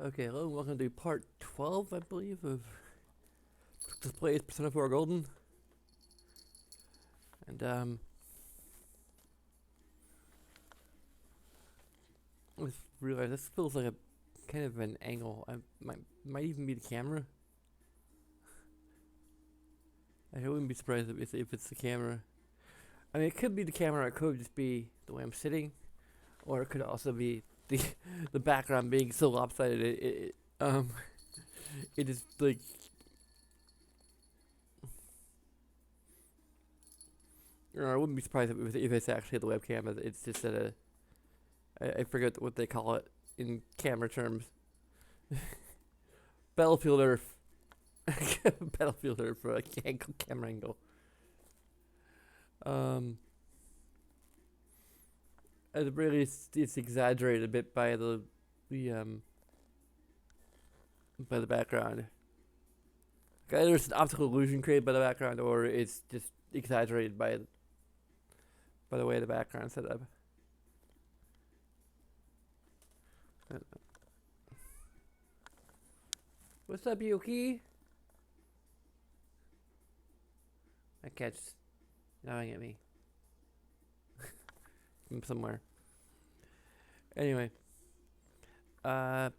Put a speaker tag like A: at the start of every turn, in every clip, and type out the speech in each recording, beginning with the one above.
A: Okay, hello and welcome to part 12, I believe, of Displays Persona 4 Golden. And, I just realized this feels like a kind of an angle. Might even be the camera. I wouldn't be surprised if it's the camera. I mean, it could be the camera, it could just be the way I'm sitting, or it could also be the the background being so lopsided. It is like I wouldn't be surprised if it's actually the webcam. It's just that I forget what they call it in camera terms. Battlefield Earth. Battlefield Earth for a camera angle. At the very least, it's exaggerated a bit by the by the background. Either it's an optical illusion created by the background, or it's just exaggerated by the way the background's set up. What's up, Yuki? That cat's yelling at me. From somewhere. Anyway. Yeah,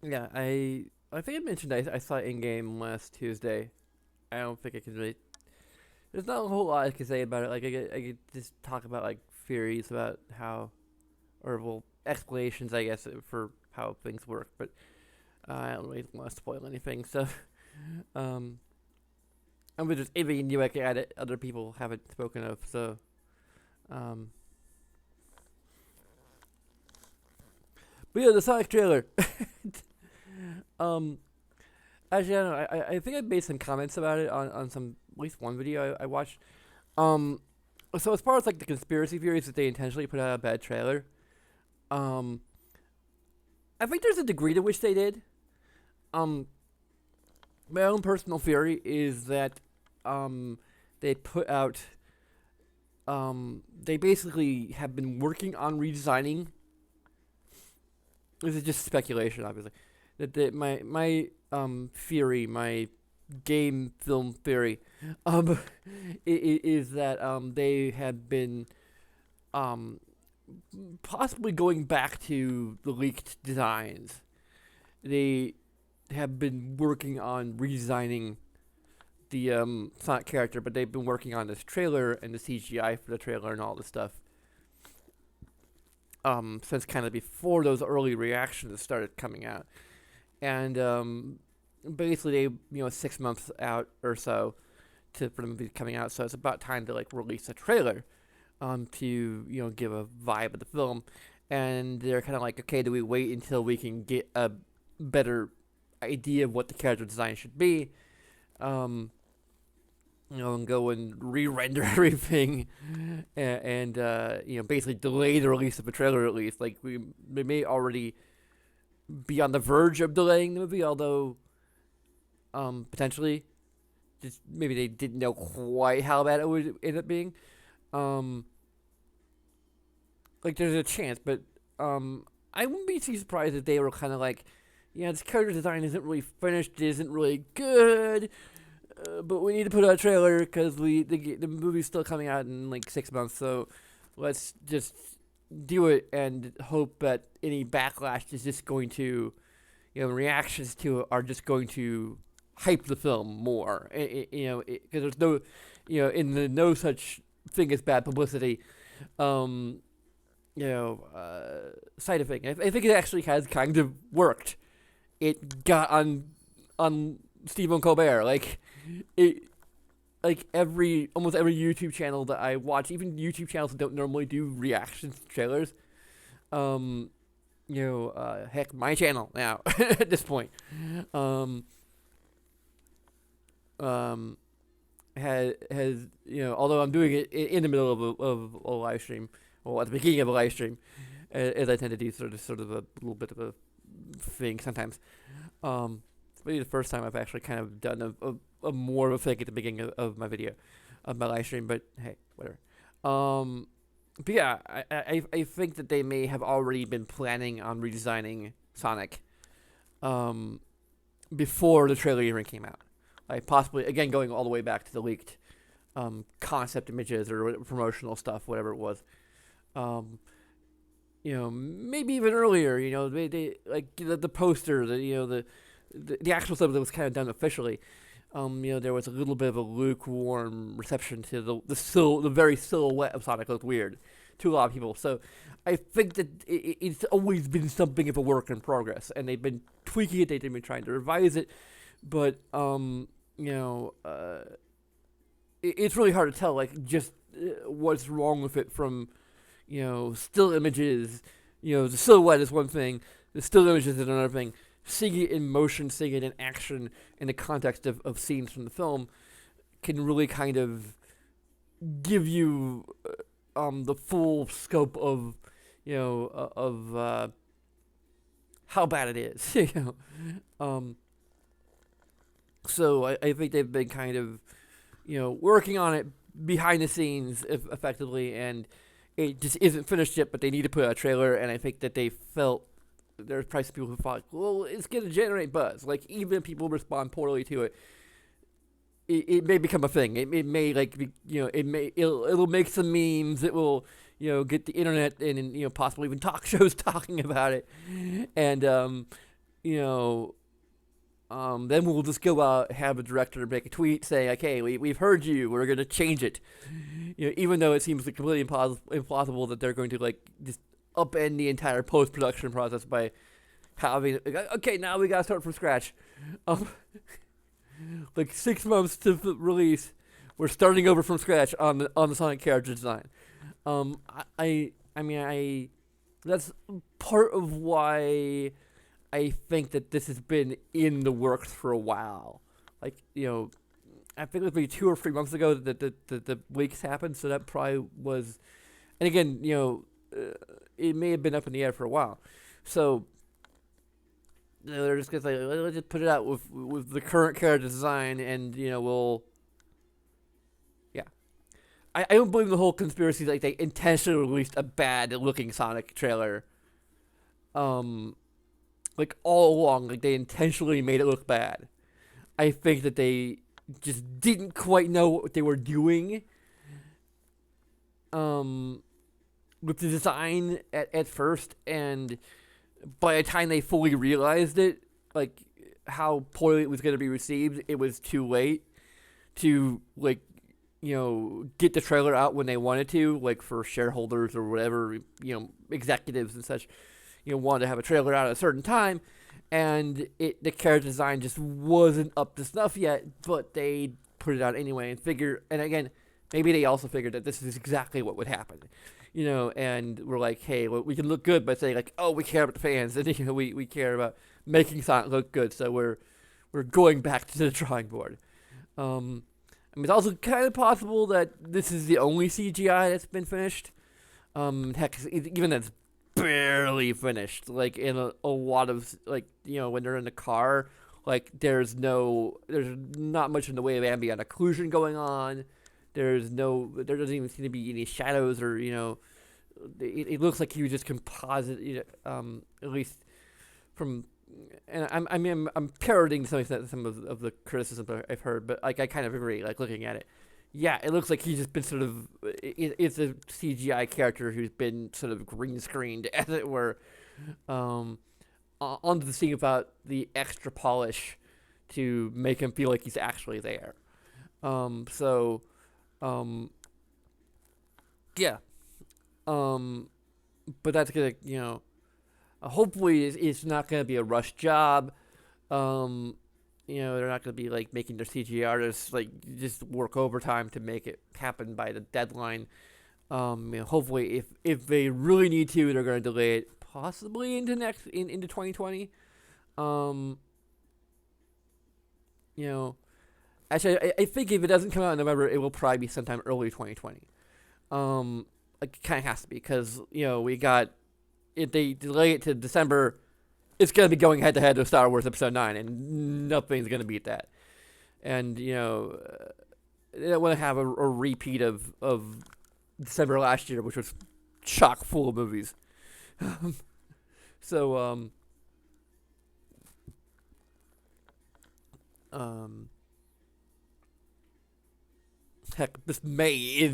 A: I think I mentioned I saw In-Game last Tuesday. I don't think I can really... There's not a whole lot I can say about it. Like, I could just talk about, like, theories about how... Or, well, explanations, I guess, for how things work. But I don't really want to spoil anything, so... I'm just aiming you at it. Other people haven't spoken of, so... But yeah, the Sonic trailer. Actually, I don't know. I think I made some comments about it on some at least one video I watched. So as far as like the conspiracy theories that they intentionally put out a bad trailer, I think there's a degree to which they did. My own personal theory is that they put out they basically have been working on redesigning. This is just speculation, obviously. That my theory, my game film theory, is that they have been possibly going back to the leaked designs. They have been working on redesigning the Sonic character, but they've been working on this trailer and the CGI for the trailer and all this stuff since kind of before those early reactions started coming out. And basically they 6 months out or so for the movie coming out, so it's about time to like release a trailer to give a vibe of the film. And they're kind of like, okay, do we wait until we can get a better idea of what the character design should be, and go and re-render everything, and basically delay the release of a trailer at least. Like we may already be on the verge of delaying the movie, although potentially just maybe they didn't know quite how bad it would end up being. Like there's a chance, but I wouldn't be too surprised if they were kind of like, yeah, this character design isn't really finished, it isn't really good, but we need to put out a trailer because the movie's still coming out in like 6 months, so let's just do it and hope that any backlash is just going to, reactions to it are just going to hype the film more. Because there's no, no such thing as bad publicity. Side effect. I think it actually has kind of worked. It got on Stephen Colbert. Almost every YouTube channel that I watch, even YouTube channels that don't normally do reactions to trailers, heck, my channel now at this point, has although I'm doing it in the middle of a live stream, or at the beginning of a live stream, as I tend to do sort of a little bit of a thing sometimes. It's maybe the first time I've actually kind of done a more of a thing at the beginning of my video, of my live stream, but hey, whatever. But yeah, I think that they may have already been planning on redesigning Sonic before the trailer even came out. Like possibly again going all the way back to the leaked concept images or promotional stuff, whatever it was. Um, maybe even earlier. They like the poster, the actual stuff that was kind of done officially. There was a little bit of a lukewarm reception to the very silhouette of Sonic looked weird to a lot of people. So I think that it's always been something of a work in progress, and they've been tweaking it. They've been trying to revise it, but it's really hard to tell, like, just what's wrong with it from, still images. The silhouette is one thing, the still images is another thing. Seeing it in motion, seeing it in action, in the context of scenes from the film, can really kind of give you the full scope of, how bad it is. So I think they've been kind of, working on it behind the scenes effectively, and it just isn't finished yet, but they need to put out a trailer, and I think that they felt there's probably some people who thought, well, it's going to generate buzz. Like, even if people respond poorly to it, it may become a thing. It may, like, it'll make some memes. It will, get the internet and possibly even talk shows talking about it. And, then we'll just go out, have a director make a tweet saying, okay, we've heard you, we're going to change it. Even though it seems like completely implausible that they're going to, like, just upend the entire post-production process by having, okay, now we got to start from scratch. Like 6 months to release, we're starting over from scratch on the Sonic character design. I mean, that's part of why I think that this has been in the works for a while. Like, I think it was maybe 2 or 3 months ago that the leaks happened, so that probably was, and again, it may have been up in the air for a while. So, they're just going to say, let's just put it out with the current character design, and, we'll, yeah. I don't believe the whole conspiracy, like, they intentionally released a bad-looking Sonic trailer, like, all along. Like, they intentionally made it look bad. I think that they just didn't quite know what they were doing, with the design at first, and by the time they fully realized it, like, how poorly it was going to be received, it was too late to, like, get the trailer out when they wanted to, like, for shareholders or whatever, executives and such, wanted to have a trailer out at a certain time, and the character design just wasn't up to snuff yet, but they put it out anyway and again, maybe they also figured that this is exactly what would happen. And we're like, hey, well, we can look good by saying, like, oh, we care about the fans, and we care about making Sonic look good, so we're going back to the drawing board. It's also kind of possible that this is the only CGI that's been finished. Heck, even that's barely finished. Like, in a lot of, like, when they're in the car, like, there's not much in the way of ambient occlusion going on. There doesn't even seem to be any shadows or, it looks like you just composite, at least from, and I'm parroting to some extent some of the criticism I've heard, but, like, I kind of agree, like, looking at it. Yeah, it looks like he's just been sort of, it's a CGI character who's been sort of green screened, as it were, onto the scene without the extra polish to make him feel like he's actually there. Yeah. But that's gonna, hopefully it's not gonna be a rush job. They're not gonna be, like, making their CG artists, like, just work overtime to make it happen by the deadline. Hopefully if they really need to, they're gonna delay it possibly into into 2020. Actually, I think if it doesn't come out in November, it will probably be sometime early 2020. Like, it kind of has to be, because, we got, if they delay it to December, it's going to be going head-to-head with Star Wars Episode 9, and nothing's going to beat that. And, they don't want to have a repeat of December last year, which was chock full of movies. So, Um, heck, this May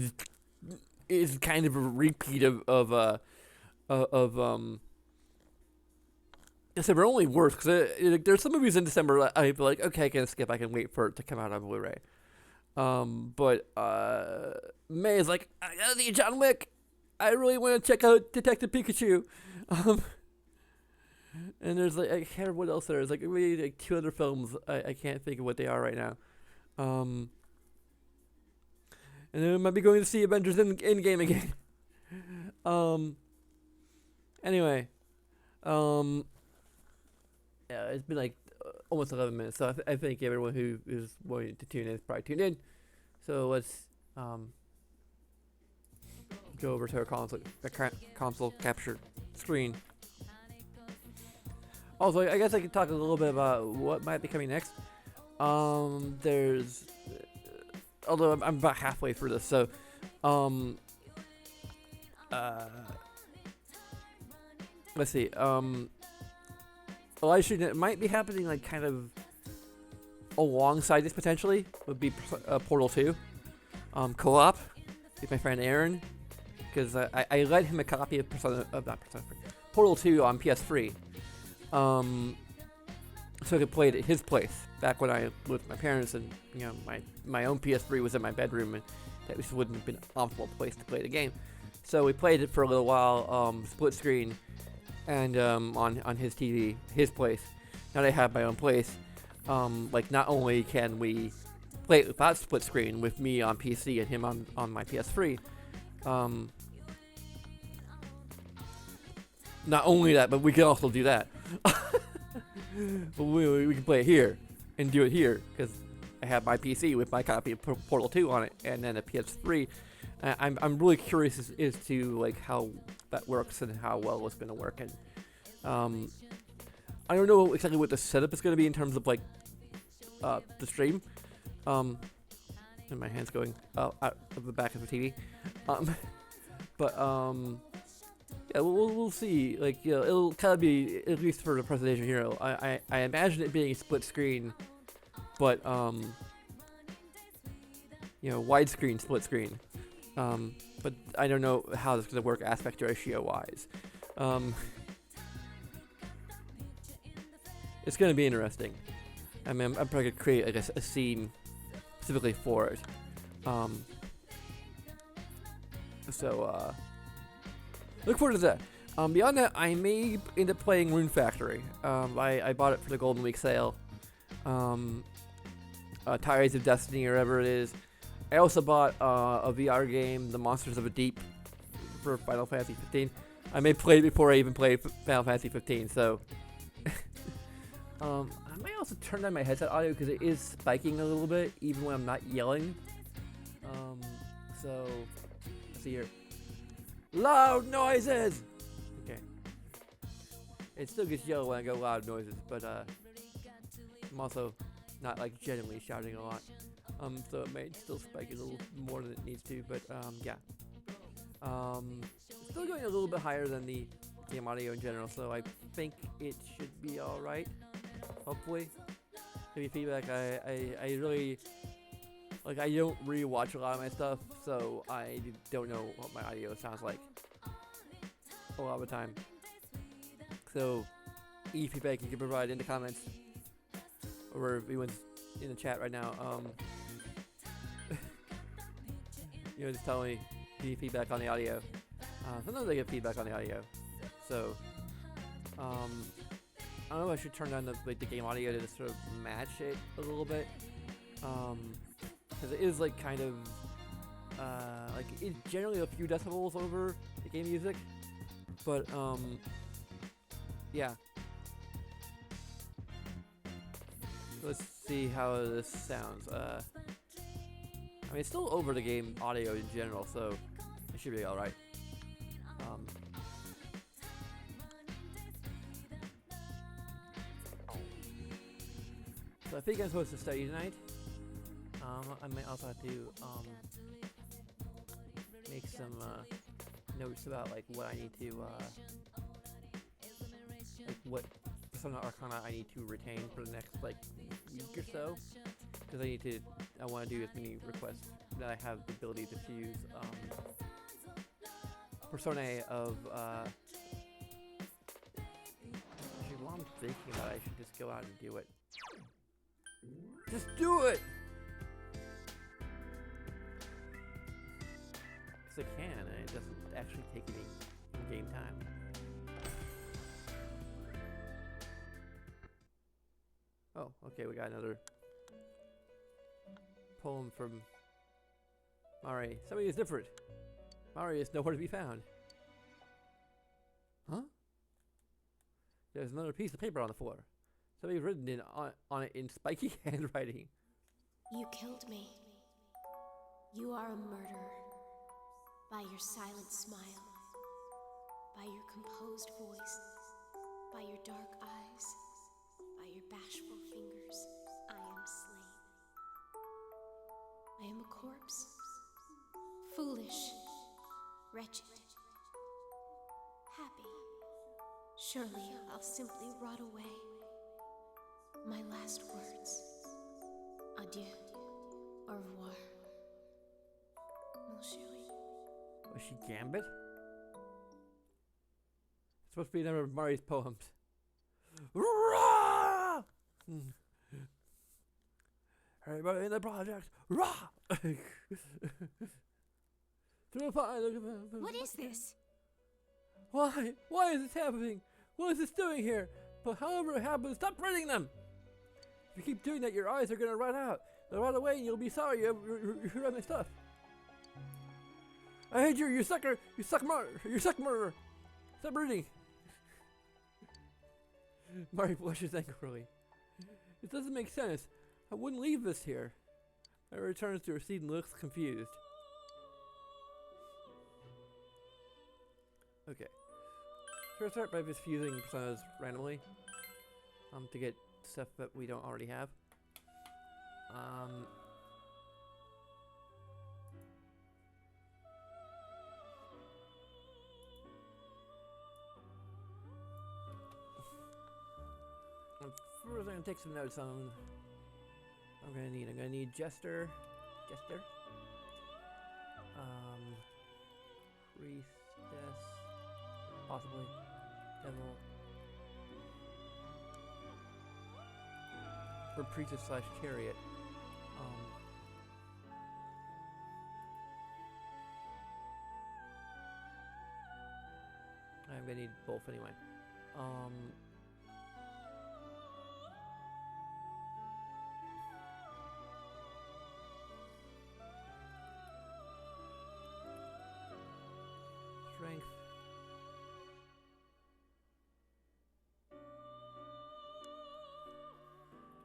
A: is kind of a repeat of December, only worse because there's some movies in December that I feel like, okay, I can skip. I can wait for it to come out on Blu-ray. But May is like, I gotta see John Wick. I really want to check out Detective Pikachu. Um, and there's like, I can't remember what else there is. Like maybe like two other films. I can't think of what they are right now. And then I might be going to see Avengers Endgame again. Anyway, yeah, it's been like almost 11 minutes, so I think everyone who is wanting to tune in is probably tuned in. So let's go over to our console capture screen. Also, I guess I could talk a little bit about what might be coming next. There's, although I'm about halfway through this, so let's see. Elijah, it might be happening like kind of alongside this potentially would be Portal 2 co-op with my friend Aaron, because I lent him a copy of Portal 2 on PS3, so I could play it at his place back when I lived with my parents, and you know my own PS3 was in my bedroom, and that just wouldn't have been an optimal place to play the game. So we played it for a little while, split screen, and on his TV, his place. Now that I have my own place, like not only can we play it without split screen with me on PC and him on my PS3, not only that, but we can also do that. But we can play it here and do it here because I have my PC with my copy of Portal 2 on it, and then a PS3. I'm really curious as to like how that works and how well it's going to work. And I don't know exactly what the setup is going to be in terms of like the stream. And my hand's going out of the back of the TV. But yeah, we'll see. Like, you know, it'll kind of be, at least for the presentation here, I imagine it being a split screen, but you know, widescreen split screen. But I don't know how this is going to work aspect ratio wise. It's going to be interesting. I mean, I'm probably going to create, I guess, a scene specifically for it. So, look forward to that. Beyond that, I may end up playing Rune Factory. I bought it for the Golden Week sale. Ties of Destiny, or whatever it is. I also bought a VR game, The Monsters of the Deep, for Final Fantasy 15. I may play it before I even play Final Fantasy 15, so... I might also turn down my headset audio because it is spiking a little bit, even when I'm not yelling. So, let's see here. Loud noises! Okay. It still gets yellow when I go loud noises, but I'm also not like genuinely shouting a lot. So it may still spike a little more than it needs to, but yeah. Still going a little bit higher than the game audio in general, so I think it should be alright. Hopefully. Give you feedback. I really, like, I don't re-watch a lot of my stuff, so I don't know what my audio sounds like a lot of the time. So, any feedback you can provide in the comments, or if anyone's in the chat right now, you know, just tell me any feedback on the audio. Sometimes I get feedback on the audio, so I don't know if I should turn down the game audio to sort of match it a little bit, because it is like kind of like it's generally a few decibels over the game music, but yeah. Let's see how this sounds. I mean, it's still over the game audio in general, so it should be alright. So I think I'm supposed to study tonight. I might also have to make some notes about like what I need to like what Persona Arcana I need to retain for the next like week or so, because I want to do as many requests that I have the ability to use Personae of. Actually, while I'm thinking about it, I should just go out and do it. Just do it. Because I can, and it doesn't actually take any game time. Oh, okay, we got another poem from Mari. Something is different. Mari is nowhere to be found. Huh? There's another piece of paper on the floor. Somebody's written on it in spiky handwriting.
B: You killed me. You are a murderer. By your silent smile, by your composed voice, by your dark eyes, by your bashful fingers, I am slain. I am a corpse, foolish, wretched, happy. Surely I'll simply rot away. My last words. Adieu. Au revoir. Mon chéri.
A: Was she Gambit? It's supposed to be another of Mari's poems. Rah! Everybody in the project, rah!
B: What is this?
A: Why? Why is this happening? What is this doing here? But however it happens, stop reading them! If you keep doing that, your eyes are gonna run out. They'll run away and you'll be sorry you read my stuff. I hate you, you sucker! You suck murderer! Stop reading! Mari blushes angrily. It doesn't make sense. I wouldn't leave this here. Mari returns to her seat and looks confused. Okay. First start by just fusing personas randomly. To get stuff that we don't already have. First, I'm gonna take some notes on. I'm gonna need Jester, Priestess, possibly Devil, or Priestess / Chariot. I'm gonna need both anyway. Strength.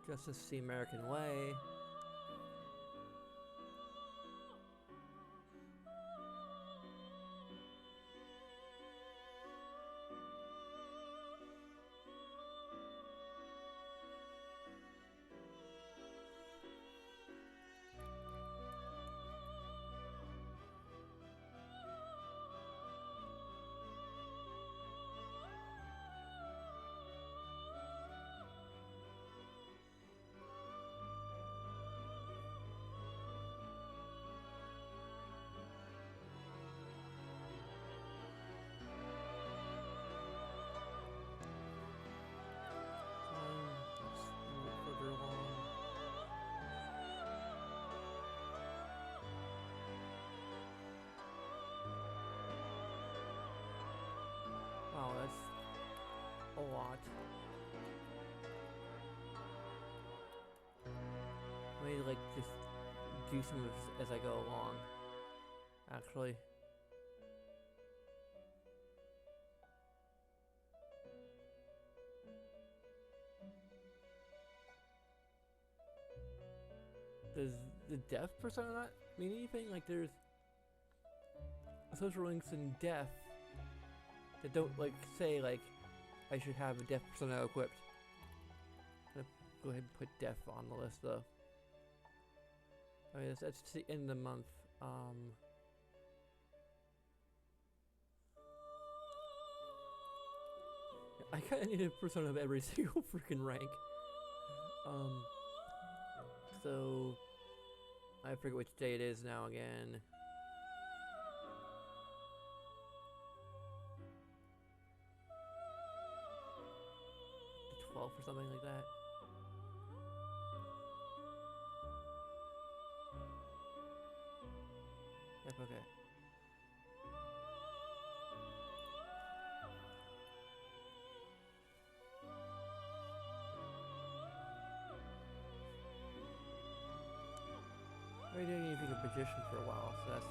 A: Justice the American Way. Wow, that's a lot. I may like just do some of this as I go along. Actually. Does the death persona not mean anything? Like there's social links in death that don't like say like I should have a death persona equipped. I'm gonna go ahead and put death on the list though. I mean that's the end of the month. I kind of need a persona of every single freaking rank. So I forget which day it is now again. The 12th or something like that. Yep, okay. I've been doing anything a magician for a while, so that's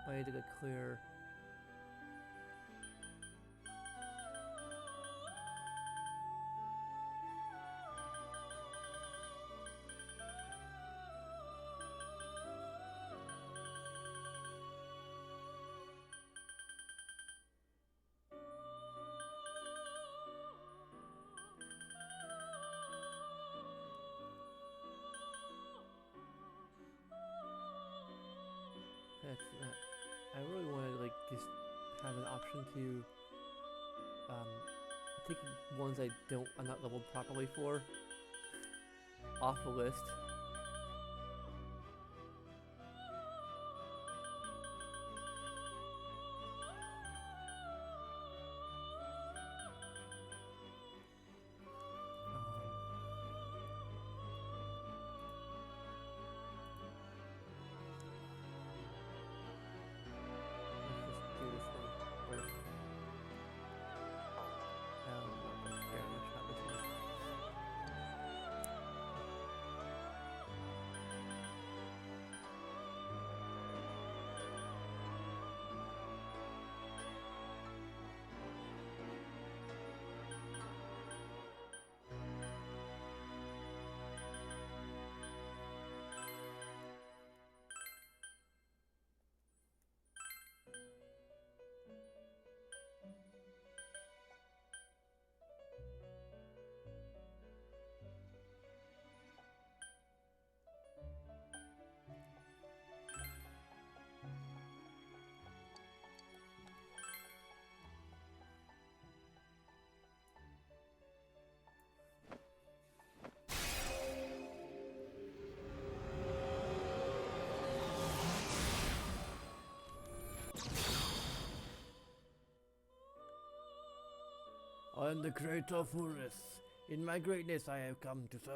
A: I need to get clear. That's not. I really want to like just have an option to take ones I'm not leveled properly for off the list. Let's just do this one first. Very much not this one. I am the creator of Urus. In my greatness I have come to serve.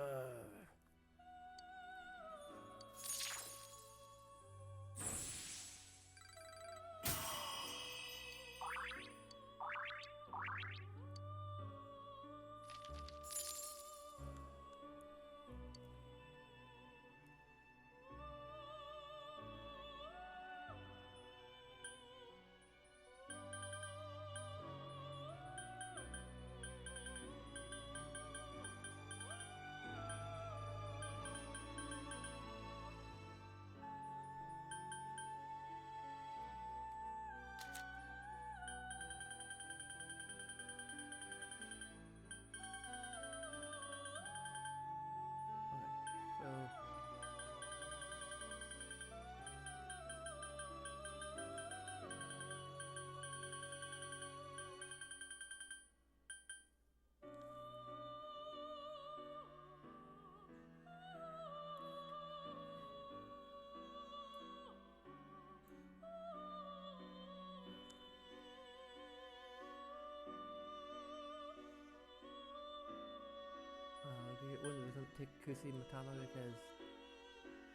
A: So we get one that doesn't take Kusi Matama because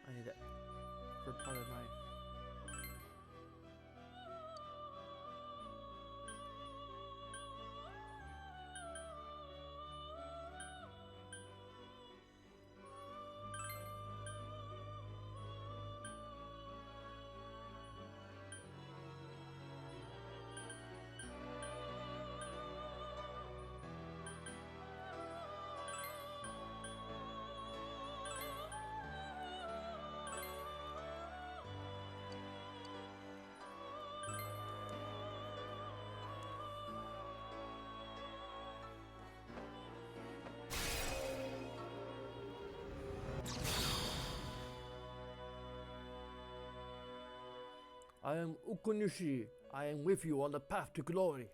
A: I need that for part of my. I am Ukonishi. I am with you on the path to glory.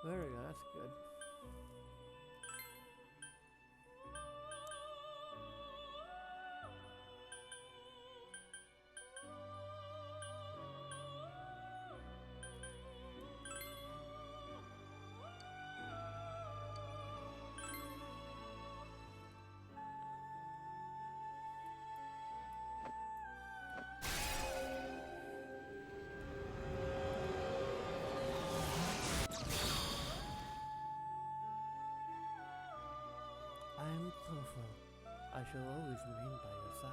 A: There we go, that's good. I am Clofo. I shall always remain by your side.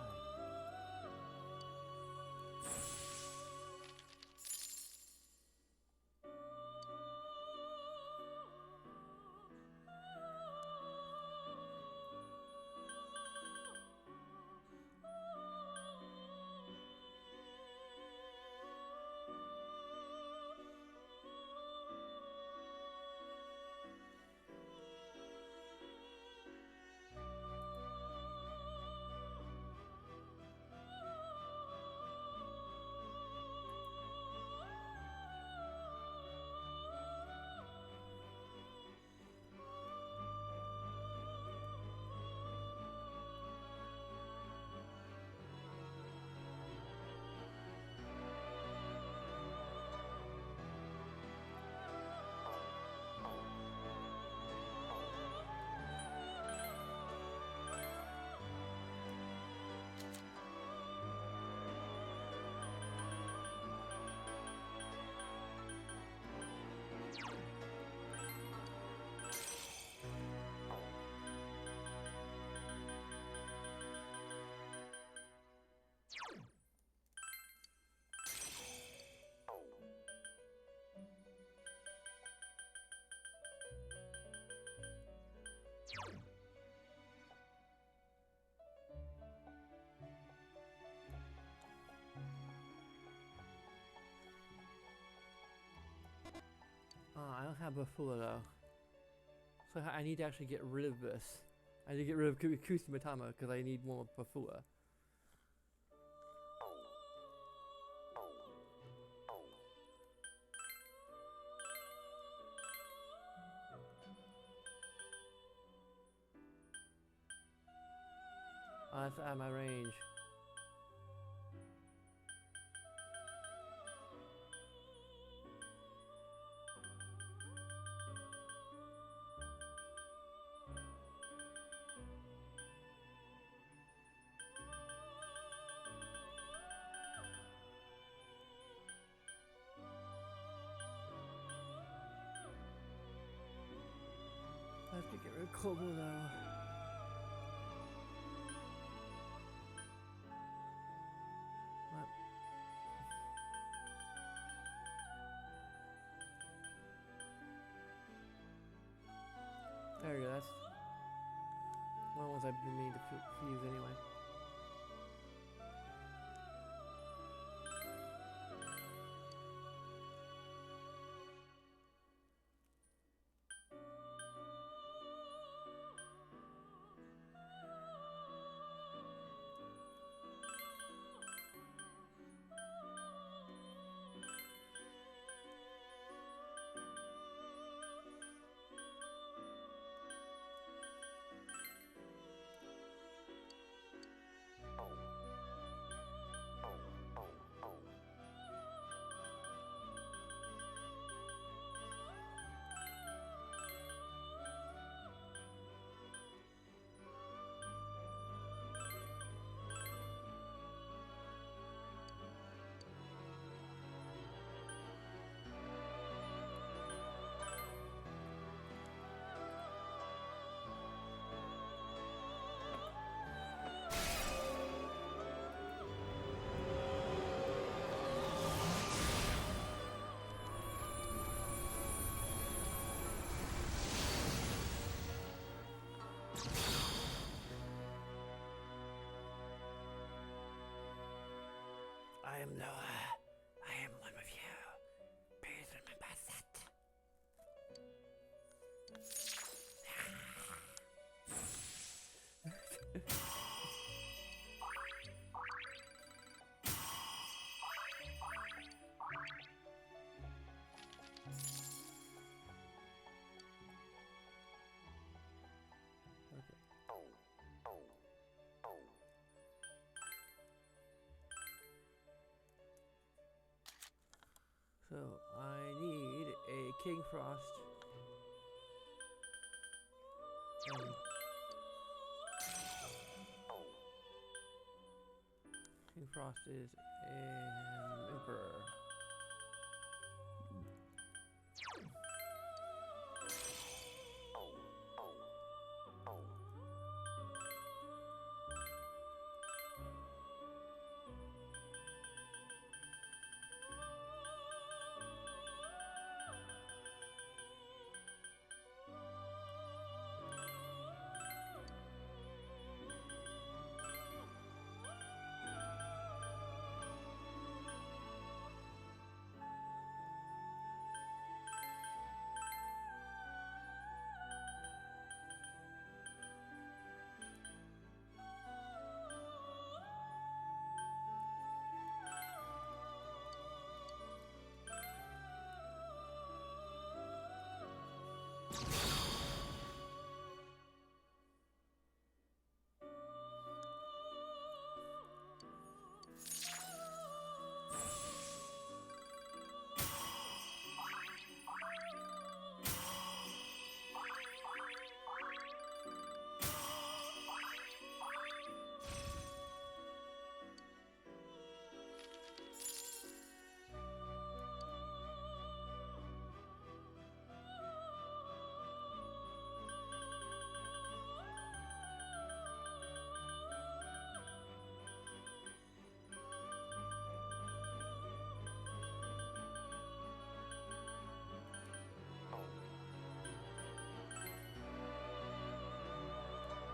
A: I don't have Bafula though. So I need to actually get rid of this. I need to get rid of Kusumitama because I need more Bafula. Oh, that's out of my range. I have to get rid of Kobo though. What? There we go, that's one ones I've been meaning to fuse anyway. am Noah. I am one with you. Please remember that. So I need a King Frost. King Frost is an Emperor.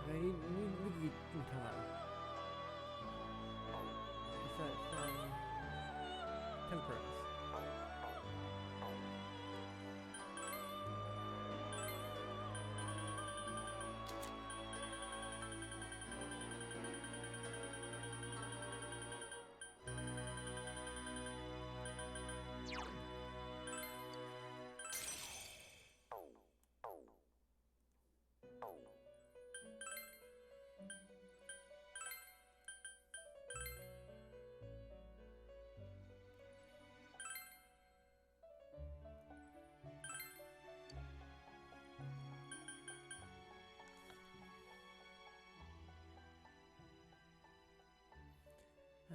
A: I need time. Is that from Temperance?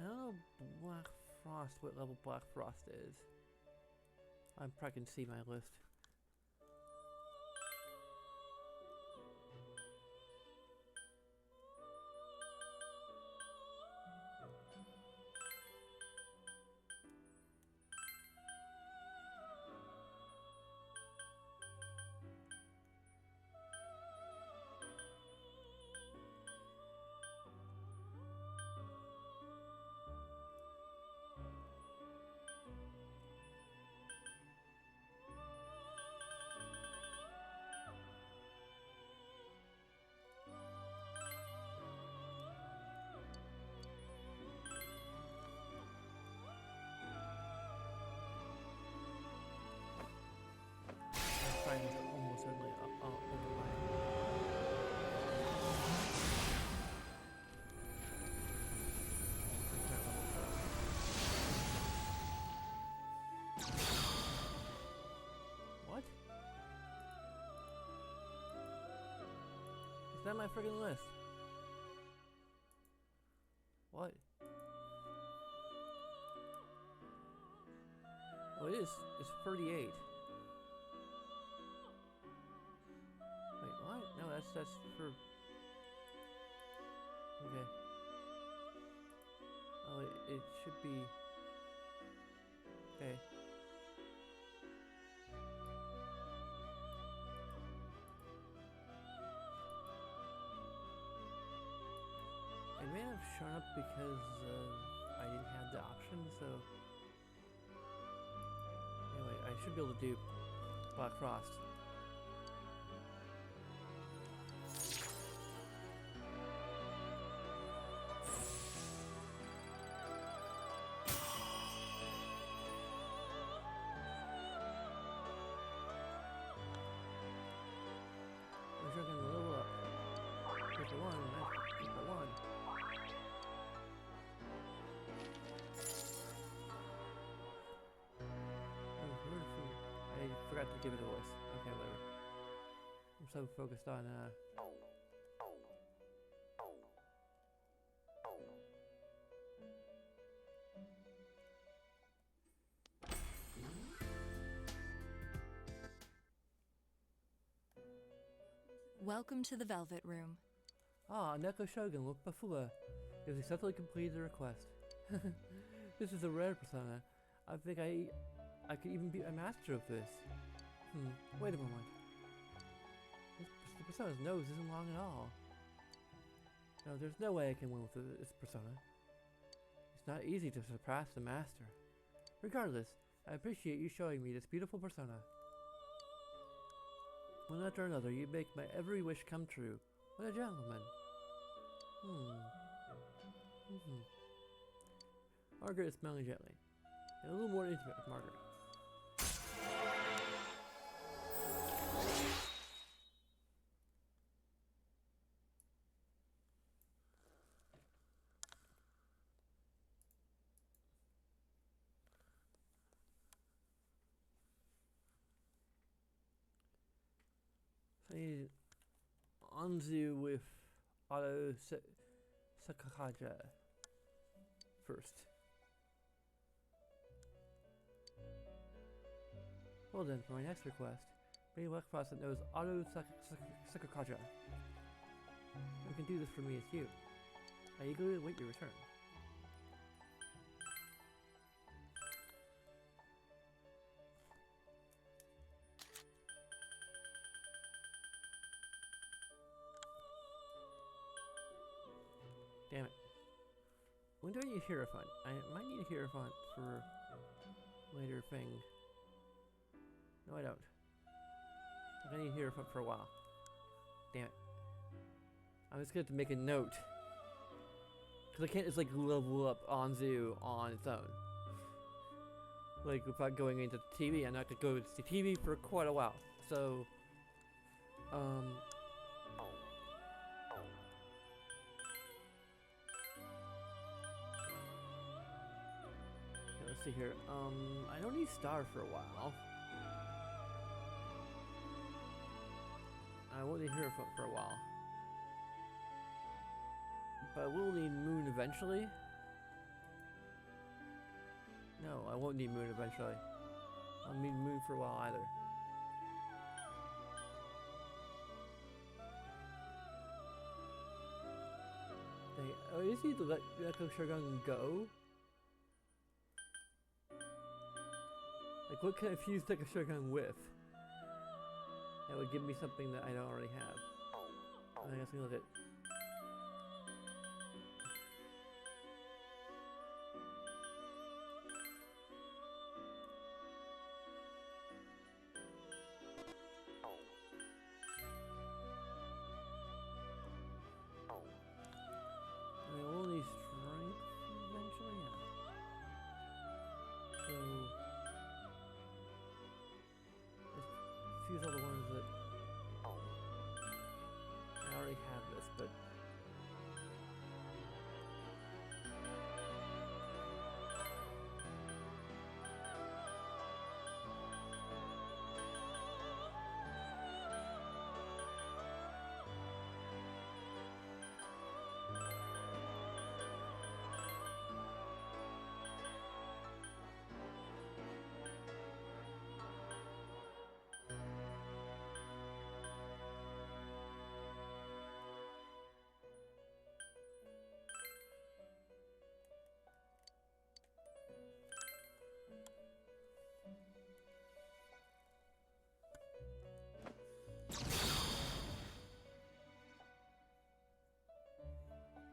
A: I don't know Black Frost, what level Black Frost is. I probably can see my list. Friends are almost certainly override. What? It's not my friggin' list. What? Oh, it is. It's 38. Wait, what? No, that's for. Okay. Oh, it should be. Okay. It may have shown up because I didn't have the option, so I should be able to do Black Frost. We're sure gonna level up. Keep the one, keep the one. I forgot to give it a voice. Okay, whatever. I'm so focused on
C: Welcome to the Velvet Room.
A: Neko Shogun with Bafula. You have successfully completed the request. This is a rare persona. I think I could even be a master of this. Wait a moment. The persona's nose isn't long at all. No, there's no way I can win with this persona. It's not easy to surpass the master. Regardless, I appreciate you showing me this beautiful persona. One after another, you make my every wish come true. What a gentleman. Margaret is smiling gently. And a little more intimate with Margaret. So I need Anzu with Auto Sakakaja first. Well then, for my next request, bring a Black Frost that knows Auto Sakakaja. You can do this for me as you. I eagerly await your return. Damn it. When do I need a Hierophant? I might need a Hierophant for later thing. No, I don't. I need a Hierophant for a while. Damn it. I'm just gonna have to make a note. Because I can't just like level up Anzu on its own. Like without going into the TV, I'm not gonna go to the TV for quite a while. So, let's see here. I don't need Star for a while. I won't need Hierophant for a while. But I will need Moon eventually. No, I won't need Moon eventually. I'll need Moon for a while either. Dang, oh, I just need to let Neko Shogun go? Like, what can I fuse Neko Shogun with? That would give me something that I don't already have. I guess we look at. I mean, we'll need strength eventually, yeah. So, let's fuse all the ones that I already have this, but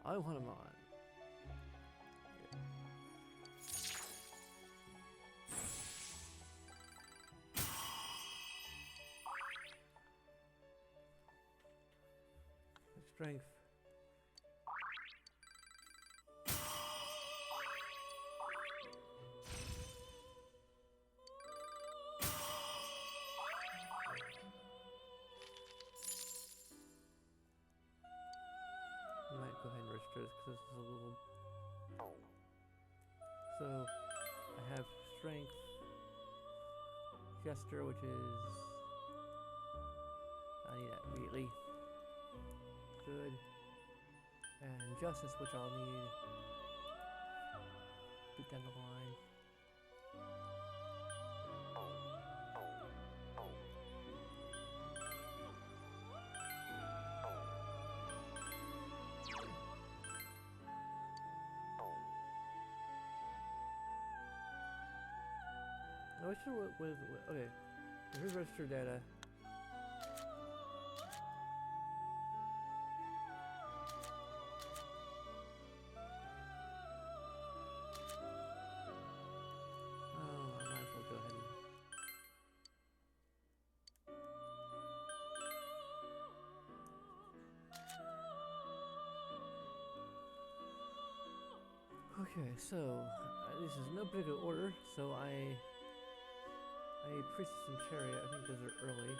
A: I want him on. strength. I might go ahead and register this because this is a little. So I have strength, gesture, which is I need that immediately. Good. And justice, which I'll need bit down the line. I wish okay. Here's register data. Oh, I might as well go ahead and. Okay, so this is no particular order, so I priestess and chariot. I think those are early.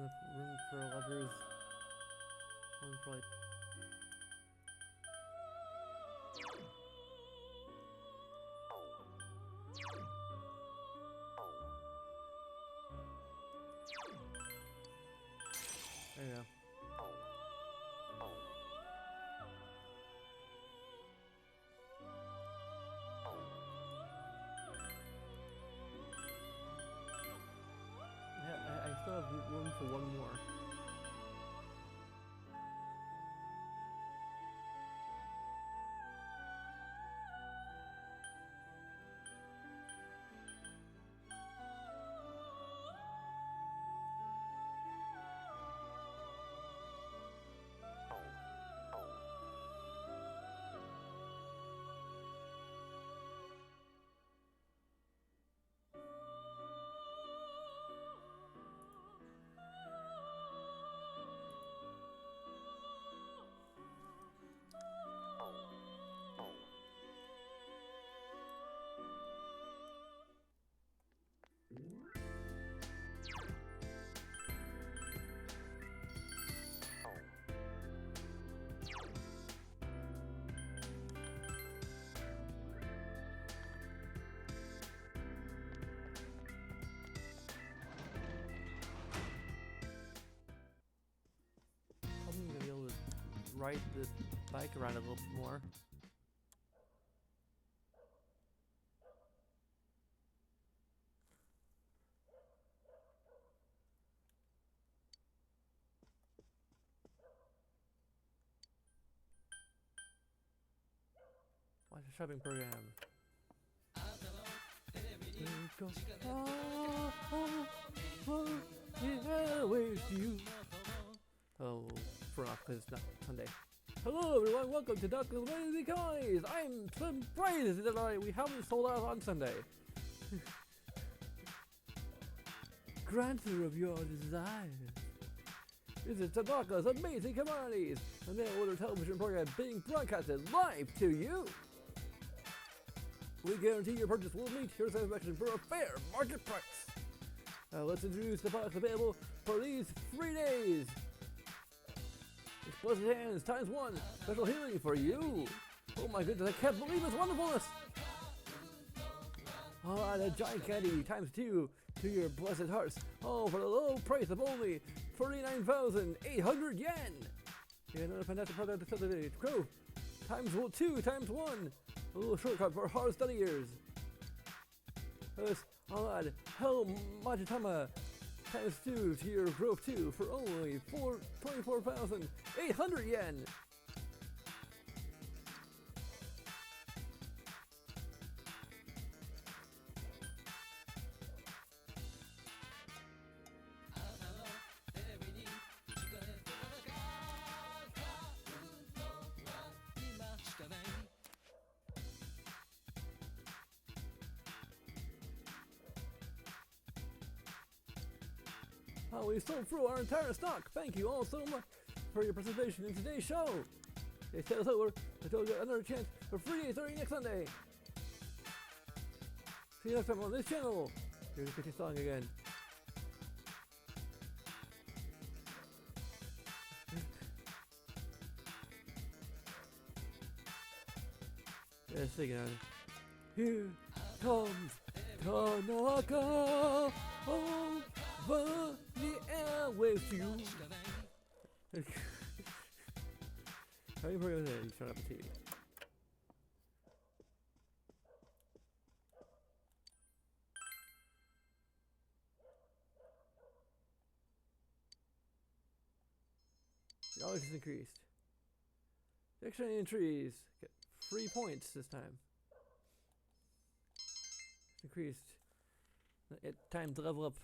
A: room for lovers. One for like. There you go. Yeah, I still have room for one more. I'm gonna be able to ride the bike around a little bit more. Watch the shopping program. Yeah, where's you? Oh, for off because it's not Sunday. Hello everyone, welcome to Dr. Lazy Guys! I'm surprised that we haven't sold out on Sunday. Granter of your desires. This is Tanaka's Amazing Commodities, a mail-order television program being broadcasted live to you. We guarantee your purchase will meet your satisfaction for a fair market price. Let's introduce the products available for these 3 days. Explosive Hands times 1, special healing for you. Oh my goodness, I can't believe its wonderfulness. A giant candy times 2 to your blessed hearts. Oh, for the low price of only 49,800 yen. Another fantastic product today. Crow times 2 times 1. A little shortcut for hard studiers. Hell Majitama times 2 to your Grove 2 for only 24,800 yen. We sold through our entire stock. Thank you all so much for your participation in today's show. They said it's over until we get another chance for free days starting next Sunday. See you next time on this channel. Here's a pretty song again. Yeah, sing it on. Here comes Tanaka over the airwaves to you. How you put it? You turn up the TV. Knowledge is increased. Dictionary entries get 3 points this time. It's increased. Time to level up.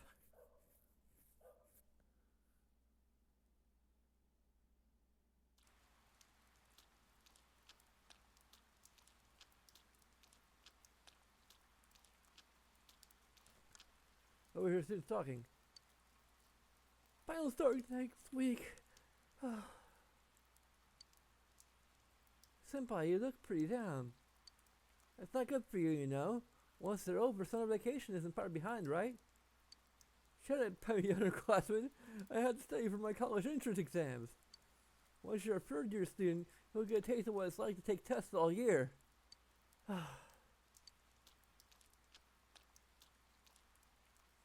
A: Over here, students talking. Final start next week. Senpai, you look pretty down. That's not good for you, you know. Once they're over, summer vacation isn't far behind, right? Shut up, penny underclassmen. I had to study for my college entrance exams. Once you're a third-year student, you'll get a taste of what it's like to take tests all year.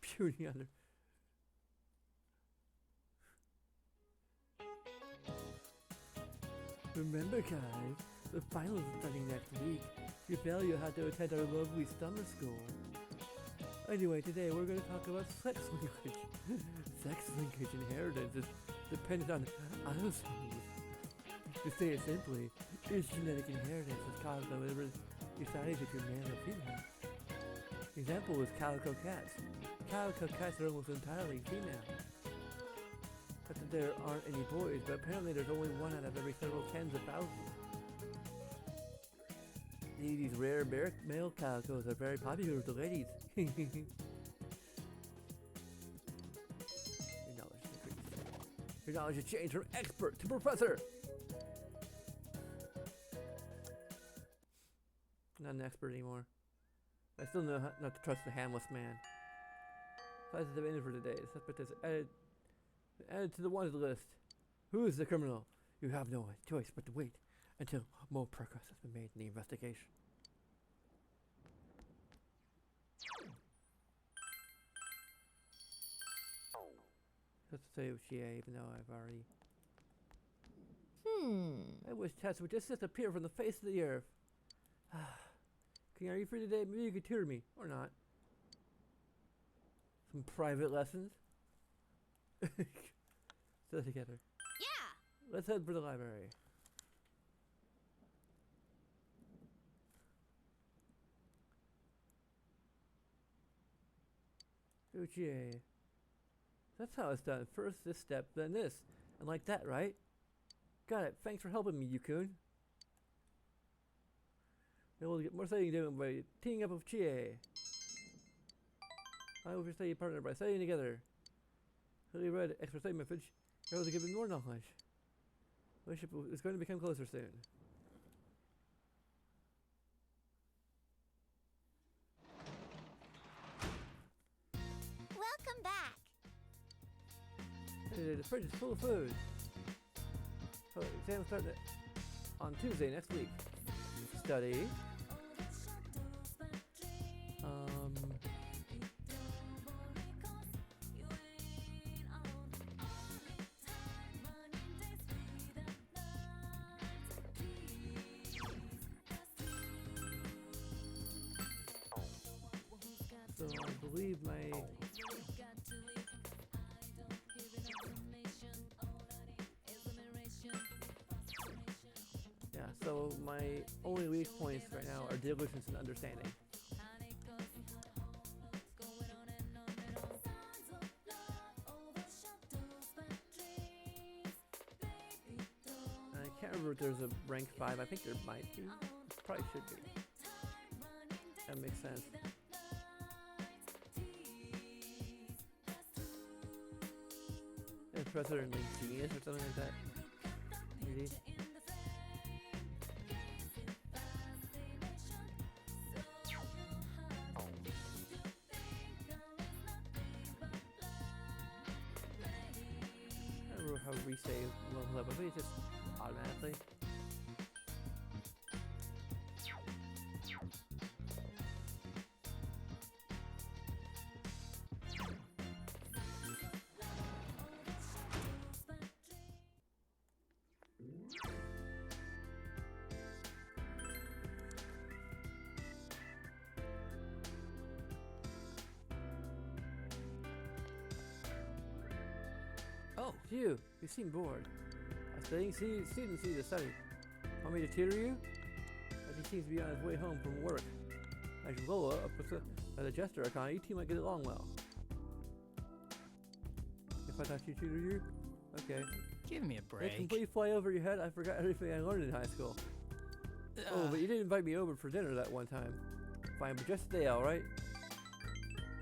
A: Puny under. Remember, guys, the finals are starting next week. If you fail, you'll have to attend our lovely summer school. Anyway, today we're going to talk about sex linkage. Sex linkage inheritance is dependent on autosomes. To say it simply, it's genetic inheritance that's caused by whatever decides if you're male or female. Example is calico cats. Calico cats are almost entirely female. Not that there aren't any boys, but apparently there's only one out of every several tens of thousands. These rare male calicos are very popular with the ladies. Your knowledge has increased. Your knowledge has changed from expert to professor. Not an expert anymore. I still know not to trust the handless man. That's the end for today. Suspect is added to the wanted list. Who is the criminal? You have no choice but to wait until more progress has been made in the investigation. Let's say Uchiha, even though I've already... I wish Tess would just disappear from the face of the earth. King, are you free today? Maybe you could tutor me. Or not. Some private lessons? Still together.
B: Yeah!
A: Let's head for the library. Uchiha. That's how it's done. First this step, then this. And like that, right? Got it. Thanks for helping me, Yukun. Able to get more studying done by teaming up with Chie. I will study partner by studying together. Really read expert study method. You're able to give him more knowledge. Relationship is going to become closer soon.
B: Welcome back!
A: Hey, the fridge is full of food. So exam starting on Tuesday next week. Study. So I believe my so my only weak points right now are diligence and understanding. I can't remember if there's a rank 5. I think there might be. Probably should be. That makes sense. Professor and like genius or something like that. Maybe. I don't know how resave level up, but maybe it's just automatically. Oh, you seem bored. I studying students need to study. Want me to tutor you? But he seems to be on his way home from work. As Lola, the jester icon, you two might get along well. If I thought you tutor you? Okay.
D: Give me a
A: Did I
D: break.
A: completely fly over your head? I forgot everything I learned in high school. Oh, but you didn't invite me over for dinner that one time. Fine, but just stay, alright?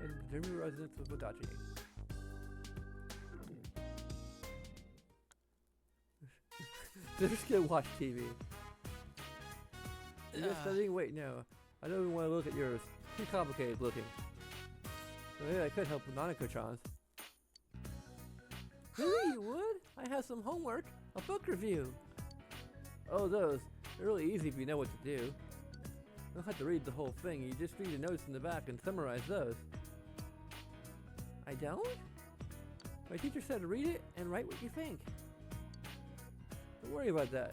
A: And determine residence of Wadachi. They're just gonna watch TV. Are you just studying? Wait, no. I don't even want to look at yours. Too complicated looking. So maybe I could help with Nanako-chan's. Really, you would? I have some homework. A book review. Oh, those. They're really easy if you know what to do. You don't have to read the whole thing. You just read the notes in the back and summarize those. I don't? My teacher said to read it and write what you think. Don't worry about that.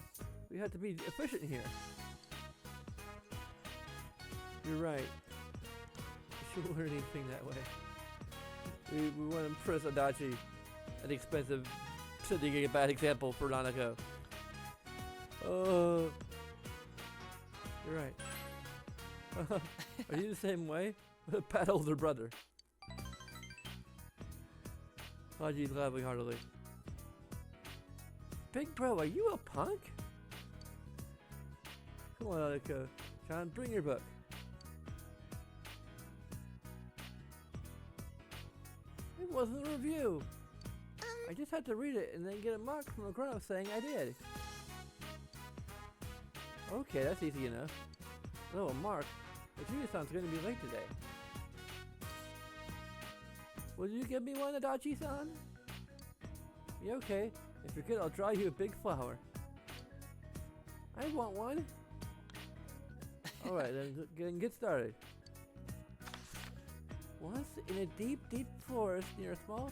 A: We have to be efficient here. You're right. I shouldn't learn anything that way. We want to impress Adachi at the expense of setting a bad example for Nanako. Oh, you're right. Are you the same way? With a bad older brother. Haji's laughing heartily. Big bro, are you a punk? Come on, Nanako. Chan, bring your book. It wasn't a review. I just had to read it and then get a mark from a grown-up saying I did. Okay, that's easy enough. Oh, a mark. But Julia-san's going to be late today. Will you give me one, Adachi-san? Yeah, okay. If you're good, I'll draw you a big flower. I want one. Alright, then get started. Once in a deep, deep forest near a small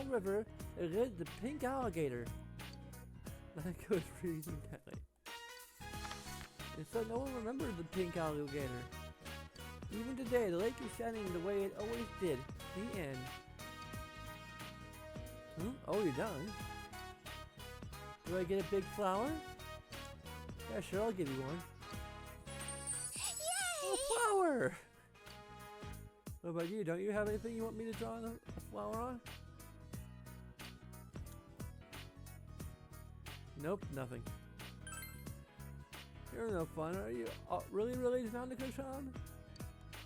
A: river, there lived the pink alligator. Nanako was reading that way. And so no one remembered the pink alligator. Even today, the lake is shining the way it always did. The end. Oh, you're done? Do I get a big flower? Yeah, sure, I'll give you one.
B: Yay!
A: A flower! What about you? Don't you have anything you want me to draw a flower on? Nope, nothing. You're no fun, are you? Really, Nanako-chan?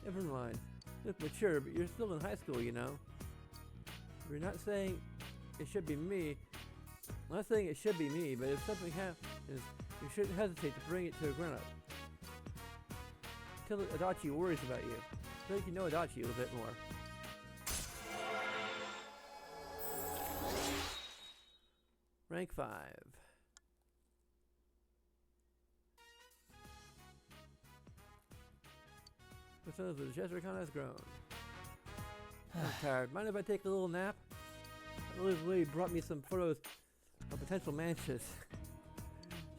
A: Never mind. Look mature, but you're still in high school, you know. You're not saying it should be me. I'm not saying it should be me, but if something happens, you shouldn't hesitate to bring it to a grown-up. Tell Adachi worries about you. So you can know Adachi a little bit more. Rank 5. Percentage of the Jessica has grown. I'm tired. Mind if I take a little nap? Liz Lee brought me some photos of potential matches.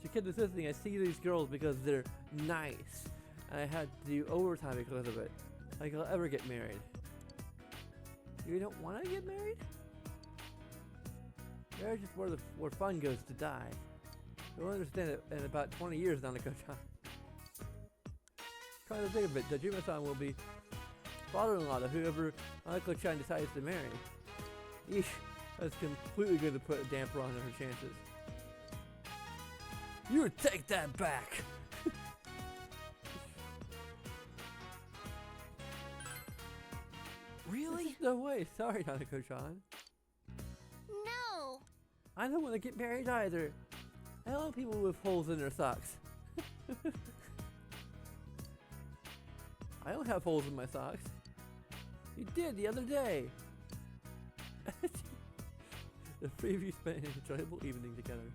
A: She kept insisting I see these girls because they're nice. And I had to do overtime because of it. Like I'll ever get married. You don't want to get married? Marriage is where fun goes to die. You'll understand it in about 20 years, Nanako-chan. Come to think of it, Dojima-san will be father-in-law to whoever Nanako-chan decides to marry. Yeesh, that's completely going to put a damper on her chances. You take that back!
C: Really?
A: No way, sorry Nanako-chan.
B: No!
A: I don't want to get married either. I don't want people with holes in their socks. I don't have holes in my socks. You did the other day. The three of you spent an enjoyable evening together.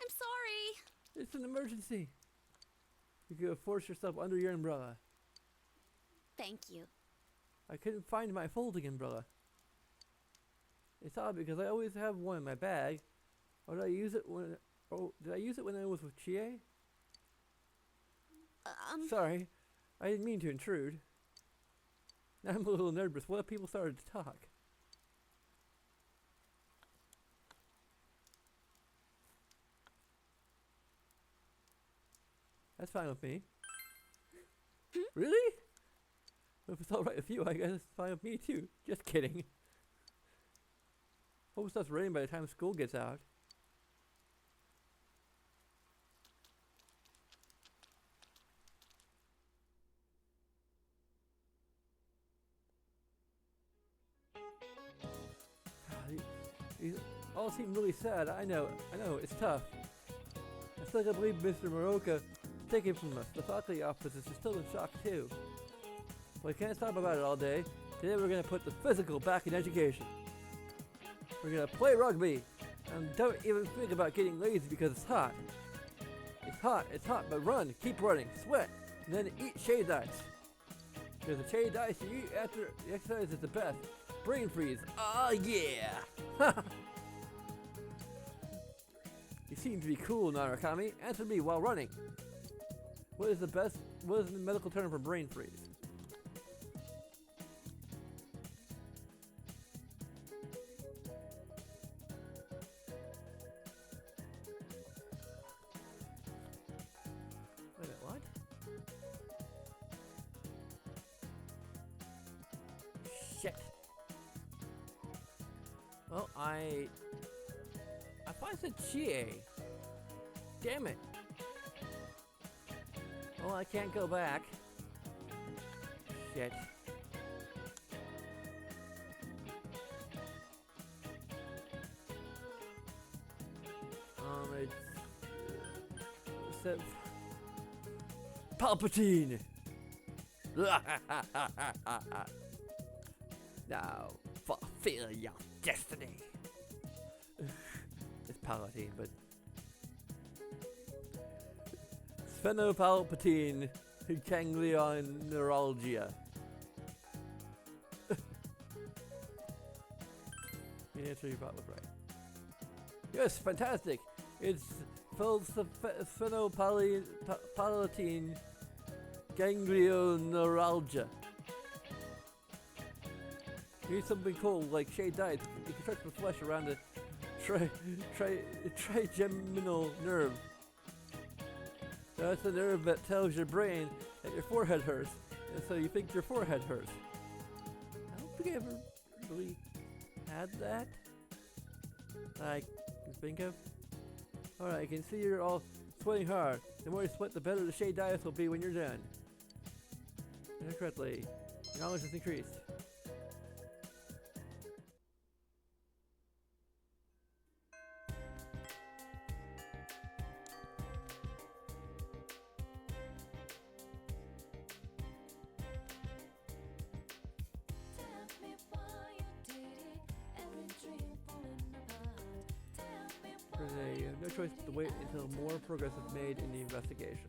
B: I'm sorry!
A: It's an emergency. You could have forced yourself under your umbrella.
B: Thank you.
A: I couldn't find my folding umbrella. It's odd because I always have one in my bag. Or did I use it when? Oh, did I use it when I was with Chie? Sorry, I didn't mean to intrude. Now I'm a little nervous. What if people started to talk? That's fine with me. Really? If it's alright with you, I guess it's fine with me too. Just kidding. Hope stuff's raining by the time school gets out. These all seem really sad. I know, it's tough. I still can't believe Mr. Moroka taken from us. The faculty office is still in shock too. But we can't stop about it all day. Today we're gonna put the physical back in education. We're gonna play rugby. And don't even think about getting lazy because it's hot. It's hot, but run, keep running, sweat, and then eat shade ice. Because the shade ice you eat after the exercise is the best. Brain freeze. Oh yeah! You seem to be cool, Narakami. Answer me while running. What is the medical term for brain freeze? Wait a minute, what? Shit. Well, I thought I said Chie. Damn it. Well, I can't go back. Shit. It's Palpatine. Now, fulfill your destiny. It's Palpatine, but Phenopalpatine ganglion neuralgia. The answer you probably right. Yes, fantastic. It's phenopalpatine ganglion neuralgia. You need something cool like shade diet. You can stretch the flesh around the trigeminal nerve. That's the nerve that tells your brain that your forehead hurts, and so you think your forehead hurts. I don't think I ever really had that I can think of. Alright, I can see you're all sweating hard. The more you sweat, the better the shade diet will be when you're done. Did correctly. Your knowledge has increased. You have no choice but to wait until more progress is made in the investigation.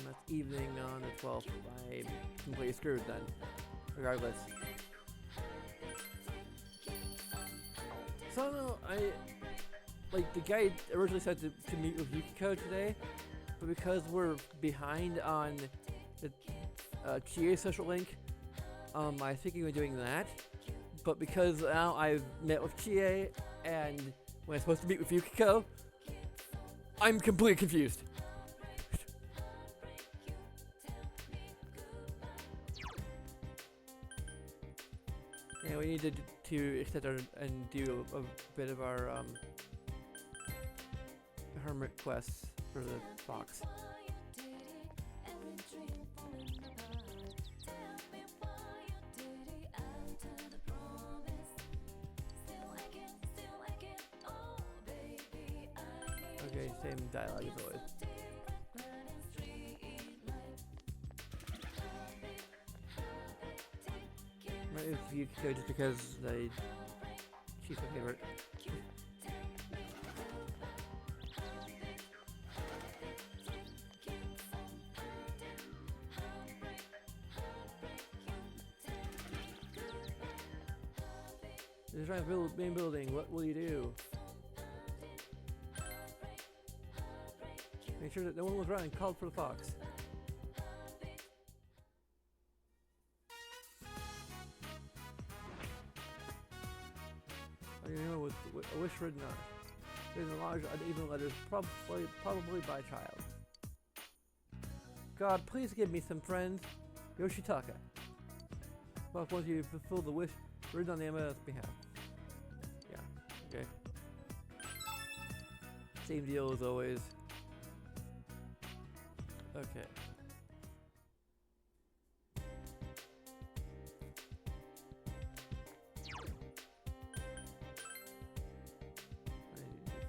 A: That's evening on the 12th. I'm completely screwed then. Regardless. So no, like the guy originally said to meet with Yukiko today, but because we're behind on the Chie social link, I think we were doing that. But because now I've met with Chie and when I'm supposed to meet with Yukiko, I'm completely confused. Yeah, we needed to extend our and do a bit of our hermit quests for the fox. Okay, same dialogue as always. Might use Yukiko just because she's my favorite. They're trying to build main building. What will you do? Make sure that no one was running. Called for the fox. I don't know. I wish written on it. There's a large uneven letters, probably by child. God, please give me some friends. Yoshitaka. Well, once you fulfill the wish written on the MS behalf. Yeah. Okay. Same deal as always. Okay.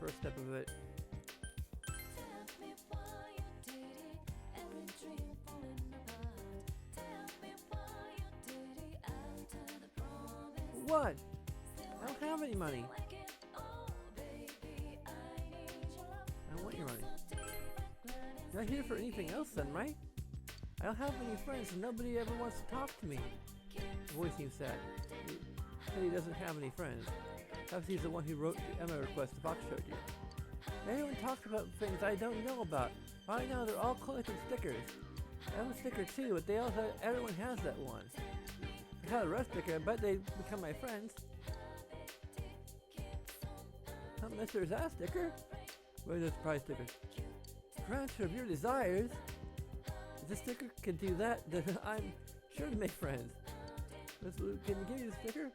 A: first step of it. What? I don't have any money. I want your money. You're not here for anything else then, right? I don't have any friends and nobody ever wants to talk to me. The voice seems sad. He said he doesn't have any friends. Perhaps he's the one who wrote the Emma request the Fox showed you. Everyone talks about things I don't know about. Right now they're all collecting stickers. I have a sticker too, but everyone has that one. If I had a red sticker, I bet they'd become my friends. Mr. Is that a sticker? Where's the surprise sticker? Granter of your desires? If the sticker can do that, then I'm sure to make friends. Can you give me the sticker?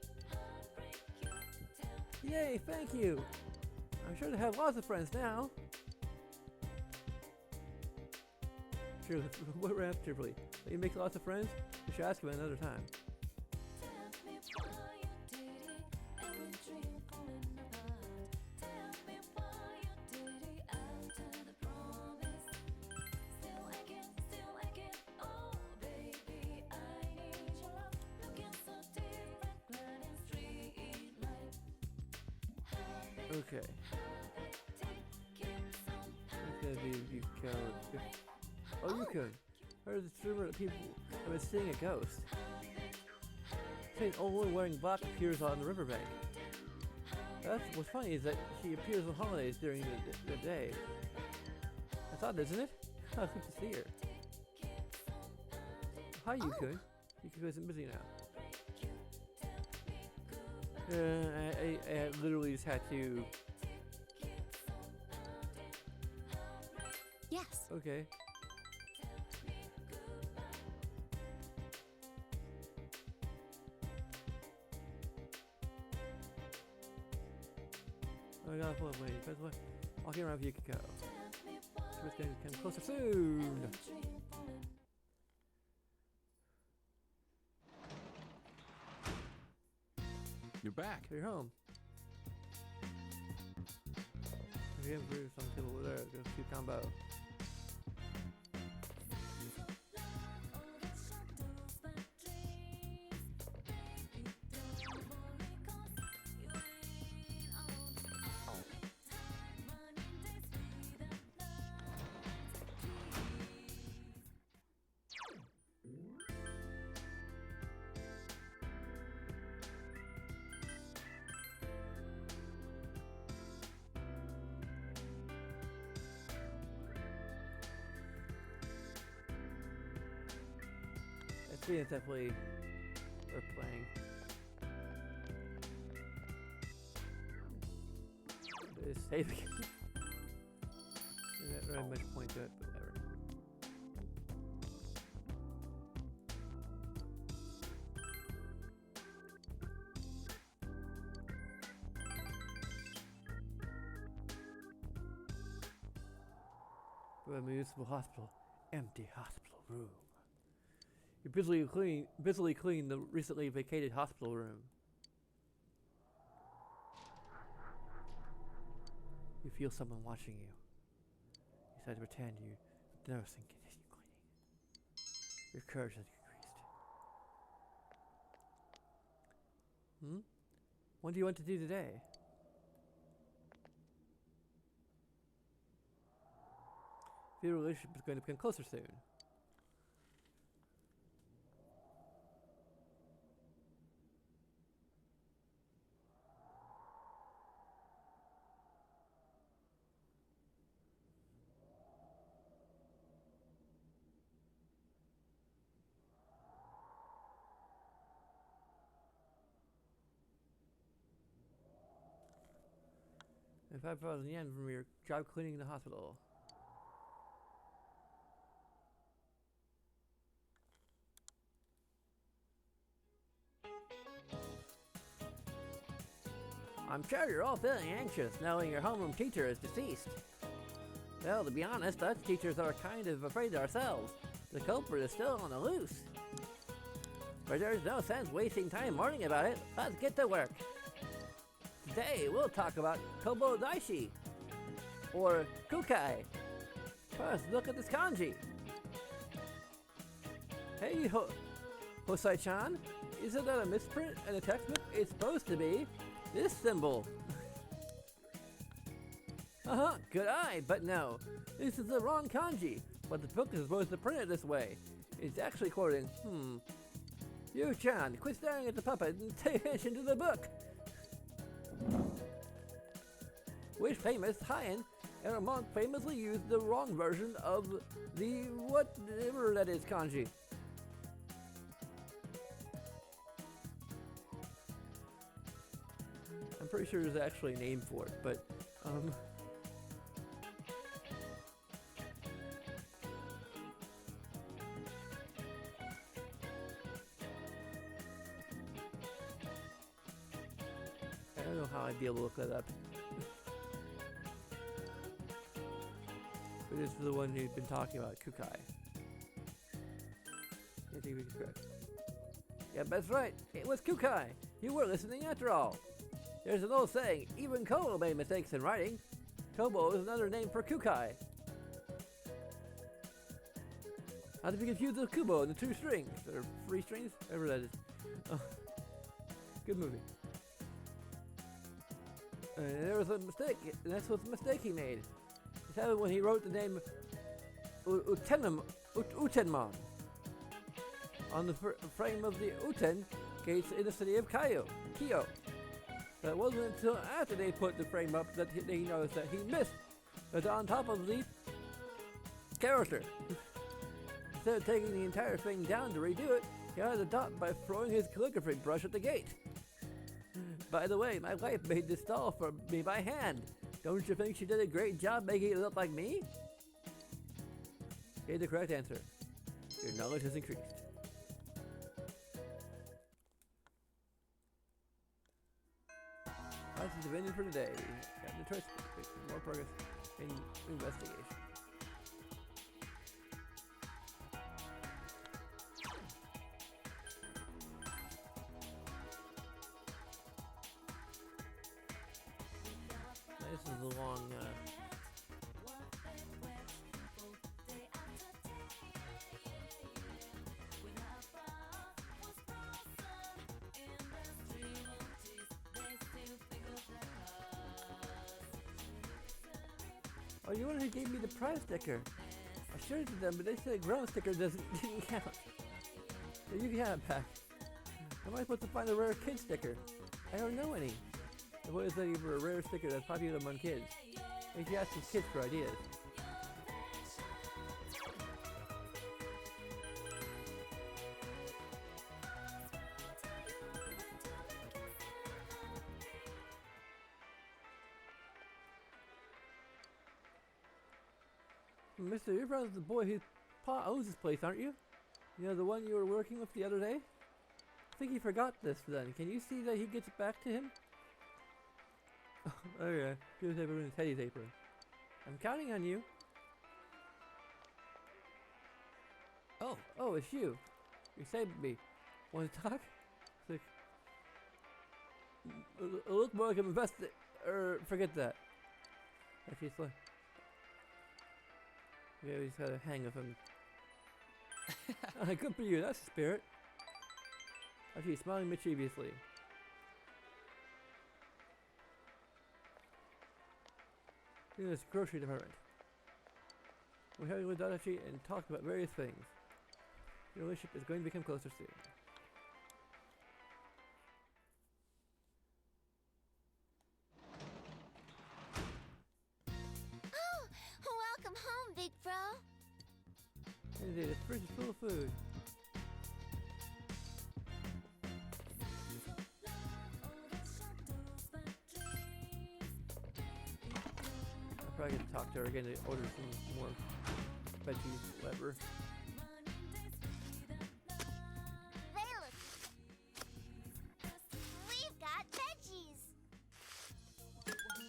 A: Yay, thank you! I'm sure to have lots of friends now. Sure, what rapturely? He makes lots of friends? You should ask him another time. Okay. That's gonna be you code. Oh, you could. Heard this rumor that people have been seeing a ghost. Saying old woman wearing black appears on the riverbank. That's what's funny is that she appears on holidays during the day. That's odd, isn't it? I think to see her. Hi, Yukun. Yukun isn't busy now. I literally just had to.
C: Yes.
A: Okay. Oh my god, wait, by the way, walking around Yukiko. It's going to come closer soon!
D: You're back.
A: You're home. We have some people over there. Go to combo. It's definitely worth playing. It's safe again. There's not really much point to it, but whatever. The municipal hospital. Empty hospital room. You're busily cleaning the recently vacated hospital room. You feel someone watching you. You decide to pretend you're the nurse and continue cleaning. Your courage has increased. What do you want to do today? Your relationship is going to become closer soon. And 5,000 yen from your job cleaning the hospital. I'm sure you're all feeling anxious knowing your homeroom teacher is deceased. Well, to be honest, us teachers are kind of afraid ourselves. The culprit is still on the loose. But there's no sense wasting time mourning about it. Let's get to work. Today, we'll talk about Kobo Daishi, or Kukai. First, look at this kanji. Hey, Hosai-chan, isn't that a misprint in the textbook? It's supposed to be this symbol. Good eye, but no. This is the wrong kanji, but the book is supposed to print it this way. It's actually quoting, You-chan, quit staring at the puppet and pay attention to the book. Which famous Haiyan and a monk famously used the wrong version of the whatever that is kanji. I'm pretty sure there's actually a name for it, but I don't know how I'd be able to look that up. But this is the one you've been talking about, Kukai. I think we can correct. Yeah, that's right. It was Kukai. You were listening after all. There's an old saying, even Kobo made mistakes in writing. Kobo is another name for Kukai. Not to be confused with Kubo and the 2 strings, or 3 strings, whatever that is. Oh, good movie. There was a mistake, and that's what the mistake he made. It happened when he wrote the name Utenman on the frame of the Uten gates in the city of Kyo. But it wasn't until after they put the frame up that he noticed that he missed that on top of the character. Instead of taking the entire thing down to redo it, he added a dot by throwing his calligraphy brush at the gate. By the way, my wife made this doll for me by hand. Don't you think she did a great job making it look like me? Okay, the correct answer. Your knowledge has increased. That's the venue for today. Got the choice to make more progress in investigation. This is a long, Oh, you one who gave me the prize sticker. I showed it to them, but they said a ground sticker didn't count. So you can have it back. How am I supposed to find a rare kid sticker? I don't know any. The boy is looking for a rare sticker that's popular among kids. They should ask his kids for ideas. Mister, you're friends with the boy whose pa owns this place, aren't you? You know, the one you were working with the other day? I think he forgot this then. Can you see that he gets it back to him? Oh yeah, give his apron and Teddy's apron. I'm counting on you. Oh, it's you. You saved me. Want to talk? Like, look more like an forget that. Actually, it's like, yeah, we just had a hang of him. Good for you, that's the spirit. Actually, smiling mischievously. In this grocery department. We're having with Dadachi and talked about various things. Your relationship is going to become closer soon.
D: Oh, welcome home, big bro.
A: Indeed, this fridge is full of food. I'll probably get to talk to her again to order some more veggies, whatever.
D: They look. We've got veggies. Come on.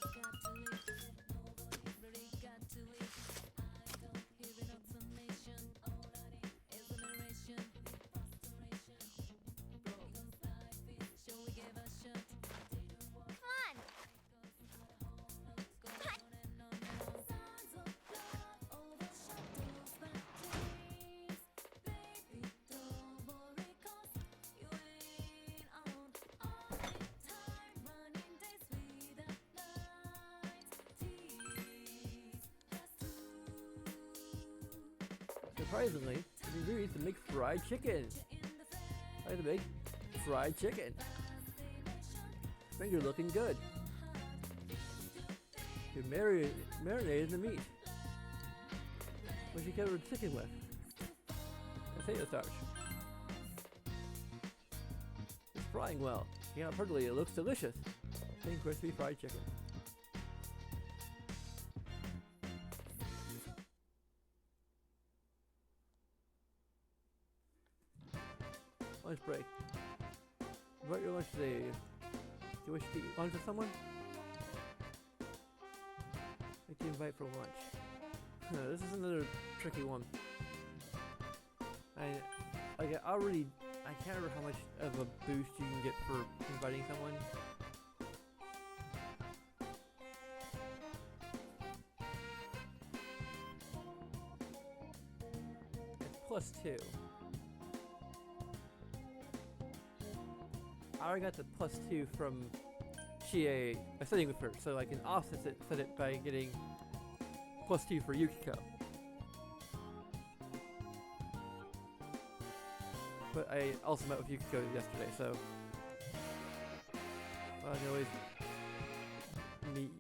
A: Surprisingly, the ingredients to make fried chicken. I had to make fried chicken. Finger looking good. You marinated the meat. What you cover the chicken with? Potato starch. It's frying well. Yeah, perfectly. It looks delicious. Thin, crispy fried chicken. Lunch break. Invite your lunch today. Do you wish to eat lunch with someone? Make the invite for lunch. This is another tricky one. I can't remember how much of a boost you can get for inviting someone. It's +2. I already got the +2 from Chie studying with her, so I can offset it by getting +2 for Yukiko. But I also met with Yukiko yesterday, so I can always meet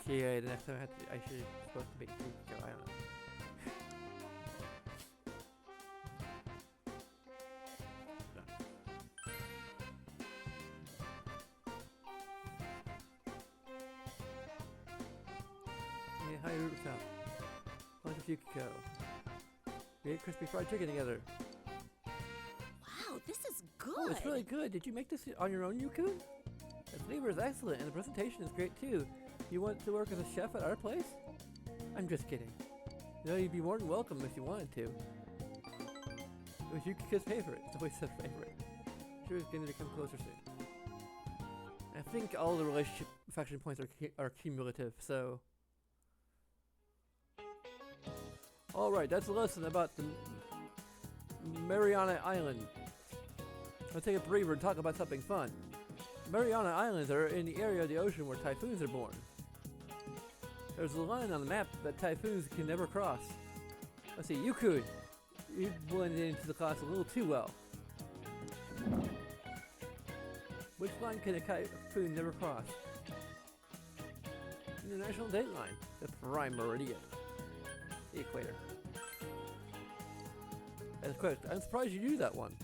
A: Chie the next time I should supposed to meet Yukiko. I don't know. Hi, Rooftop. Lunch with Yukiko. We ate crispy fried chicken together.
E: Wow, this is good.
A: Oh, it's really good. Did you make this on your own, Yuku? The flavor is excellent, and the presentation is great too. You want to work as a chef at our place? I'm just kidding. You know, you'd be more than welcome if you wanted to. It was Yukiko's favorite. It's always her favorite. Sure, it's going to come closer soon. I think all the relationship affection points are cumulative, so... Alright, that's a lesson about the Mariana Island. Let's take a breather and talk about something fun. Mariana Islands are in the area of the ocean where typhoons are born. There's a line on the map that typhoons can never cross. Let's see, you blended into the class a little too well. Which line can a typhoon never cross? International Dateline, the Prime Meridian. The equator. That's quick. I'm surprised you knew that one.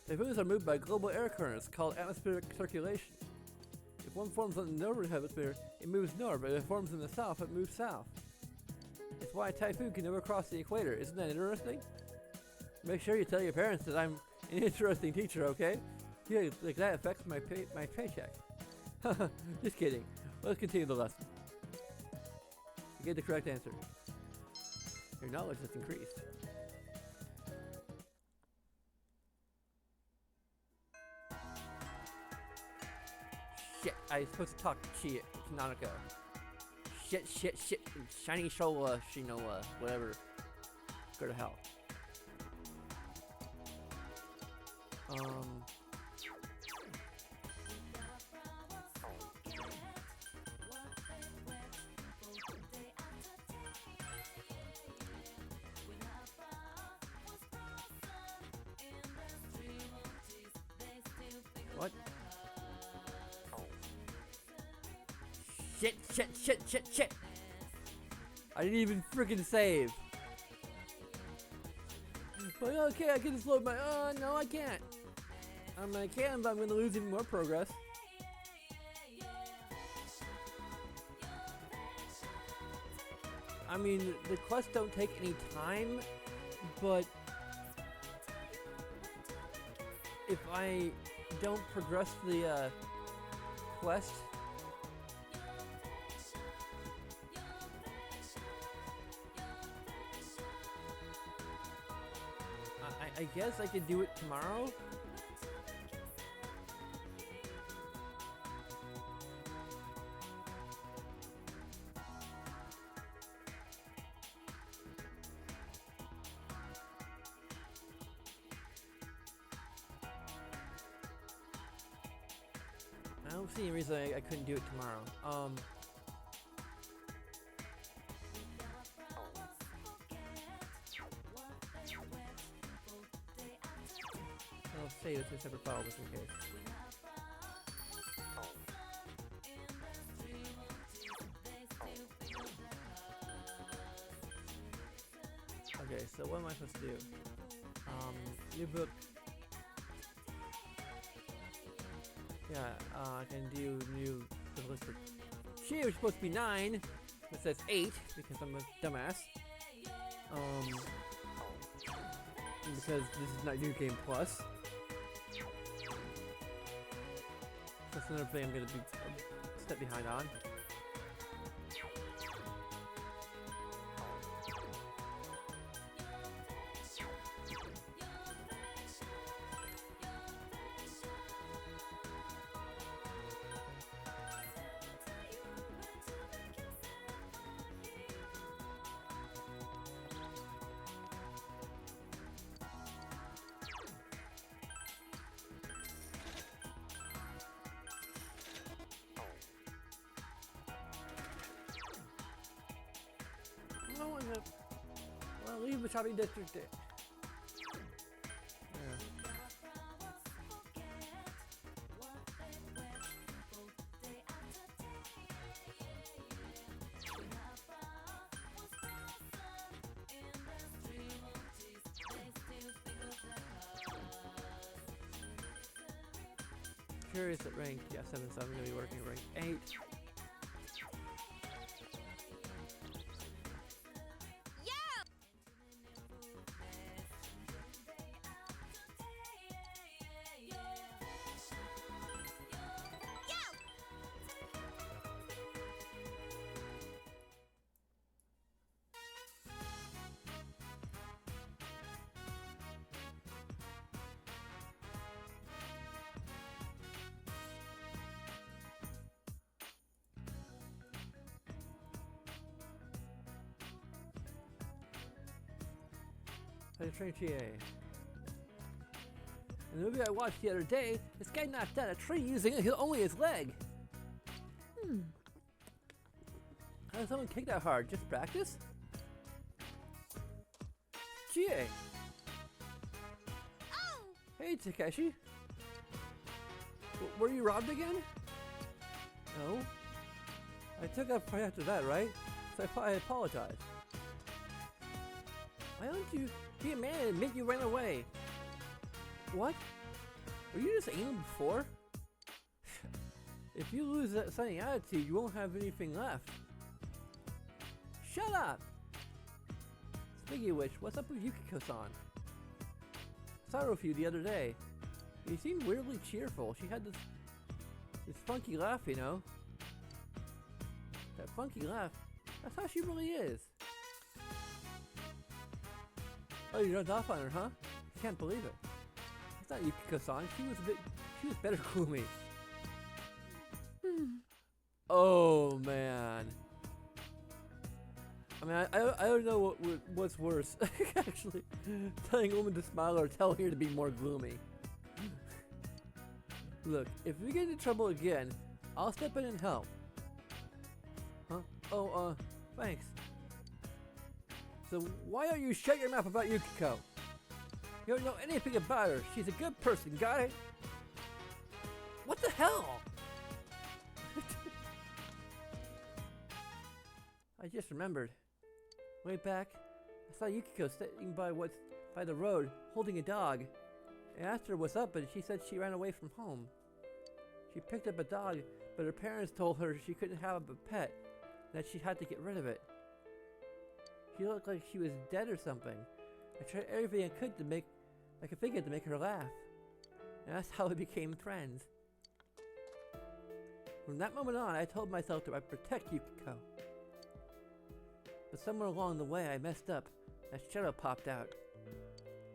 A: Typhoons are moved by global air currents called atmospheric circulation. If one forms in the northern hemisphere, it moves north, but if it forms in the south, it moves south. It's why a typhoon can never cross the equator. Isn't that interesting? Make sure you tell your parents that I'm an interesting teacher, okay? Yeah, like that affects my paycheck. Just kidding. Let's continue the lesson. You get the correct answer. Your knowledge has increased. Shit, I was supposed to talk to Nanako. Shit. Shiny Showa, Shinoa, whatever. Go to hell. What? Shit. I didn't even freaking save. But okay, I can just load my, no I can't. I can, but I'm gonna lose even more progress. I mean, the quests don't take any time, but if I don't progress the quest, I guess I could do it tomorrow. I don't see any reason I couldn't do it tomorrow. I'll save it to a separate file just in case. Okay, so what am I supposed to do? New book. Yeah, I can do new list for Chi, which is supposed to be 9. It says 8 because I'm a dumbass. Because this is not New Game Plus. So that's another thing I'm gonna be a step behind on. I don't want to. Well, leave the shopping district there. Yeah. Curious at rank, yeah, 7, so I'm going to be working at rank 8. I trained TA. In the movie I watched the other day, this guy knocked down a tree using only his leg. How does someone kick that hard? Just practice? GA.
D: Oh!
A: Hey, Takeshi. Were you robbed again? No. I took up right after that, right? So I apologize. Why don't you be a man and admit you ran away? What? Were you just aiming before? If you lose that sunny attitude, you won't have anything left. Shut up! Speaking of which, what's up with Yukiko-san? I saw her with you the other day. You seemed weirdly cheerful. She had this funky laugh, you know? That funky laugh. That's how she really is. Oh, you're not off on her, huh? I can't believe it. It's not Yukiko-san. She was better gloomy. Oh, man. I mean, I don't know what's worse. Actually, telling a woman to smile or telling her to be more gloomy. Look, if we get into trouble again, I'll step in and help. Huh? Oh, thanks. So why don't you shut your mouth about Yukiko? You don't know anything about her. She's a good person, got it? What the hell? I just remembered. Way back, I saw Yukiko sitting by the road, holding a dog. I asked her what's up, and she said she ran away from home. She picked up a dog, but her parents told her she couldn't have a pet, that she had to get rid of it. She looked like she was dead or something. I tried everything I could think of to make her laugh. And that's how we became friends. From that moment on, I told myself that I'd protect Yukiko. But somewhere along the way, I messed up. That shadow popped out.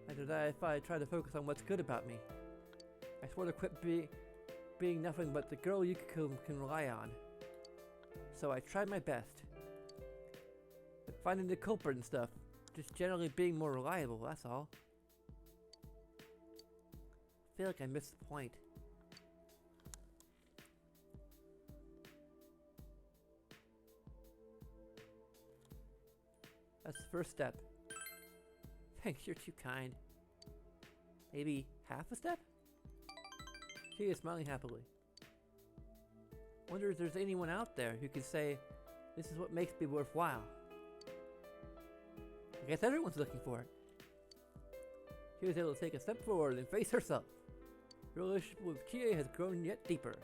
A: After that, I thought I'd try to focus on what's good about me. I swore to quit being nothing but the girl Yukiko can rely on. So I tried my best. Finding the culprit and stuff. Just generally being more reliable, that's all. I feel like I missed the point. That's the first step. Thanks, you're too kind. Maybe half a step? She is smiling happily. Wonder if there's anyone out there who could say, this is what makes me worthwhile. I guess everyone's looking for it. She was able to take a step forward and face herself. Her relationship with Chie has grown yet deeper.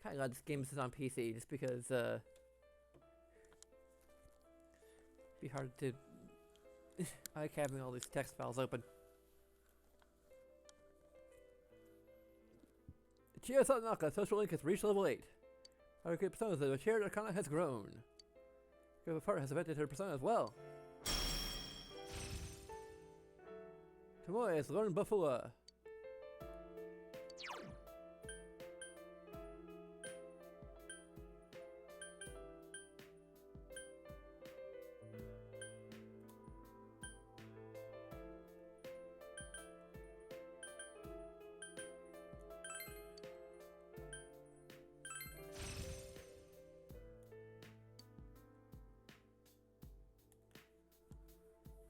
A: Kinda glad this game is on PC just because it'd be hard to I like having all these text files open. Chie Satonaka, social link has reached level 8. Our great persona, the shared arcana has grown. Your part has affected her persona as well. Tomoe has learned Buffalo.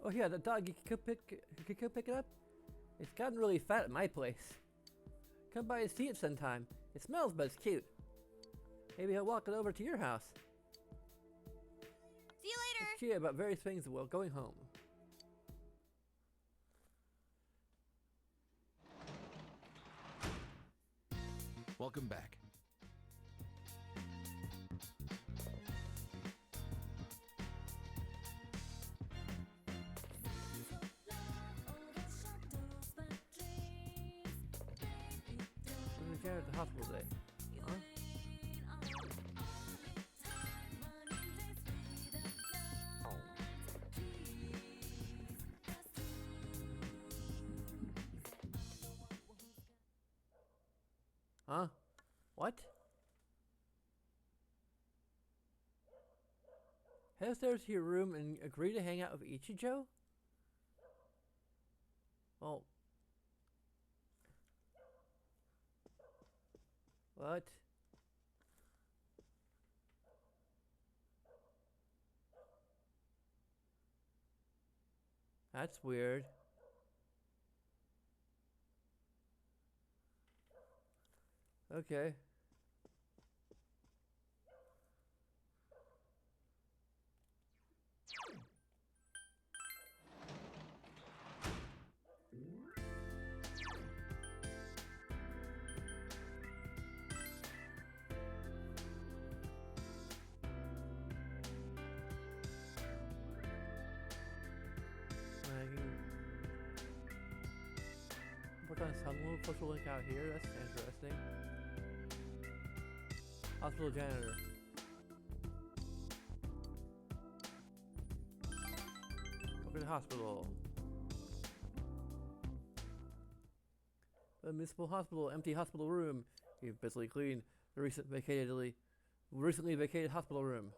A: Oh yeah, the dog, you could pick it up? It's gotten really fat at my place. Come by and see it sometime. It smells, but it's cute. Maybe I'll walk it over to your house.
E: See you later.
A: It's Chia about various things while going home.
F: Welcome back.
A: Who's the at the hospital today? Huh? Huh? What? Head upstairs to your room and agree to hang out with Ichijo? Well... What? That's weird. Okay. Work on some little social link out here. That's interesting. Hospital janitor. Go to the hospital. The municipal hospital, empty hospital room. You've busily cleaned the recently vacated hospital room.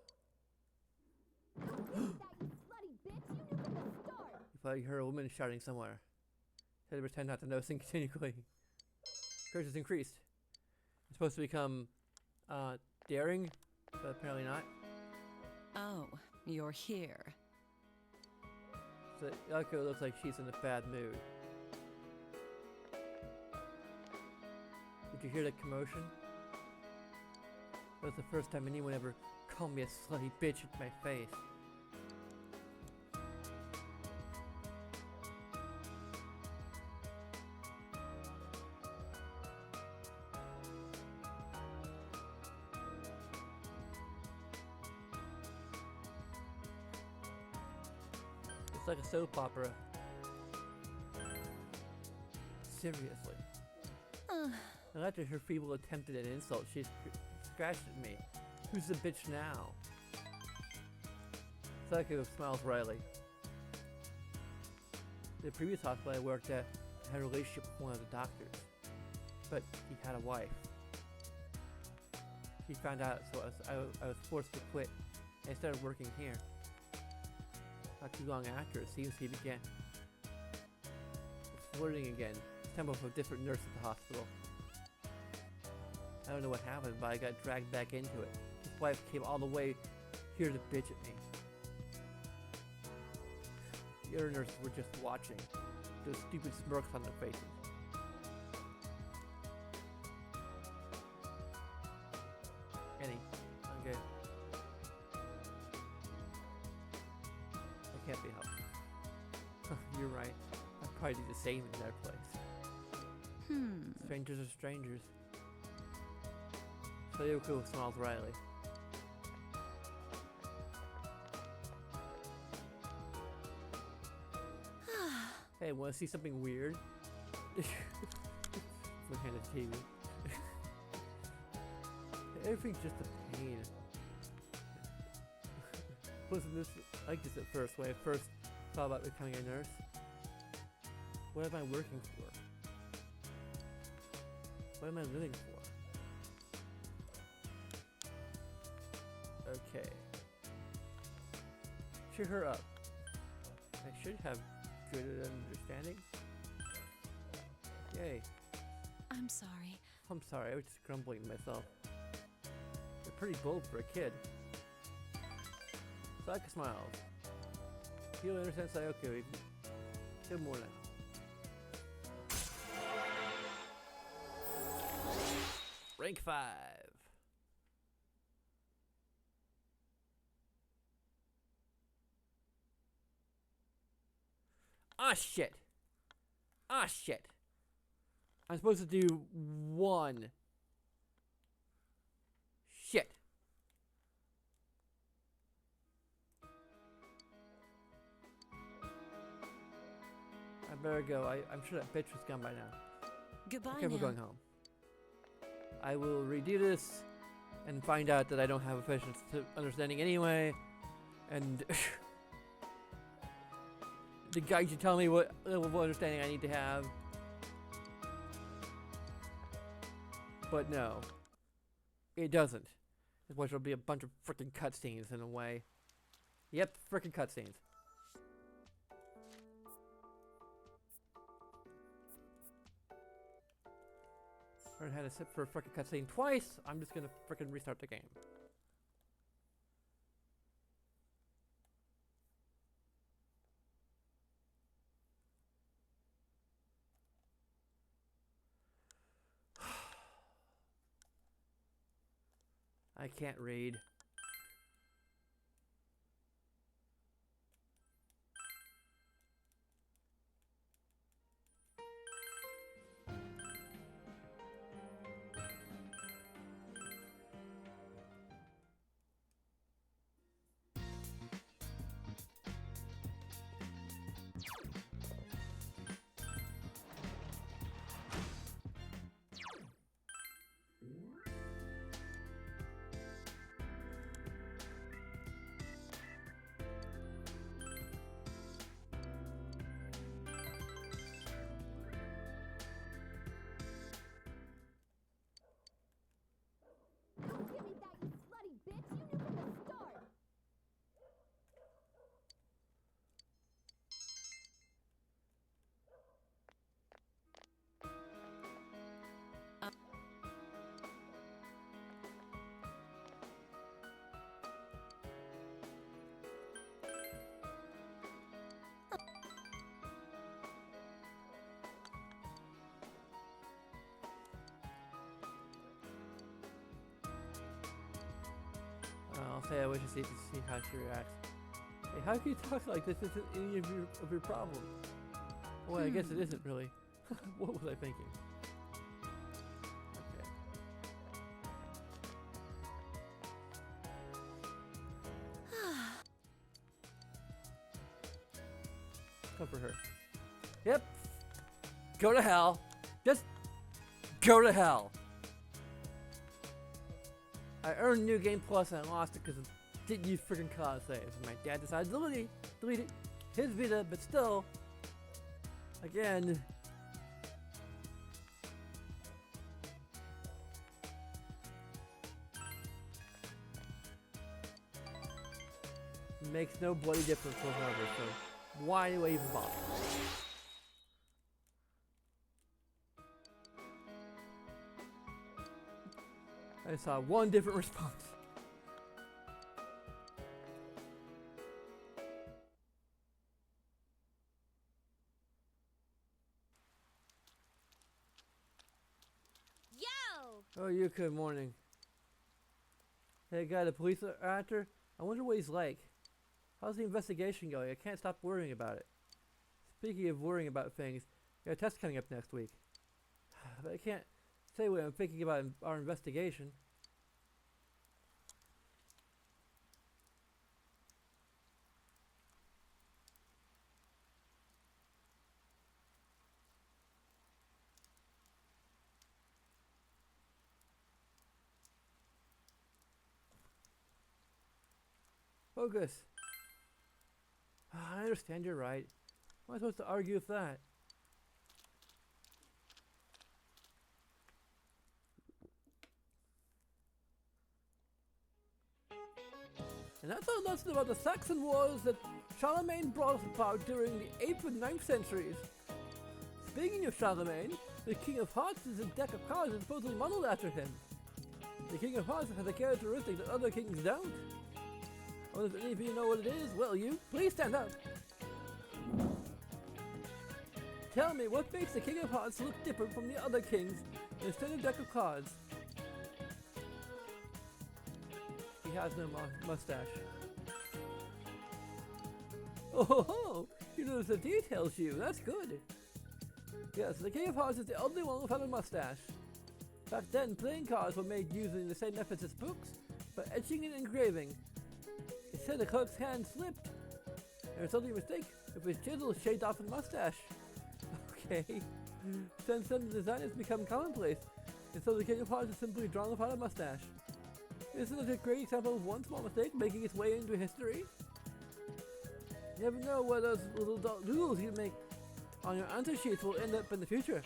A: You probably heard a woman shouting somewhere. Try to pretend not to notice and continue cleaning. Courage has increased. It's supposed to become daring, but apparently not.
C: Oh, you're here.
A: So Yako looks like she's in a bad mood. Did you hear the commotion? That was the first time anyone ever called me a slutty bitch in my face. It's like a soap opera. Seriously. And after her feeble attempt at an insult, she scratched at me. Who's the bitch now? Psycho smiles wryly. The previous hospital I worked at had a relationship with one of the doctors, but he had a wife. She found out, so I was forced to quit, and I started working here. Not too long after, it seems he began flirting again, this time with a different nurse at the hospital. I don't know what happened, but I got dragged back into it. His wife came all the way here to bitch at me. The other nurses were just watching. Those stupid smirks on their faces. Annie, okay. I can't be helped. You're right. I'd probably do the same in their place. Strangers are strangers. Sayoko smiles wryly. Hey, wanna see something weird? One handed TV. Everything's just a pain. Wasn't this like this at first when I first thought about becoming a nurse? What am I working for? What am I living for? Okay. Cheer her up. I should have good understanding. Yay.
C: I'm sorry.
A: I'm sorry, I was just grumbling to myself. You're pretty bold for a kid. Sayaka smiles. You'll understand Sayoko. Good morning. Rank 5. Ah shit. Ah shit. I'm supposed to do 1. Shit. I better go. I'm sure that bitch was gone by now.
C: Goodbye
A: Okay,
C: now.
A: we're going home. I will redo this and find out that I don't have a patient understanding anyway. And the guide should tell me what level of understanding I need to have. But no, it doesn't. Which will be a bunch of freaking cutscenes in a way. Yep, freaking cutscenes. Learn how to sit for a freaking cutscene twice. I'm just gonna freaking restart the game. I can't read. I'll say I wish to see how she reacts. Hey, how can you talk like this? Isn't any of your problem? Well, I guess it isn't really. What was I thinking? Okay. Come for her. Yep. Go to hell. Just go to hell. I earned New Game Plus and I lost it because it didn't use freaking cause saves. My dad decided to delete it. His Vita, but still. Again. Makes no bloody difference whatsoever, so why do I even bother? I saw one different response.
E: Yo!
A: Oh, you good morning. Hey, guy, the police are after. I wonder what he's like. How's the investigation going? I can't stop worrying about it. Speaking of worrying about things, got a test coming up next week. But I can't say what I'm thinking about our investigation. Focus. I understand you're right. Why am I supposed to argue with that? And that's a lesson about the Saxon wars that Charlemagne brought us about during the 8th and 9th centuries. Speaking of Charlemagne, the King of Hearts' deck of cards is supposedly modeled after him. The King of Hearts has a characteristic that other kings don't. Well, if any of you know what it is, well, you, please stand up. Tell me, what makes the King of Hearts look different from the other kings in a standard deck of cards? He has no mustache. Oh ho ho! You notice the details, you. That's good. Yes, the King of Hearts is the only one without a mustache. Back then, playing cards were made using the same methods as books, but etching and engraving. It said the clerk's hand slipped. There was only a mistake if his chisel shaved off his mustache. Okay. Since then, the design has become commonplace, and so the King of Hearts is simply drawn without a mustache. Isn't it a great example of one small mistake making its way into history? You never know what those little doodles you make on your answer sheets will end up in the future.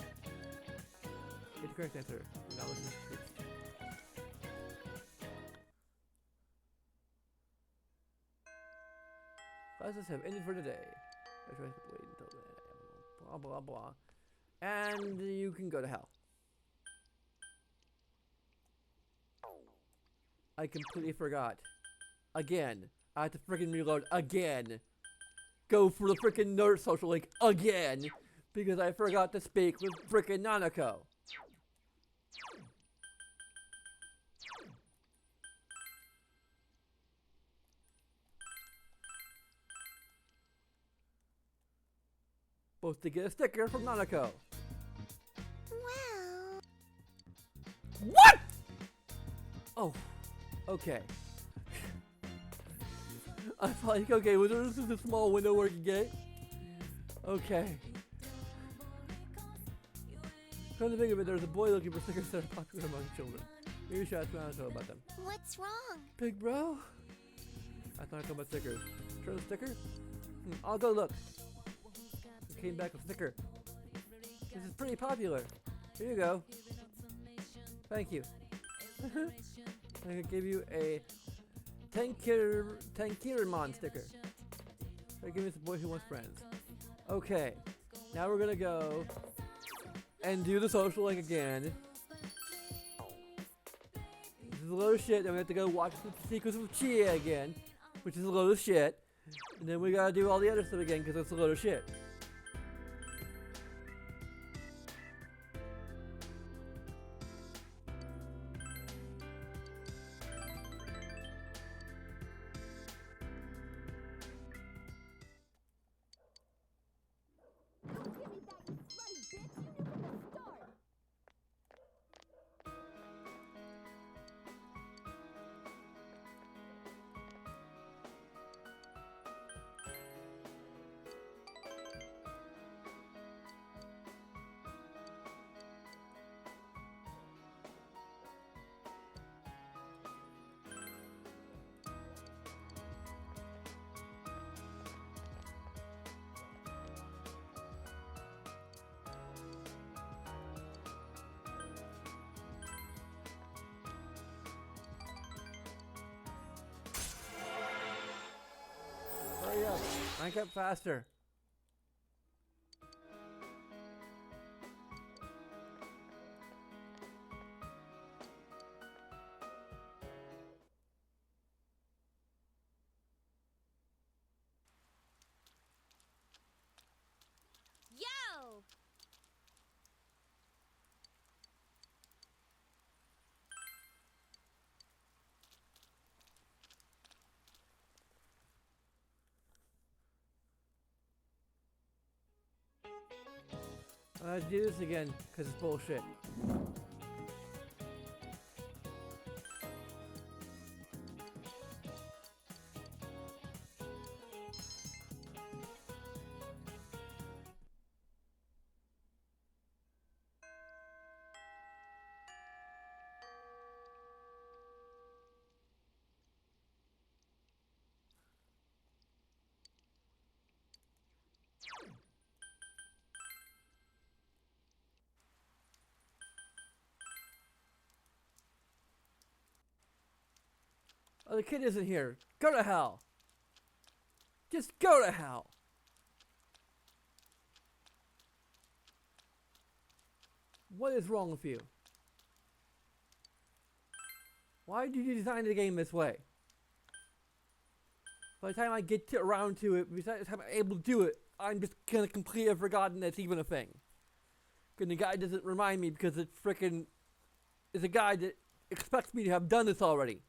A: Get the correct answer. Now listen to the truth. Classes have ended for today. I try to wait until then. Blah blah blah. And you can go to hell. I completely forgot. Again. I have to freaking reload again. Go for the freaking nerd social link again. Because I forgot to speak with freaking Nanako. Supposed to get a sticker from Nanako.
D: Well,
A: What? Oh, okay. I thought, like, okay, well, this is a small window where you can get. Okay. Come to think of it, there's a boy looking for stickers that are popular among children. Maybe you should ask Nanako about them.
D: what's wrong?
A: Big bro? I thought I talked about stickers. Show the sticker? I'll go look. I came back with a sticker. This is pretty popular. Here you go. Thank you. I'm gonna give you a Tankiramon sticker. They're giving us a boy who wants friends. Okay. Now we're gonna go and do the social link again. This is a load of shit. Then we have to go watch the sequence of Chia again, which is a load of shit. And then we gotta do all the other stuff again because it's a load of shit. Hurry up. Rank up faster. Let's do this again, because it's bullshit. Oh, the kid isn't here. Go to hell. Just go to hell. What is wrong with you? Why did you design the game this way? By the time I get around to it, by the time I'm able to do it, I'm just gonna completely have forgotten that's even a thing. And the guy doesn't remind me because it frickin' is a guy that expects me to have done this already.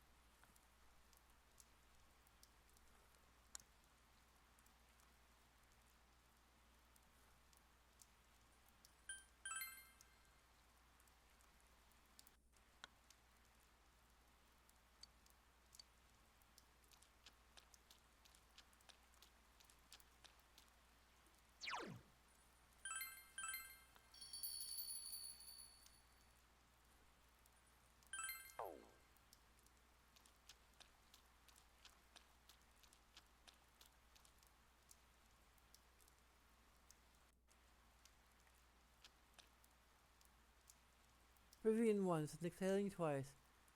A: Breathing once and exhaling twice.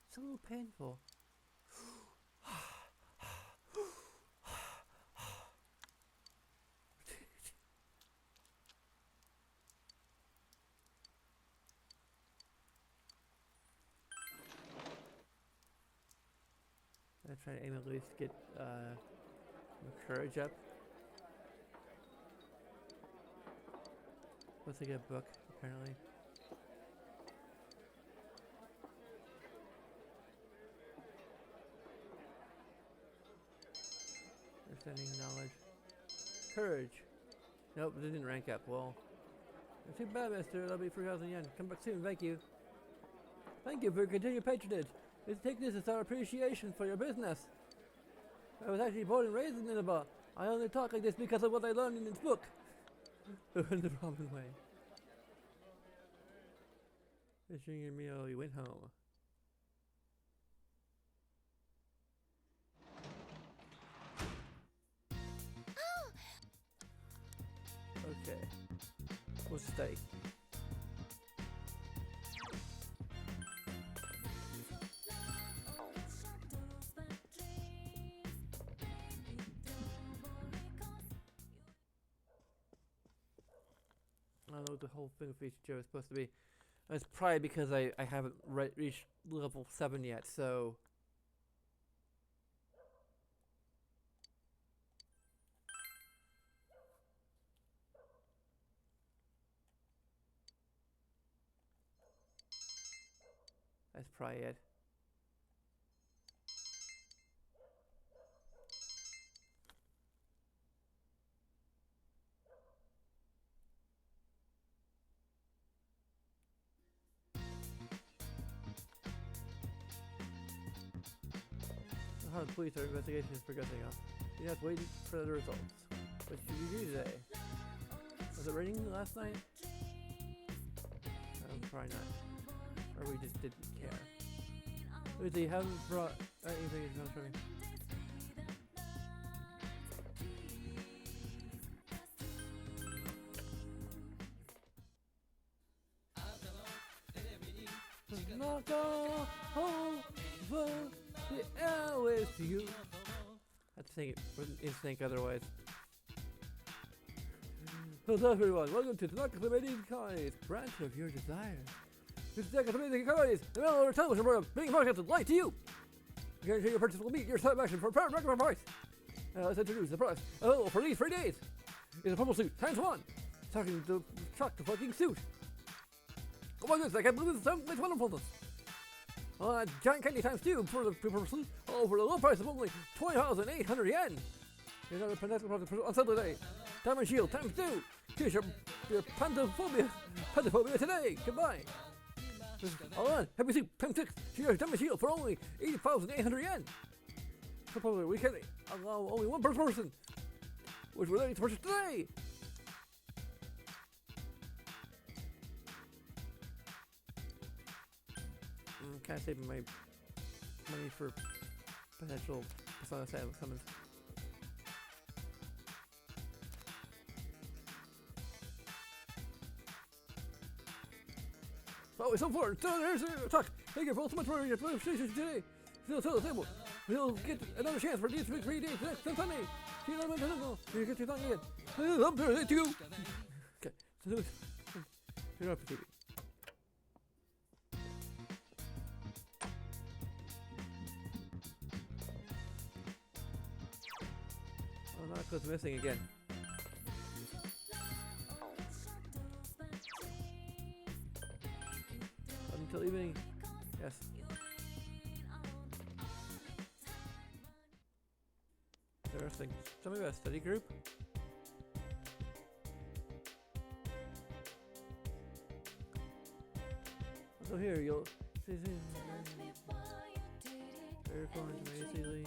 A: It's a little painful. I'm trying to aim at least get my courage up. Let's get a book, apparently. Understanding knowledge. Courage. Nope, it didn't rank up. Well, too bad, mister. That'll be 3,000 yen. Come back soon. Thank you. Thank you for your continued patronage. Let's take this as our appreciation for your business. I was actually born and raised in Nineveh. I only talk like this because of what I learned in this book. In the Roman way. Finishing your meal, you went home. Okay. We'll stay. I don't know what the whole thing with Feature Joe is supposed to be. It's probably because I haven't reached level 7 yet, so... That's probably it. How the police investigation is progressing on. You have to wait for the results. What should you do today? Was it raining last night? Probably not. Or we just didn't care. Lucy, you haven't brought anything you can show me. Knock all over the airways to you. I have to sing it in sync otherwise. Hello everyone, welcome to Tanaka Comedy Comedies, branch of your desire. This is Tanaka Comedy Comedies, the middle of our television program, being broadcasted live to you. Guarantee your purchase will meet your satisfaction for a fair recommended price. Let's introduce the price. Available for these 3 days. It's a purple suit, times 1. Talking to truck the fucking suit. Oh my goodness, I can't believe this is it's wonderfulness. Giant candy times 2 for the purple suit, all for the low price of only 20,800 yen. Here's another fantastic product on Sunday day. Diamond shield times 2. Here's your pantophobia today. Goodbye. Hold on. Happy Soup Time 6. Here's Dummy Shield for only 80,800 yen. Supposedly we can allow only one per person. Which relates to purchase today. I'm kind of saving my money for potential Persona 7 summons. Oh, it's so far. There's an attack. Thank you for ultimate for your PlayStation today. Still tell the table. We'll get another chance for these 3 days next Sunday. See you later. You get your thing again. I'm there. Thank you. Okay. So turn off the TV. Oh, Nanako's missing again. Until evening. Yes. Interesting. Tell me about a study group. So here you'll see very amazingly.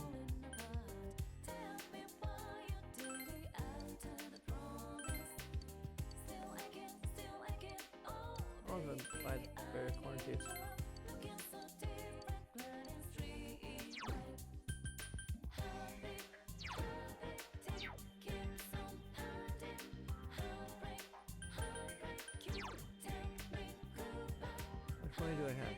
A: All of them by very quarantines. Which money do I have?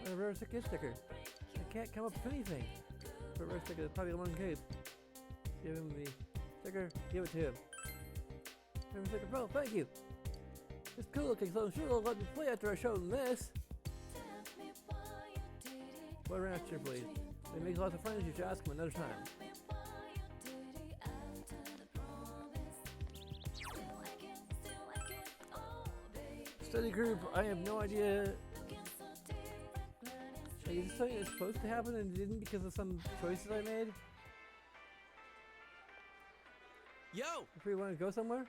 A: A rare ticket sticker. I can't come up with anything. For a rare sticker, there's probably one case. Give him the sticker, give it to him. Give him the sticker, bro, thank you. It's cool looking, so I'm sure they'll let me play after I show them this. What reaction, please? They make lots of friends, you should ask them another time. Study group, I have no idea. Like, is this something that's supposed to happen and didn't because of some choices I made?
F: Yo!
A: If we want to go somewhere?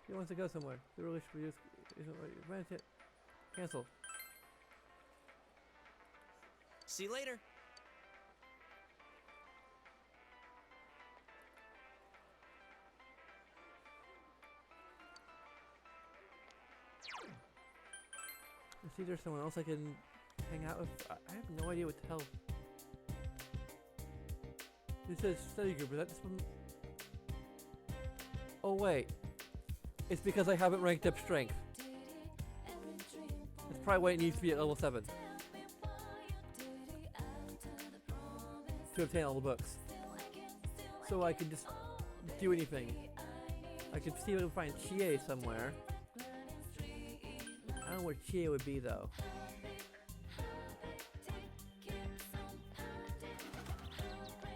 A: He wants to go somewhere. The really should be just cancel.
F: See you later.
A: See, there's someone else I can hang out with. I have no idea what the hell. It says study group. Is that just one? Oh wait, it's because I haven't ranked up strength. That's probably why it needs to be at level 7 to obtain all the books. So I can just do anything. I can see if I can find Chie somewhere. I don't know where Chie would be though.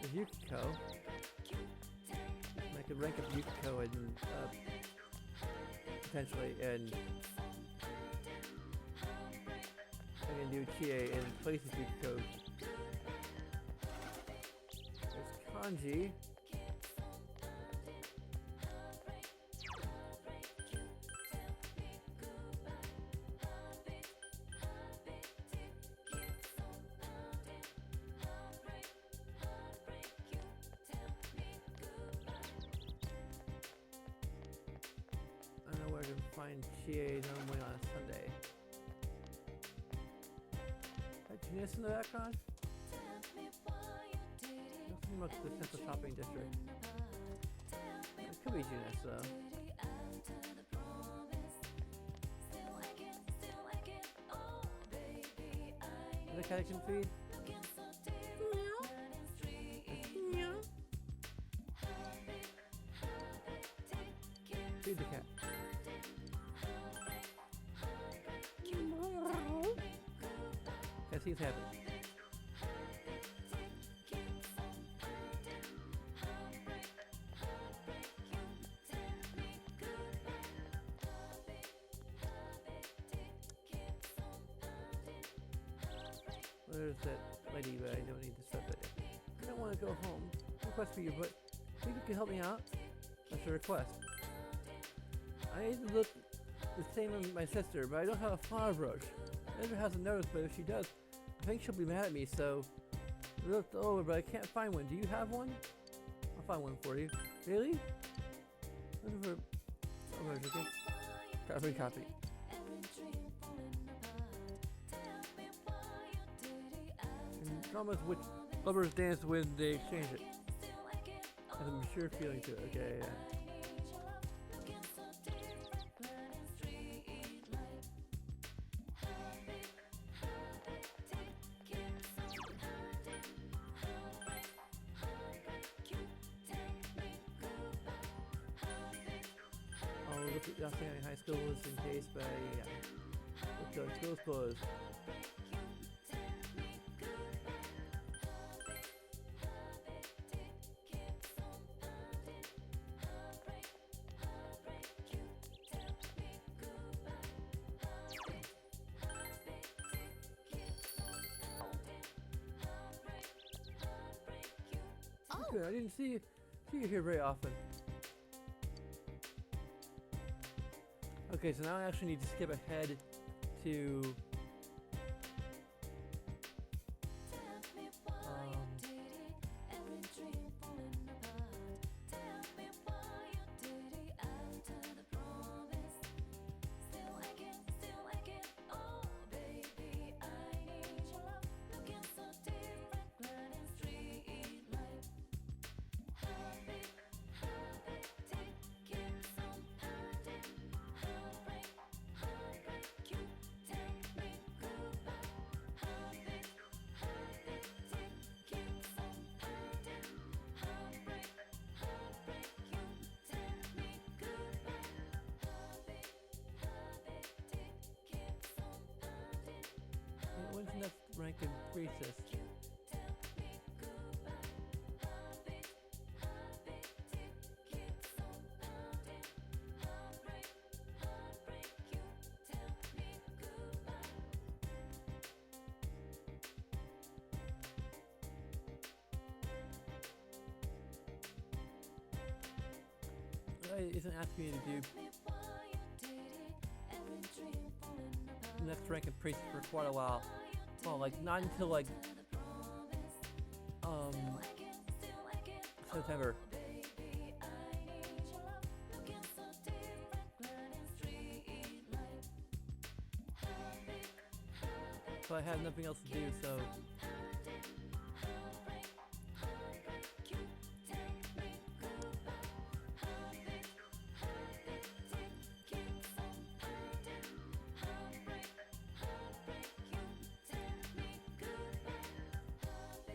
A: There's Yukiko. I could rank up Yukiko and potentially, and I can do Chie in place of Yukiko. There's Kanji. Find Chie normally on a Sunday. Is Junis in the background? Nothing much the central shopping district. It could be Junis though. Is the cat I can feed? Feed the cat. Let's see what's happening. with that lady, but I don't need to start that. I don't want to go home. Request for you, but think you can help me out? That's a request. I need to look the same as my sister, but I don't have a flower brooch. Ezra has a nose, but if she does, I think she'll be mad at me, so I looked all over, but I can't find one. Do you have one? I'll find one for you. Really? Looking for... Oh, where's it? Copy, copy. And dramas which lovers dance when they exchange it. Has a mature feeling to it. Okay, yeah. Oh, look at Yosemite High School was encased by, look at schools closed.
E: Oh,
A: Good, I didn't see you here very often. Okay, so now I actually need to skip ahead to when's the next rank increases? Isn't asking me to do the next rank increase for quite a while. Well, like not until like September. So I have nothing else to do, so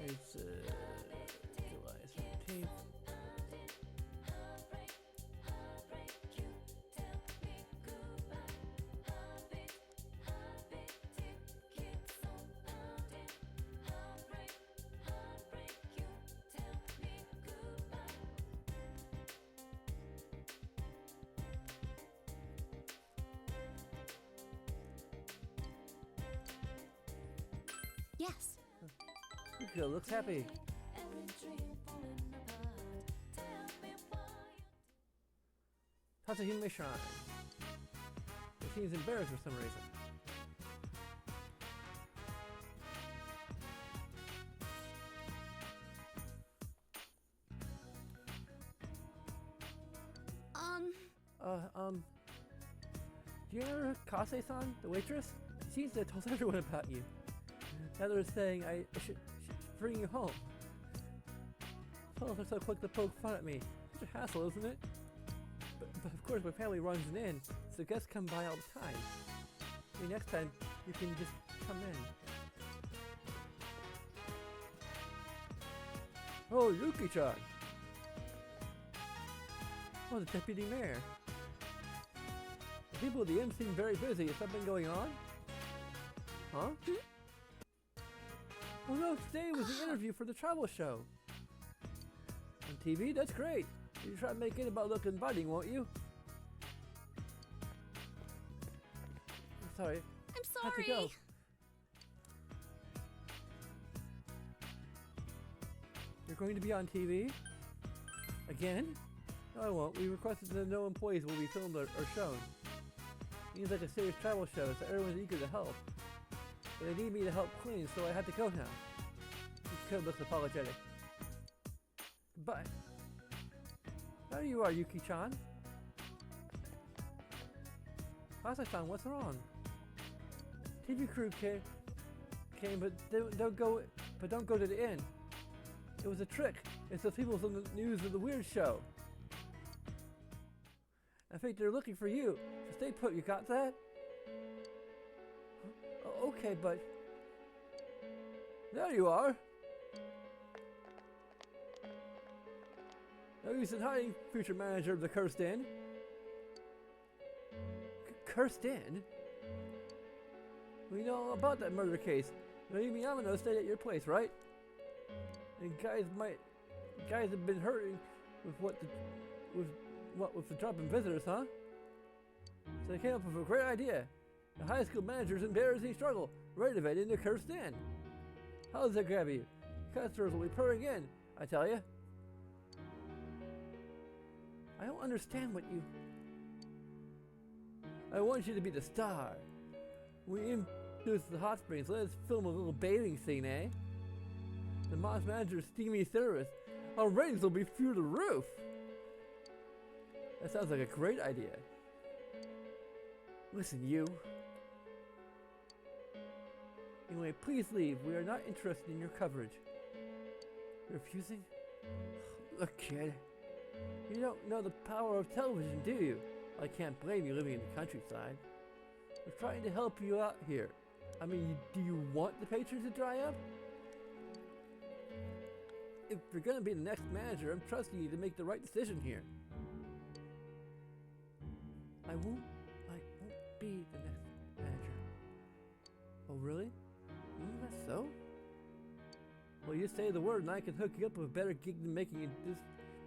A: it's July 17th.
E: yes.
A: Yukiko looks happy. Tatsuhime Shrine. He seems embarrassed for some reason. Do you remember Kase-san, the waitress? She seems to have told everyone about you. Now they're saying I should bring you home. They're so quick to poke fun at me. Such a hassle, isn't it? But of course my family runs an inn, so guests come by all the time. Maybe next time you can just come in. Oh, Yuki-chan! Oh, the deputy mayor. The people at the inn seem very busy. Is something going on? Huh? Oh no, today was the interview for the travel show. On TV? That's great. You try to make it about looking inviting, won't you? I'm sorry.
E: I'm
A: Have to go.
E: sorry.
A: going to be on TV? Again? No, I won't. We requested that no employees will be filmed or shown. Seems like a serious travel show, so everyone's eager to help. But they need me to help clean, so I had to go now. Kid looks apologetic. Goodbye. There you are, Yuki-chan. Kasa-san, what's wrong? TV crew came, but don't go to the inn. It was a trick. It's the people from the news of the weird show. I think they're looking for you. So stay put. You got that? Okay, but there you are. No use in hiding, future manager of the Cursed Inn. Cursed Inn? We know all about that murder case. Maybe Yamano stayed at your place, right? And guys have been hurting with the drop in visitors, huh? So they came up with a great idea. The high school manager's embarrassing struggle, renovate into Cursed Inn. How does that grab you? Customers will be pouring in, I tell you. I don't understand what you... I want you to be the star. We introduce the hot springs. Let us film a little bathing scene, eh? The Moss manager's steamy service. Our ratings will be through the roof. That sounds like a great idea. Listen, you. Anyway, please leave. We are not interested in your coverage. You're refusing? Look, kid. You don't know the power of television, do you? I can't blame you living in the countryside. We're trying to help you out here. I mean, do you want the patrons to dry up? If you're gonna be the next manager, I'm trusting you to make the right decision here. I won't be the next manager. Oh, really? Is that so? Well, you say the word and I can hook you up with a better gig than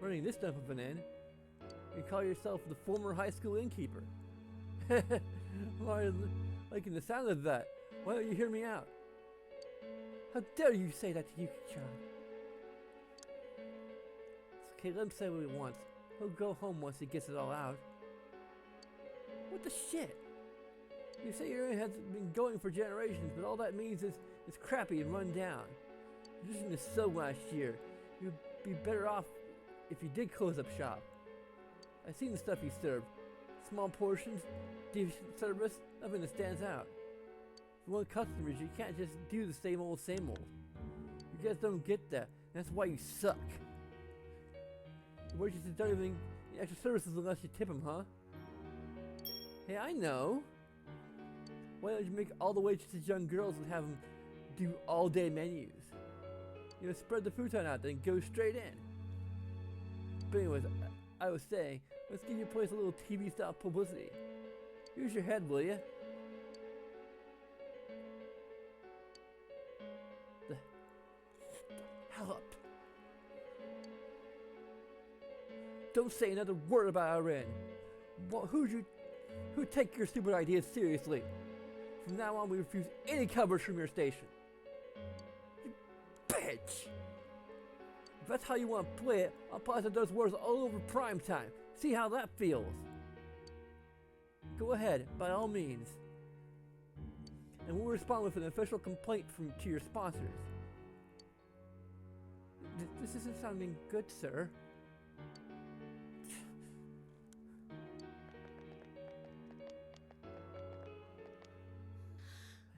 A: running this stuff of an inn. You call yourself the former high school innkeeper. I'm liking the sound of that. Why don't you hear me out? How dare you say that to Yuki-chan? It's okay, let him say what he wants. He'll go home once he gets it all out. What the shit? You say your inn has been going for generations, but all that means is it's crappy and run down. Just in the so last year, you'd be better off if you did close up shop. I've seen the stuff you serve. Small portions, decent service, nothing that stands out. If you want customers, you can't just do the same old, same old. You guys don't get that. That's why you suck. The waitresses don't even get extra services unless you tip them, huh? Hey, I know. Why don't you make all the waitresses young girls and have them do all-day menus? You know, spread the futon out, then go straight in. But anyways, I was saying, let's give your place a little TV-style publicity. Use your head, will ya? The hell up. Don't say another word about our inn. Who'd take your stupid ideas seriously? From now on, we refuse any coverage from your station. You bitch! If that's how you want to play it, I'll plaster those words all over prime time. See how that feels. Go ahead, by all means. And we'll respond with an official complaint to your sponsors. This isn't sounding good, sir.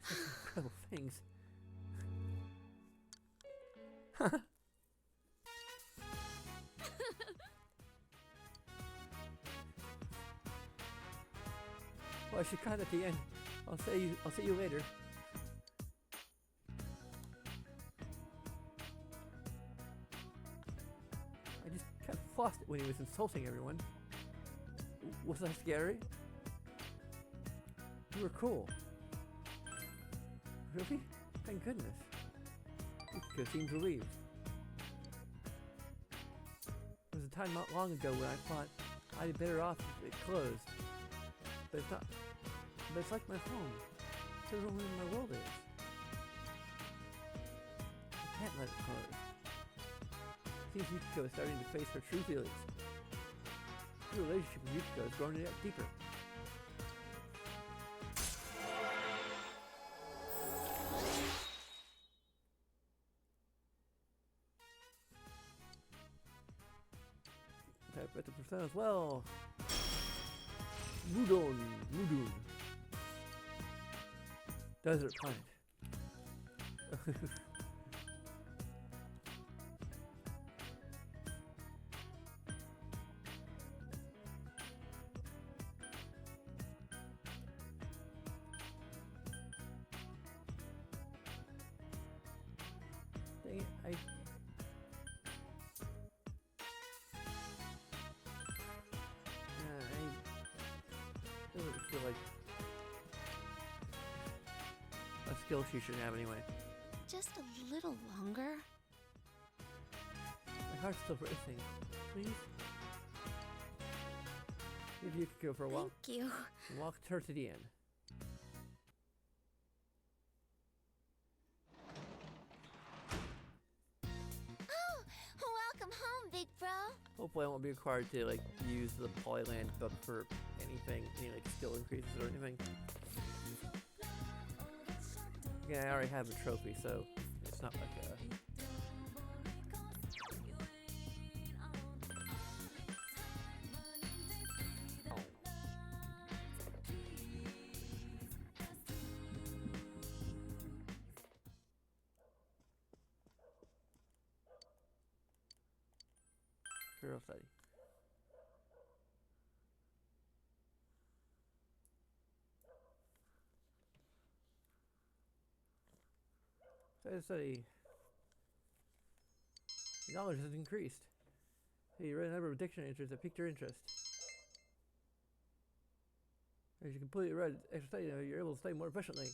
A: Such incredible things. Well, I should cut at the end. I'll see you later. I just kind of lost it when he was insulting everyone. Was that scary? You were cool. Really? Thank goodness. Yukiko seemed relieved. There was a time not long ago when I thought I'd be better off if it closed. But it's not. But it's like my home. It's where my world is. I can't let it close. thinks Yukiko is starting to face her true feelings. Her relationship with Yukiko is growing yet deeper. Type at the percent as well. Mudon. Desert planet. Dang it, I really feel like a skill she should have anyway.
E: Just a little longer.
A: My heart's still racing. Please? Give Yukiko for a walk
E: Thank you.
A: and walk her to the end.
D: Oh, welcome home, big bro.
A: Hopefully I won't be required to like use the Polyland book for anything, any like skill increases or anything. Yeah, I already have a trophy, so it's not like a... Oh. Hero study. Study. Your knowledge has increased. Hey, you read a number of dictionary entries that piqued your interest. As you completely read extra study, you're able to study more efficiently.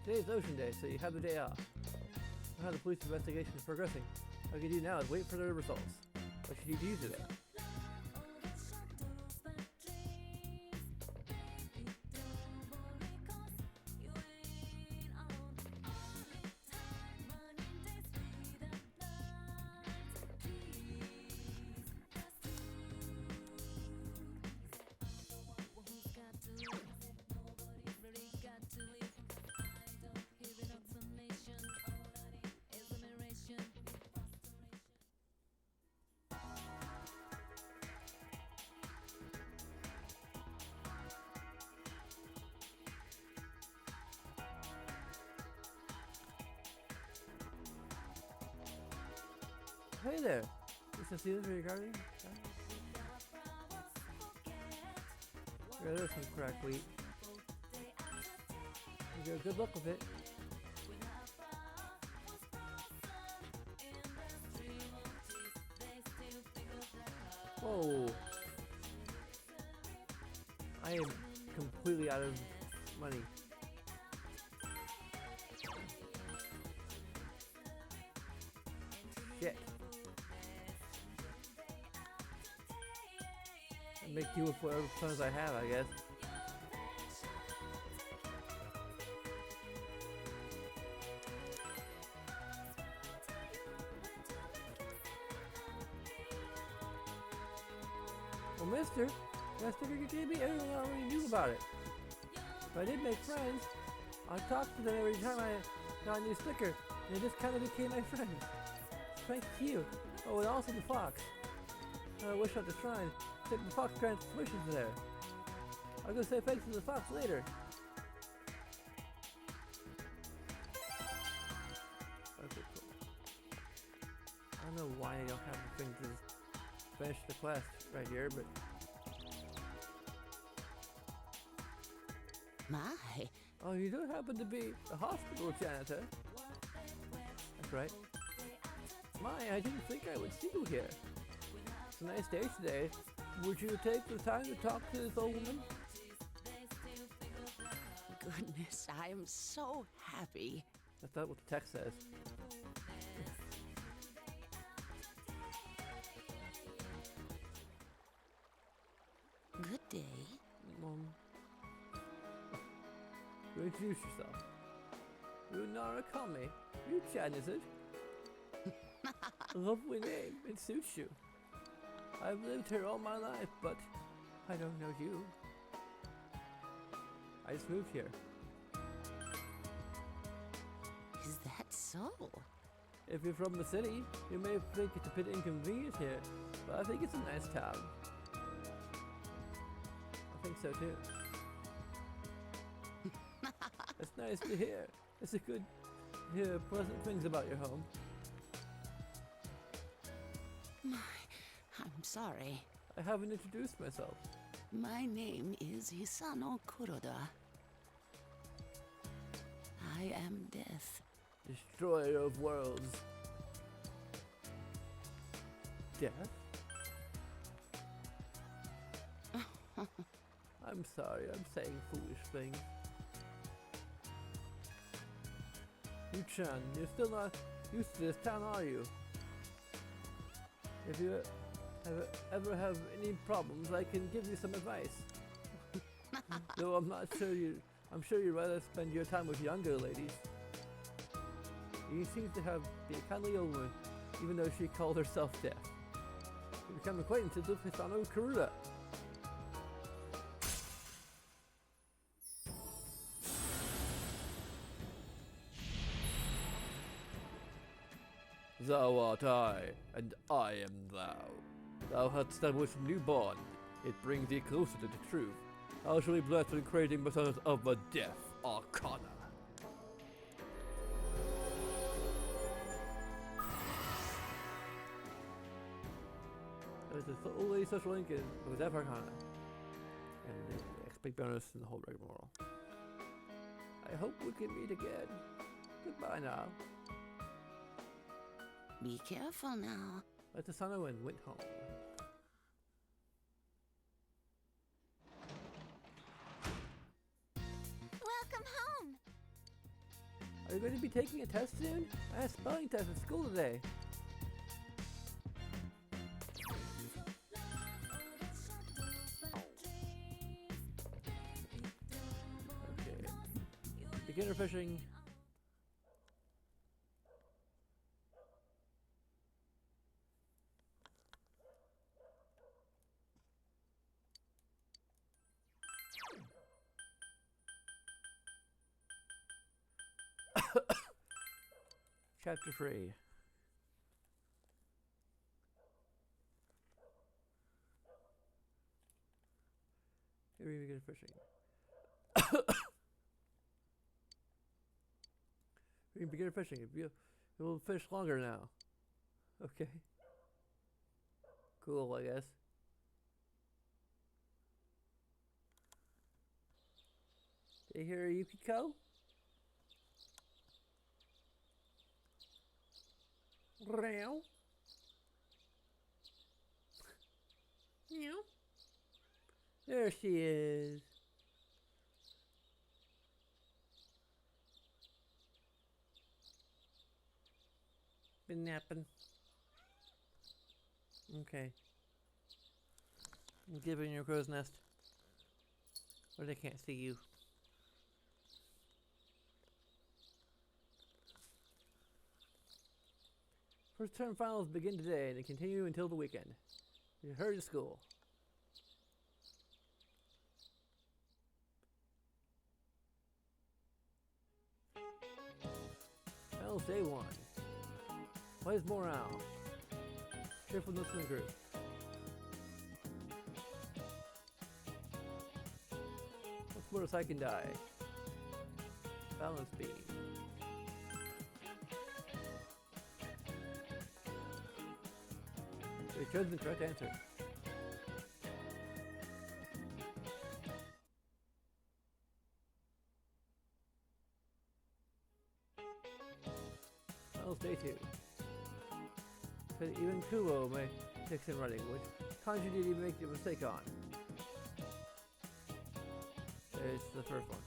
A: Today's Ocean Day, so you have the day off. Know how the police investigation is progressing. All you can do now is wait for the results. What should you do today? Hey there! Is this the for your gardening? Yeah, there's some cracked wheat. You get a good look with it. Whoa! I am completely out of money. Shit. Make do with whatever funds I have, I guess. Well, mister, that sticker you gave me, everyone already knew about it. If I did make friends, I talked to them every time I got a new sticker, and it just kind of became my friend. Thanks to you. Oh, and also the fox. I wish at the shrine. The fox grants wishes there. I'll go say thanks to the fox later. Okay, cool. I don't know why I don't have the thing to finish the quest right here, but
E: My.
A: oh, you do happen to be a hospital janitor. That's right. My, I didn't think I would see you here. It's a nice day today. Would you take the time to talk to this old woman?
E: Goodness, I am so happy.
A: That's not what the text says.
E: Good day.
A: to introduce yourself. Lunara Kame. Yu-chan, is it? A lovely name. It suits you. I've lived here all my life, but I don't know you. I just moved here.
E: Is that so?
A: If you're from the city, you may think it's a bit inconvenient here, but I think it's a nice town. I think so too. It's nice to hear. It's a good to hear pleasant things about your home.
E: I'm sorry.
A: I haven't introduced myself.
E: My name is Hisano Kuroda. I am Death.
A: Destroyer of worlds. Death? I'm sorry, I'm saying foolish things. Yu-chan, you're still not used to this town, are you? If you ever have any problems, I can give you some advice. Though I'm sure you'd rather spend your time with younger ladies. He seems to be a kindly old woman, even though she called herself Death. You become acquaintances with Hisano Kuroda. Thou art I, and I am thou. Thou hast established a new bond. It brings thee closer to the truth. Thou shalt be blessed in creating methods of the Death Arcana. There's a only social link with Death Arcana. And the XP bonus and the whole rigmarole. I hope we can meet again. Goodbye now.
E: Be careful now.
A: Let the sun and went home.
D: Welcome home.
A: Are you going to be taking a test soon? I had a spelling test at school today. Okay. Beginner fishing. Chapter 3. Here we begin fishing. We can begin fishing. You'll fish longer now. Okay. Cool, I guess. Did you hear Yukiko? Meow. Meow. There she is. Been napping. Okay. Get in your crow's nest. Where they can't see you. First term finals begin today and they continue until the weekend. You hurry to school. Finals day 1. Plays morale. Cheerfulness in the group. What's worse, I can die. Balance beam. You chose the correct answer. Finals day 2. But even Kuo may fix in running, which Kanji didn't even make a mistake on. It's the first one.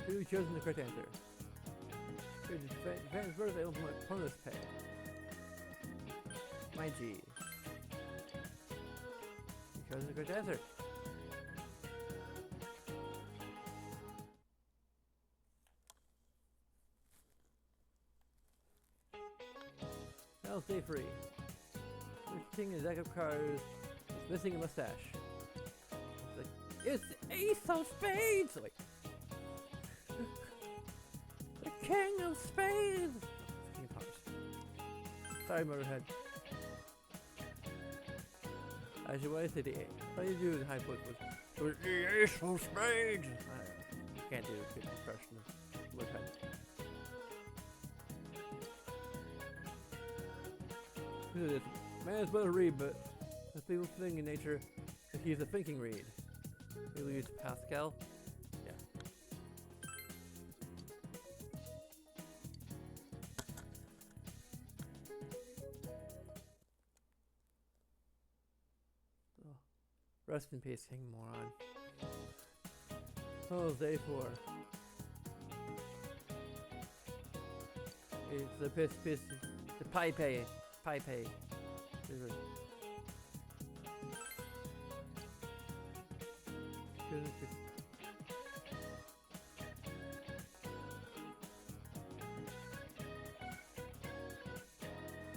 A: Who chosen the correct answer? Defense birthday ultimate bonus pay. My G. That was a good answer. Now stay free. Rich King is deck of cards. He's missing a mustache. It's like, it's the Ace of Spades! Wait. The King of Spades! King of Hearts. Sorry, Motorhead. As you always say, the all you do in high voice was the Ace of Spades! I can't do a good impression of Motorhead. This man's better read, but the people thing in nature that he's a thinking read. We'll use Pascal. Yeah. Oh. Rest in peace, King Moron. Oh, day 4. It's the piss, the pie pay.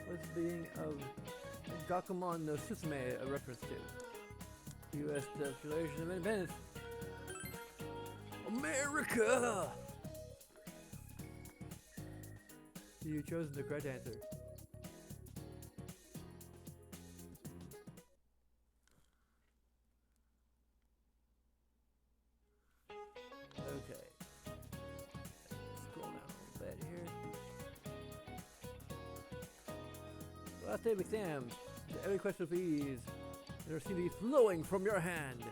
A: What's the being of Gakumon no Susume a reference to? U.S. Declaration of Independence. America! You've chosen the correct answer. Okay. Scroll down a little bit here. Last day of exams. Every question please. There seem to be flowing from your hand.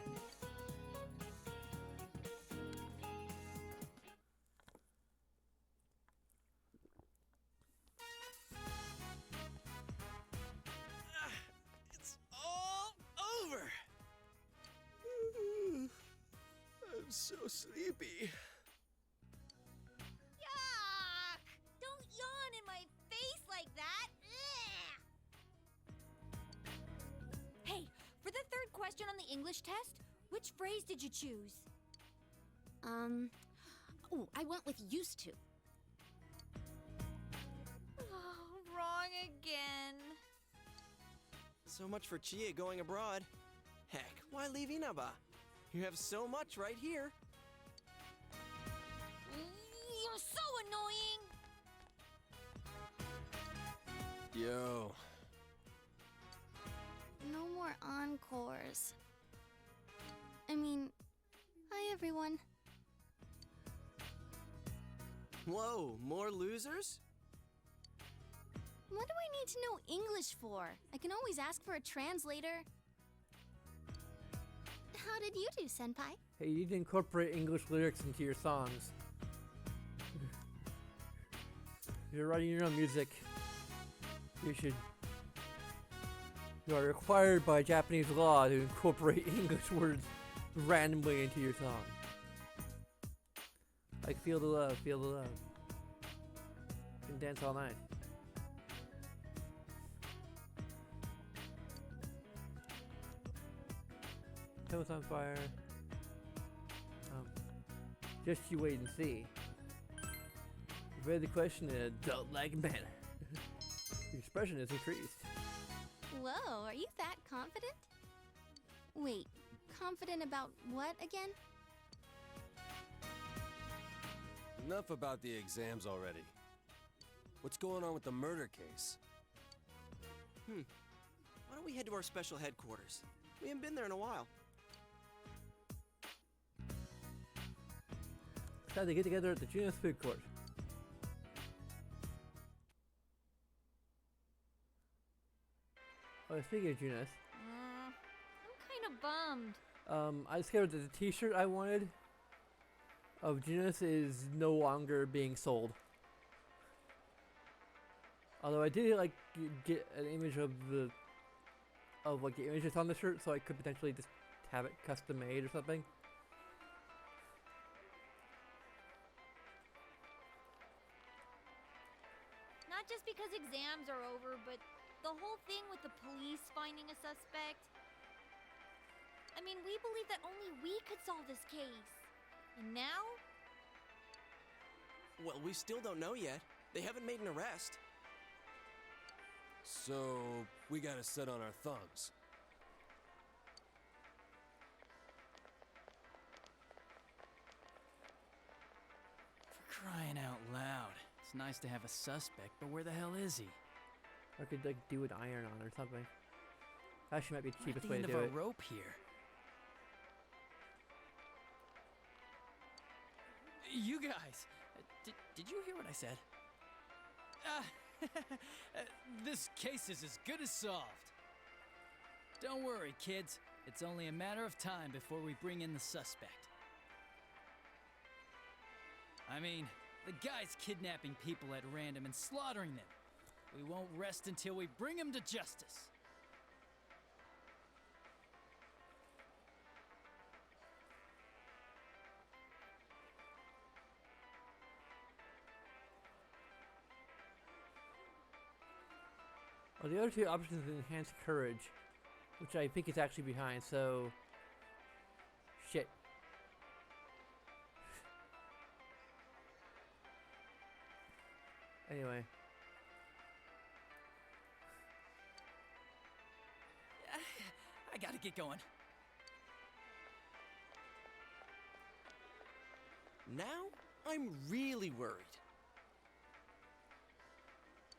F: It's all over. I'm so sleepy.
D: Yuck! Don't yawn in my face like that. Ugh.
C: Hey, for the third question on the English test, which phrase did you choose?
G: Oh, I went with used to.
C: Oh, wrong again.
F: So much for Chie going abroad. Heck, why leave Inaba? You have so much right here.
D: You're so annoying.
F: Yo.
G: No more encores. I mean, hi everyone.
F: Whoa, more losers?
G: What do I need to know English for? I can always ask for a translator. How did you do, Senpai?
A: Hey, you need to incorporate English lyrics into your songs. You're writing your own music. You are required by Japanese law to incorporate English words randomly into your song. Like feel the love, feel the love. You can dance all night. Toes on fire. Just you wait and see. You read the question in an adult-like manner. Your expression is increased.
G: Whoa, are you that confident? Wait, confident about what again?
H: Enough about the exams already. What's going on with the murder case?
F: Why don't we head to our special headquarters? We haven't been there in a while.
A: It's time to get together at the Junus Food Court. Oh, speaking of Junus,
C: I'm kind of bummed.
A: I discovered that the T-shirt I wanted of Junus is no longer being sold. Although I did like get an image of the images on the shirt, so I could potentially just have it custom made or something.
C: Not just because exams are over, but the whole thing with the police finding a suspect. I mean, we believed that only we could solve this case. And now?
F: Well, we still don't know yet. They haven't made an arrest.
H: So, we gotta sit on our thumbs.
I: For crying out loud. It's nice to have a suspect, but where the hell is he?
A: Or could like do an iron on or something. Actually, might be the
I: We're at
A: cheapest
I: the
A: way
I: end
A: to
I: of
A: do
I: a
A: it.
I: rope here. You guys, did you hear what I said? This case is as good as solved. Don't worry, kids. It's only a matter of time before we bring in the suspect. I mean, the guy's kidnapping people at random and slaughtering them. We won't rest until we bring him to justice.
A: Well, the other two options is enhanced courage, which I think is actually behind, so... Shit. Anyway.
I: I gotta get going.
F: Now, I'm really worried.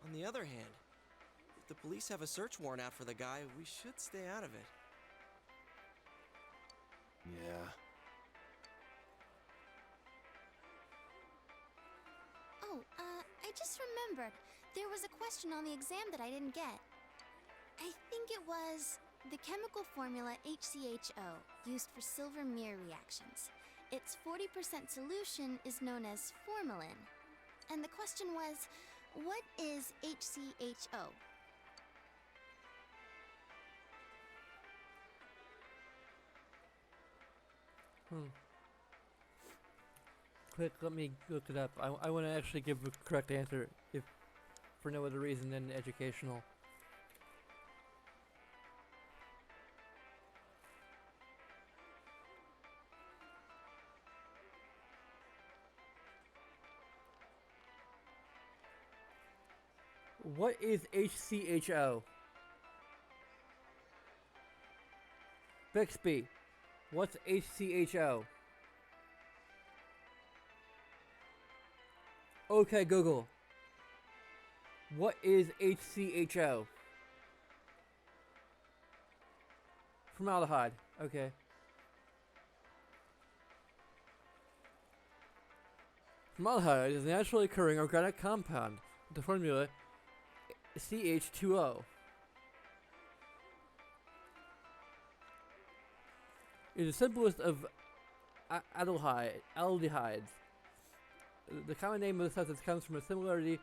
F: On the other hand, if the police have a search warrant out for the guy, we should stay out of it.
H: Yeah.
G: Oh, I just remembered. There was a question on the exam that I didn't get. I think it was the chemical formula HCHO, used for silver mirror reactions. Its 40% solution is known as formalin. And the question was, what is HCHO?
A: Quick, let me look it up. I want to actually give a correct answer, if for no other reason than educational. What is HCHO? Bixby, what's HCHO? Okay, Google. What is HCHO? Formaldehyde. Okay. Formaldehyde is a naturally occurring organic compound with the formula CH2O. It is the simplest of aldehydes. The common name of the substance comes from a similarity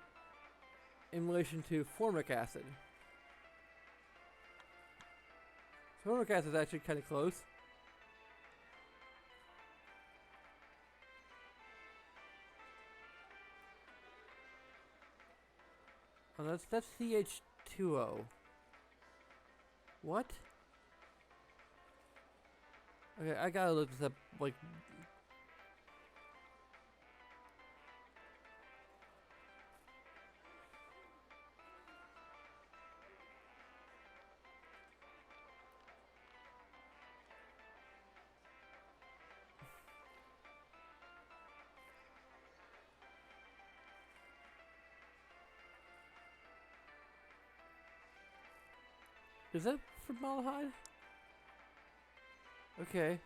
A: in relation to formic acid. Formic acid is actually kind of close. Oh, that's CH2O. What? Okay, I gotta look this up, like... Is that formaldehyde? Okay.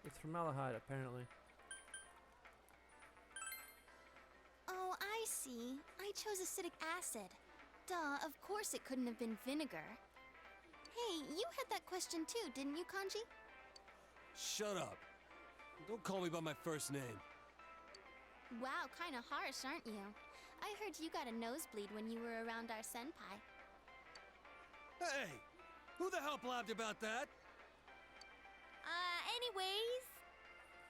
A: It's formaldehyde, apparently.
G: Oh, I see. I chose acetic acid. Duh, of course it couldn't have been vinegar. Hey, you had that question too, didn't you, Kanji?
H: Shut up. Don't call me by my first name.
G: Wow, kinda harsh, aren't you? I heard you got a nosebleed when you were around our senpai.
H: Hey! Who the hell blabbed about that?
C: Anyways...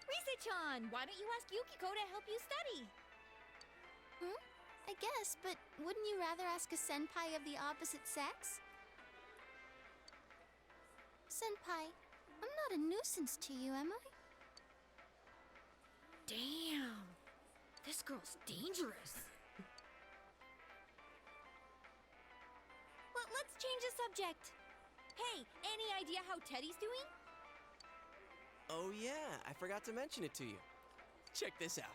C: Rise-chan, why don't you ask Yukiko to help you study?
G: I guess, but wouldn't you rather ask a senpai of the opposite sex? Senpai, I'm not a nuisance to you, am I?
C: Damn. This girl's dangerous. Well, let's change the subject. Hey, any idea how Teddy's doing?
F: Oh yeah, I forgot to mention it to you. Check this out.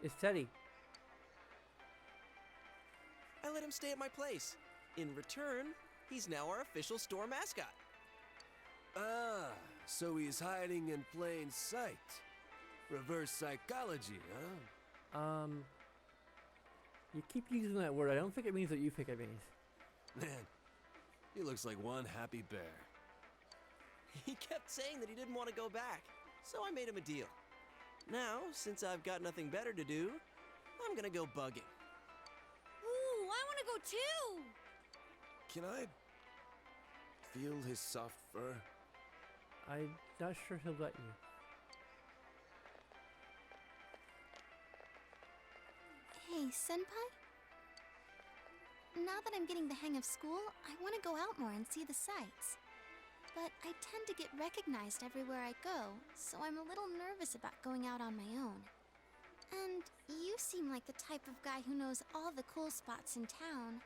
A: It's Teddy.
F: I let him stay at my place. In return, he's now our official store mascot.
H: Ah, so he's hiding in plain sight. Reverse psychology, huh?
A: You keep using that word. I don't think it means what you think it means.
H: Man, he looks like one happy bear.
F: He kept saying that he didn't want to go back, so I made him a deal. Now, since I've got nothing better to do, I'm gonna go bugging.
C: Ooh, I want to go too.
H: Can I feel his soft fur?
A: I'm not sure he'll let you.
G: Hey, Senpai? Now that I'm getting the hang of school, I want to go out more and see the sights. But I tend to get recognized everywhere I go, so I'm a little nervous about going out on my own. And you seem like the type of guy who knows all the cool spots in town.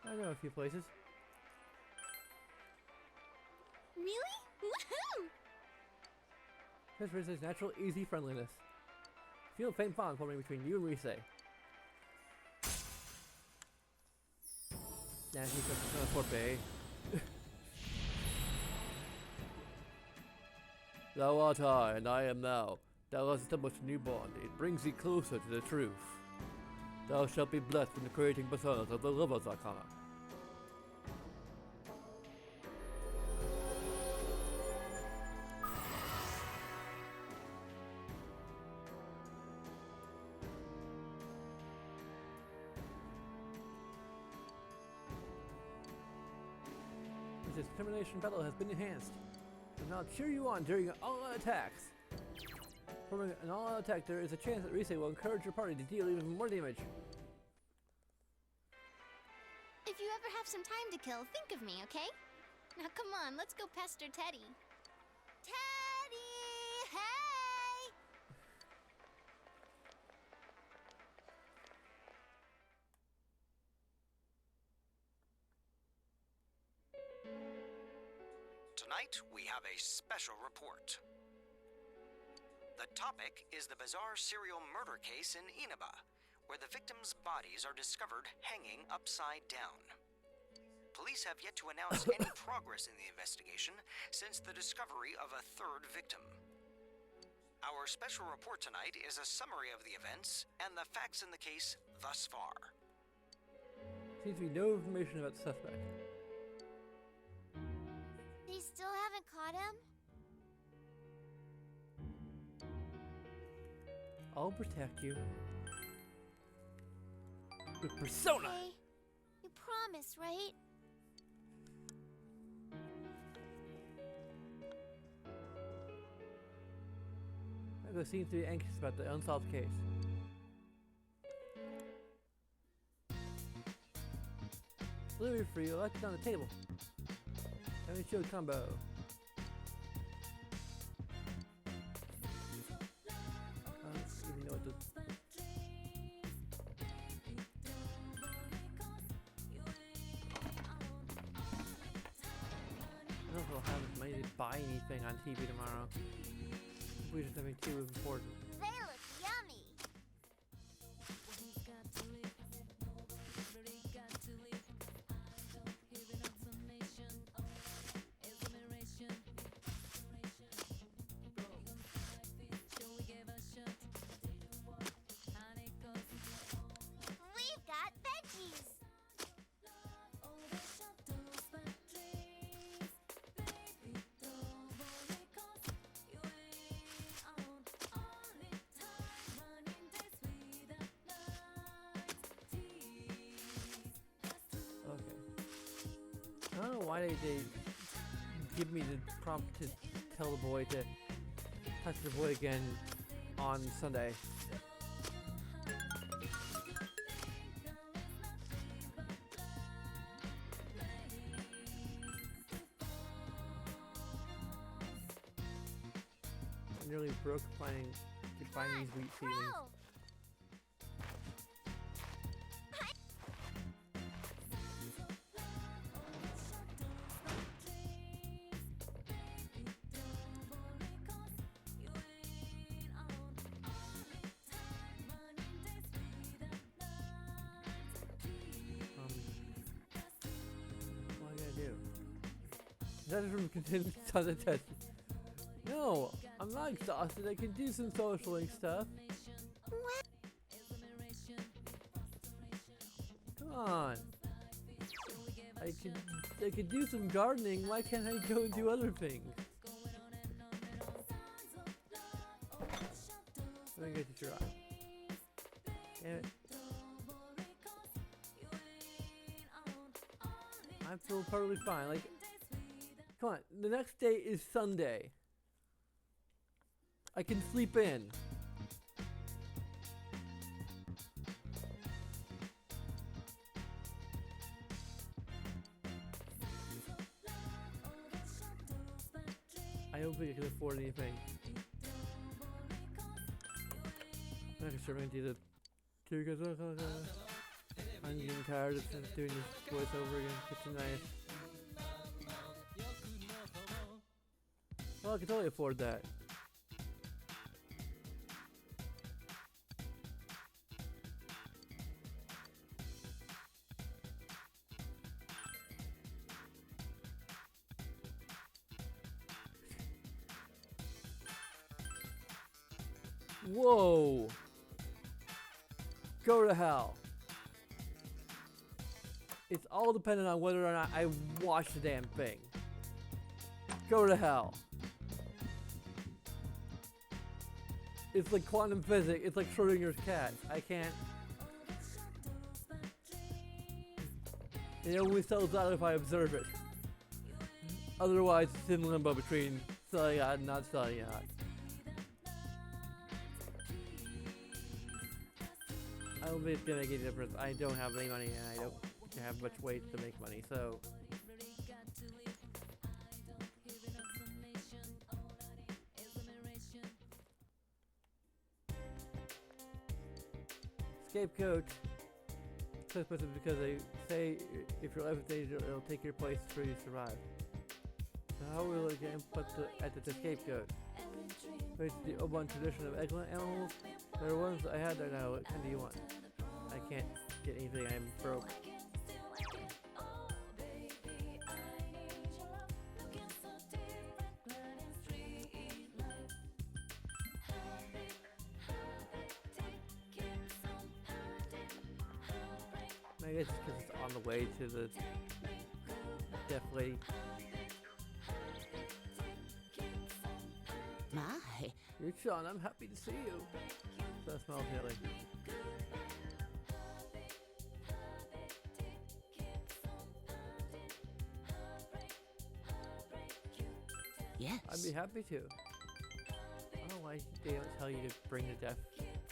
A: I know a few places.
G: Really? Woohoo!
A: This is natural, easy friendliness. Feel a faint bond forming between you and Rise. Now he's gonna Fort Bay. Thou art I, and I am thou. Thou hast established a new bond. It brings thee closer to the truth. Thou shalt be blessed in the creating personas of the Lovers Arcana. This determination battle has been enhanced. And now cheer you on during all-out attacks. Forming an all-out attack, there is a chance that Rise will encourage your party to deal even more damage.
G: If you ever have some time to kill, think of me, okay? Now come on, let's go pester Teddy. Teddy! Hey!
J: Tonight, we have a special report. The topic is the bizarre serial murder case in Inaba, where the victims' bodies are discovered hanging upside down. Police have yet to announce any progress in the investigation since the discovery of a third victim. Our special report tonight is a summary of the events and the facts in the case thus far.
A: Seems to be no information about the suspect.
D: They still haven't caught him?
A: I'll protect you. With Persona!
D: Hey, you promise, right?
A: Marco seems to be anxious about the unsolved case. Delivery for you, left it on the table. Heavy shield combo. I don't even know what to... I don't know if I'll have money to buy anything on TV tomorrow. We're just having too important.
D: They look yummy. We've got veggies.
A: Okay. I don't know why they give me the prompt to tell the boy to Touch the Boy again on Sunday. I'm nearly broke finding these wheat seedlings.
D: Crow!
A: What am I gonna do? That is from continuing on the test. No, I'm not exhausted. I can do some socialing stuff. Come on. I could do some gardening. Why can't I go and do other things? Let me get to try. Damn it. I feel perfectly fine. Like, come on. The next day is Sunday. I can sleep in. I don't think I can afford anything. I'm not sure I'm gonna do the. I'm getting tired of doing this voice over again. It's nice. Well, I can totally afford that. Whoa! Go to hell. It's all dependent on whether or not I watch the damn thing. Go to hell. It's like quantum physics. It's like Schrodinger's cat. I can't. It only sells out if I observe it. Otherwise, it's in limbo between selling out and not selling out. I don't think it's gonna make any difference. I don't have any money and I don't have much ways to make money, so. Scapegoat. Because they say if your life is dangerous, it'll take your place before you survive. So how will it get put at the scapegoat? It's the Oban tradition of excellent animals. There are ones I had there now. What kind do you want? I can't get anything. I'm broke. I guess it's because it's on the way to the deaf lady.
E: My.
A: You're Sean. I'm happy to see you. That smells jelly.
E: Yes.
A: I'd be happy to. I don't know why they don't tell you to bring the deaf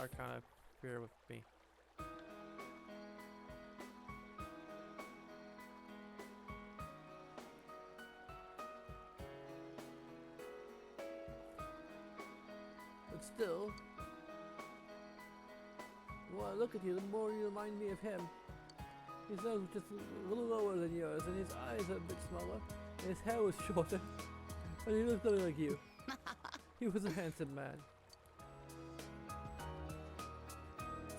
A: Arcana here with me. But still, the more I look at you, the more you remind me of him. His nose was just a little lower than yours, and his eyes are a bit smaller, and his hair was shorter, and he looked nothing like you. He was a handsome man.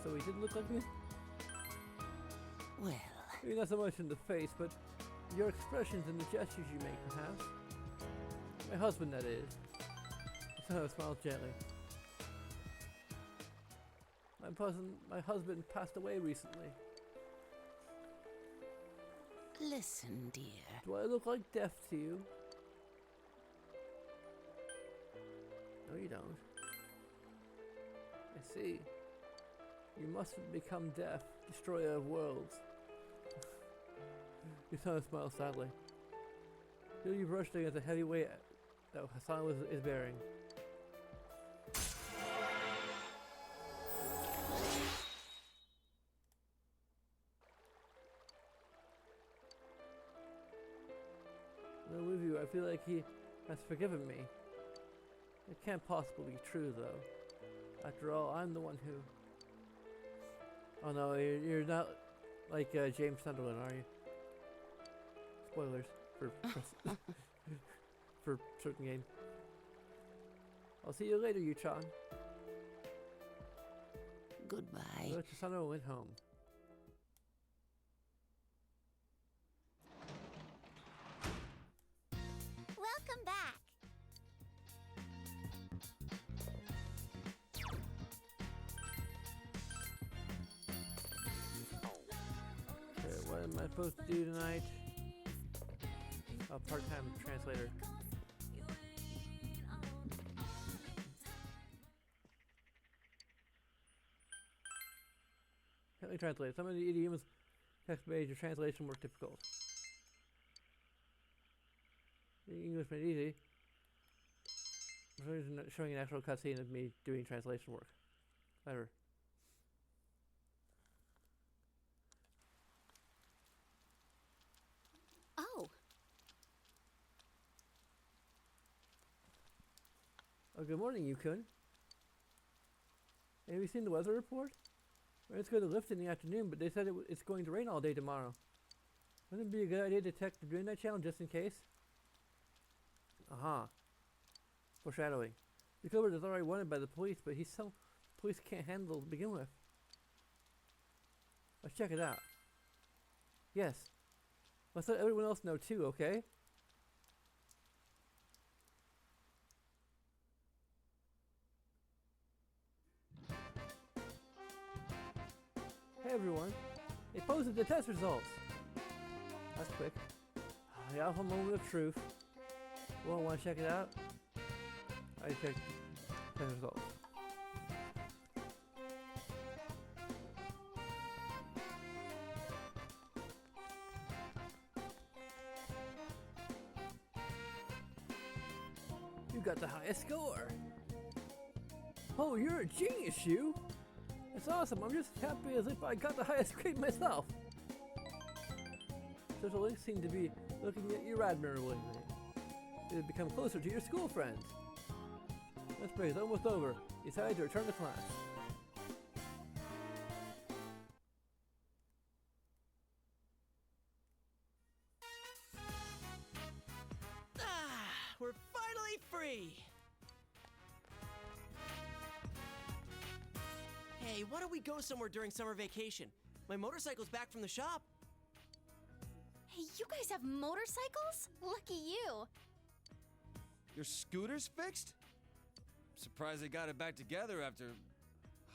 A: So he didn't look like me?
E: Well.
A: Maybe not so much in the face, but your expressions and the gestures you make, perhaps. My husband, that is. So I smiled gently. My husband passed away recently.
E: Listen, dear.
A: Do I look like death to you? No, you don't. I see. You must become deaf, destroyer of worlds. Hassan smiled sadly. Still, you brushed against a heavy weight that Hassan is bearing. I feel like he has forgiven me. It can't possibly be true, though. After all, I'm the one who... Oh no, you're not like James Sunderland, are you? Spoilers for for certain game. I'll see you later, Yuchan.
E: Goodbye.
A: So Sunderland went home.
G: Welcome back.
A: Okay, what am I supposed to do tonight? A part-time translator. Can't translate. Some of the idioms text-based or translation were difficult. The English made easy. For some reason, showing an actual cutscene of me doing translation work. Clever.
G: Oh,
A: Oh, good morning, Yukun. Have you seen the weather report? Well, it's going to lift in the afternoon, but they said it's going to rain all day tomorrow. Wouldn't it be a good idea to check the Midnight Channel just in case? Aha. Foreshadowing. The culprit is already wanted by the police, but he's so police can't handle to begin with. Let's check it out. Yes. Let's let everyone else know too, okay? Hey everyone, they posted the test results. That's quick. The alpha moment of truth. You want to check it out? I checked test results. You got the highest score. Oh, you're a genius, you. It's awesome. I'm just happy as if I got the highest grade myself. Social links seem to be looking at you admirably. You've become closer to your school friends. This break is almost over. Decide to return to class.
F: We're finally free! Hey, why don't we go somewhere during summer vacation? My motorcycle's back from the shop.
G: hey, you guys have motorcycles? Lucky you.
K: Your scooter's fixed? Surprised they got it back together after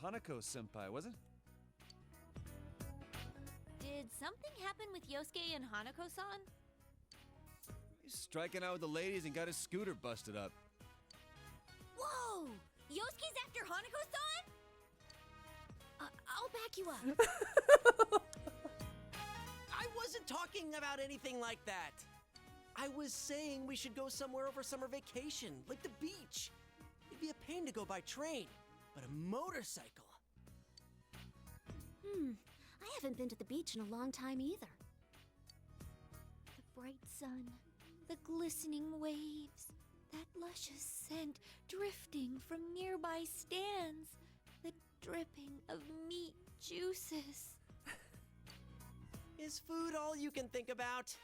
K: Hanako-senpai, was it?
C: Did something happen with Yosuke and Hanako-san?
K: He's striking out with the ladies and got his scooter busted up.
C: Whoa! Yosuke's after Hanako-san?
G: I'll back you up.
F: I wasn't talking about anything like that. I was saying we should go somewhere over summer vacation, like the beach. It'd be a pain to go by train, but a motorcycle.
G: I haven't been to the beach in a long time either.
C: The bright sun, the glistening waves, that luscious scent drifting from nearby stands, the dripping of meat juices.
F: Is food all you can think about?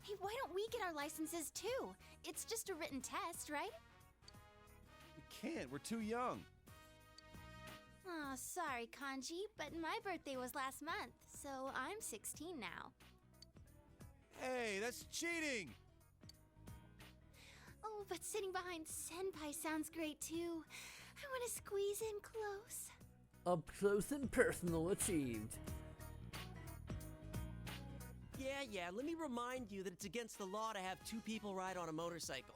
G: Hey, why don't we get our licenses too? It's just a written test, right?
K: We can't, we're too young.
G: Oh, sorry, Kanji, but my birthday was last month, so I'm 16 now.
K: Hey, that's cheating!
G: Oh, but sitting behind Senpai sounds great too. I want to squeeze in close.
A: Up close and personal achieved.
F: Yeah, let me remind you that it's against the law to have two people ride on a motorcycle.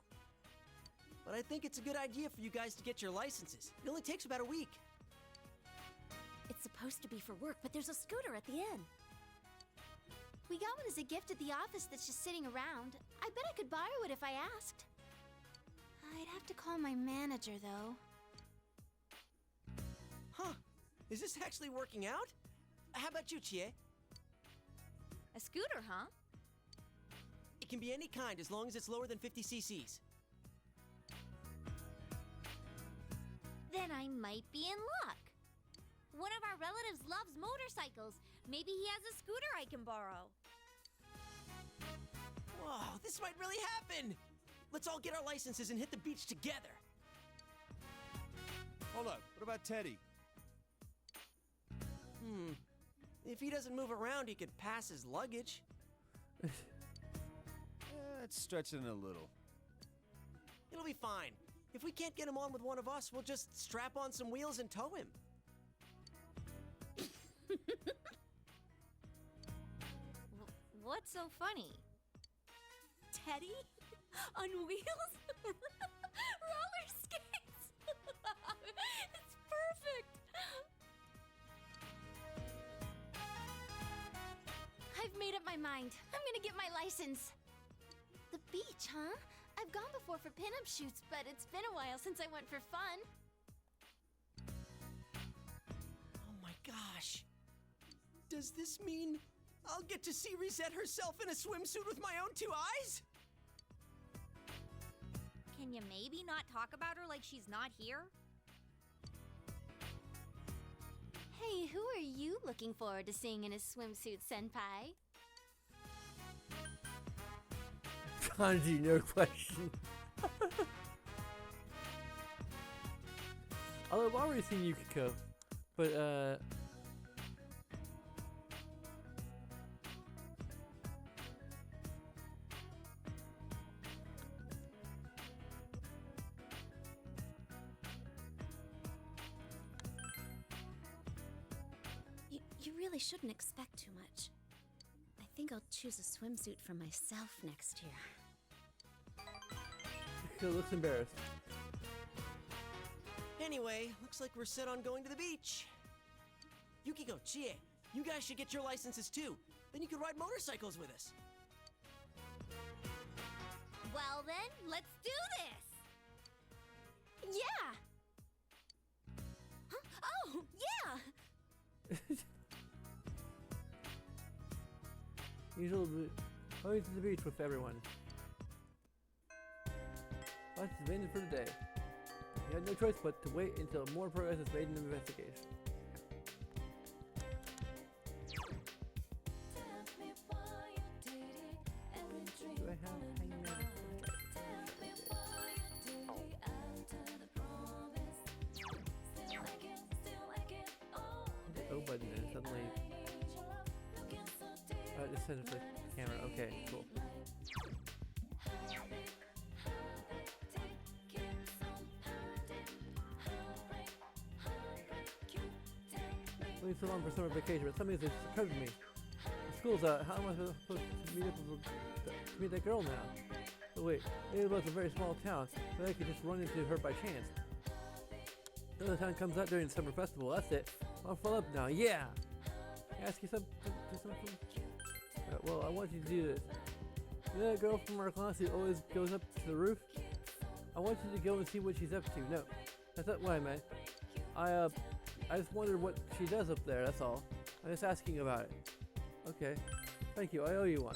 F: But I think it's a good idea for you guys to get your licenses. It only takes about a week.
G: It's supposed to be for work, but there's a scooter at the inn. We got one as a gift at the office that's just sitting around. I bet I could borrow it if I asked. I'd have to call my manager, though.
F: Huh. Is this actually working out? How about you, Chie?
C: A scooter, huh?
F: It can be any kind as long as it's lower than 50 cc's.
C: Then I might be in luck. One of our relatives loves motorcycles. Maybe he has a scooter I can borrow.
F: Whoa, this might really happen! Let's all get our licenses and hit the beach together.
K: Hold up, what about Teddy?
F: If he doesn't move around, he could pass his luggage.
K: That's stretching it a little.
F: It'll be fine. If we can't get him on with one of us, we'll just strap on some wheels and tow him.
C: What's so funny? Teddy? On wheels? Roller skates? It's perfect!
G: I've made up my mind. I'm gonna get my license. The beach, huh? I've gone before for pinup shoots, but it's been a while since I went for fun.
F: Oh my gosh. Does this mean I'll get to see Reset herself in a swimsuit with my own 2 eyes?
C: Can you maybe not talk about her like she's not here?
G: Hey, who are you looking forward to seeing in a swimsuit, Senpai?
A: Kanji, no question. Although I've already seen Yukiko, but
B: You really shouldn't expect too much. I think I'll choose a swimsuit for myself next year.
A: Yukiko looks embarrassed.
F: Anyway, looks like we're set on going to the beach. Yukiko, Chie, you guys should get your licenses too. Then you can ride motorcycles with us.
C: Well then, let's do this!
G: Yeah! Huh? Oh, yeah!
A: Usually, always to the beach with everyone. License abandoned for the day. You had no choice but to wait until more progress is made in the investigation. Do I have hanging out? The O button and suddenly just send it to the camera. Okay, cool. Waiting so long for summer vacation, but something has occurred to me. The school's out. How am I supposed to meet up with to meet that girl now? But wait, Inaba's a very small town, so I could just run into her by chance. Another town comes out during the summer festival. That's it. I'll follow up now. Yeah. Can I ask you something? Well, I want you to do this. You know that girl from our class who always goes up to the roof? I want you to go and see what she's up to. No, that's not what I meant. I just wondered what she does up there, that's all. I'm just asking about it. Okay. Thank you, I owe you one.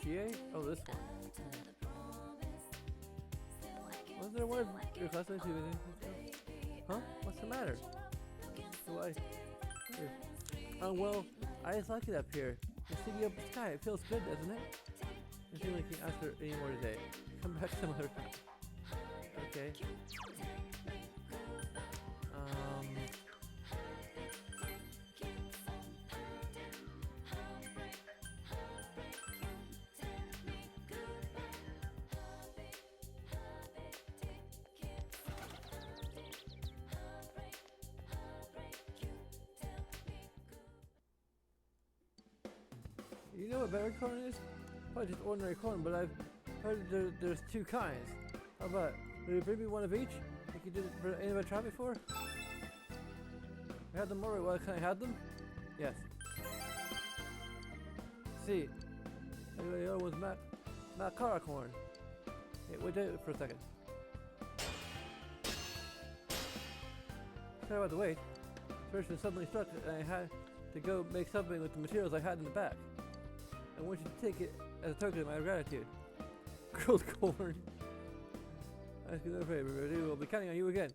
A: Chie? Oh, this one. Was there one of your classmates who was in? Huh? What's the matter? Here. Oh, well, I just like it up here. The city up the sky, it feels good, doesn't it? I feel like you asked her any more today. Come back some other time. Okay. You know what berry corn is? Probably just ordinary corn, but I've heard there's 2 kinds. How about, will you bring me one of each? Like you did for anybody try before? I had them already. Well, can I have them? Yes. See. Anyway, the other one's Macara corn. Hey, wait for a second. Sorry about the wait. Search suddenly struck, and I had to go make something with the materials I had in the back. I want you to take it as a token of my gratitude. Grilled corn. I ask you no favor, but we'll be counting on you again.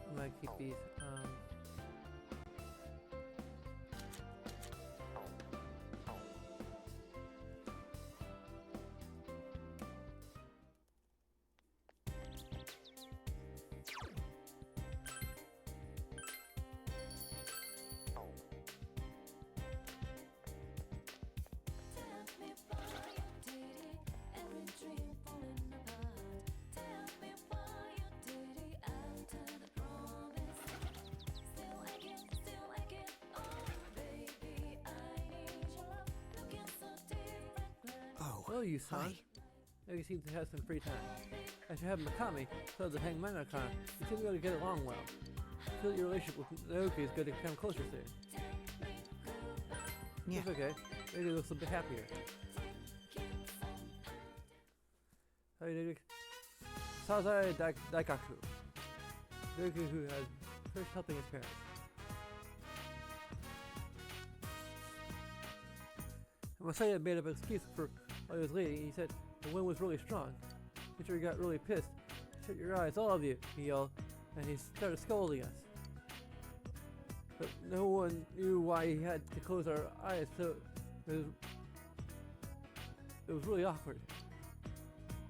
A: I'm gonna keep these. Oh, you son.
F: Hi.
A: Now you seem to have some free time. As you have Mikami, so the Hangman-Con, you seem to be able to get along well. I feel that your relationship with Naoki is going to come closer soon.
F: Yeah.
A: It's okay. Maybe it looks a bit happier. How you doing? Sazai Daikaku. Naoki who has finished helping his parents. Masaya made up an excuse for while he was leaving. He said the wind was really strong. Teacher got really pissed. Shut your eyes, all of you, he yelled, and he started scolding us. But no one knew why he had to close our eyes, so it was really awkward.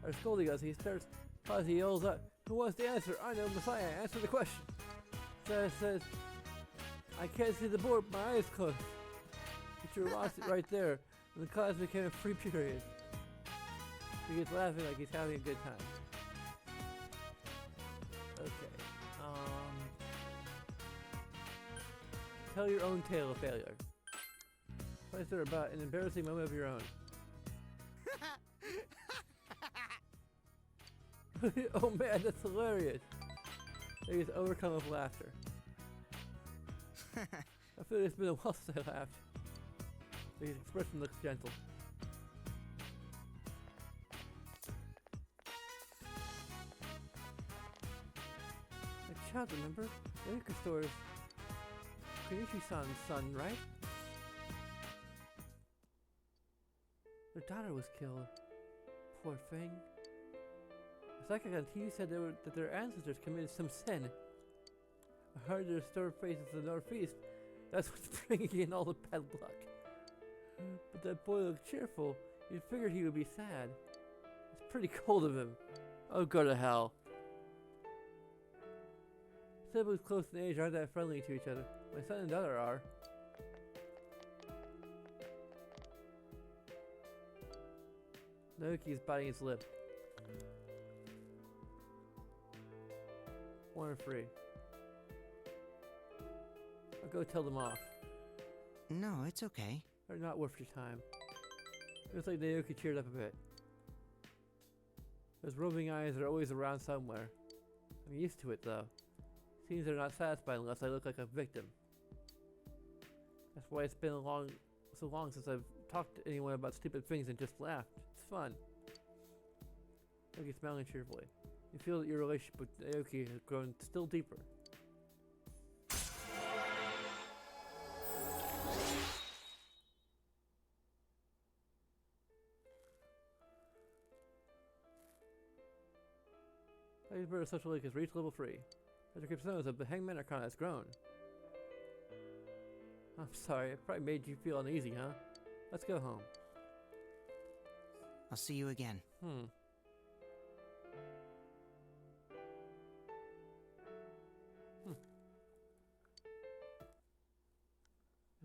A: After scolding us, he starts, as he yells out, "Who wants to answer? I know, Messiah, answer the question." So says, "I can't see the board, my eyes closed." Teacher lost it right there, and the class became a free period. He gets laughing like he's having a good time. Okay. Tell your own tale of failure. Place her about an embarrassing moment of your own. Oh man, that's hilarious. He gets overcome with laughter. I feel like it's been a while since I laughed. His expression looks gentle. A child, remember? The liquor store is Kenichi-san's son, right? Their daughter was killed. Poor thing. The psychic on TV said that their ancestors committed some sin. I heard their store faces the northeast. That's what's bringing in all the bad luck. But that boy looked cheerful. You'd figured he would be sad. It's pretty cold of him. Oh, go to hell. Siblings close in age aren't that friendly to each other. My son and daughter are. Naoki is biting his lip. 1 or 3. I'll go tell them off.
F: No, it's okay.
A: They're not worth your time. Looks like Naoki cheered up a bit. Those roving eyes are always around somewhere. I'm used to it though. Seems they're not satisfied unless I look like a victim. That's why it's been so long since I've talked to anyone about stupid things and just laughed. It's fun. Naoki smiling cheerfully. You feel that your relationship with Naoki has grown still deeper. Naoki's social link has reached level 3. Dr. Kip's knows that the Hangman Arcana has grown. I'm sorry, it probably made you feel uneasy, huh? Let's go home.
L: I'll see you again.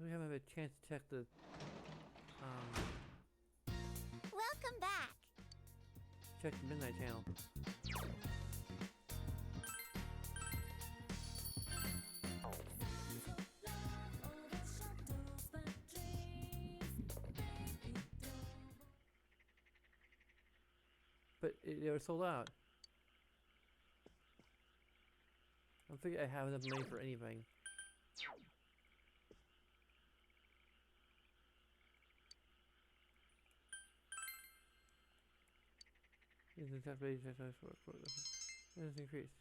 A: We haven't had a chance to check the,
D: Welcome back.
A: check the Midnight Channel. But they were sold out. I don't think I have enough money for anything. It has increased.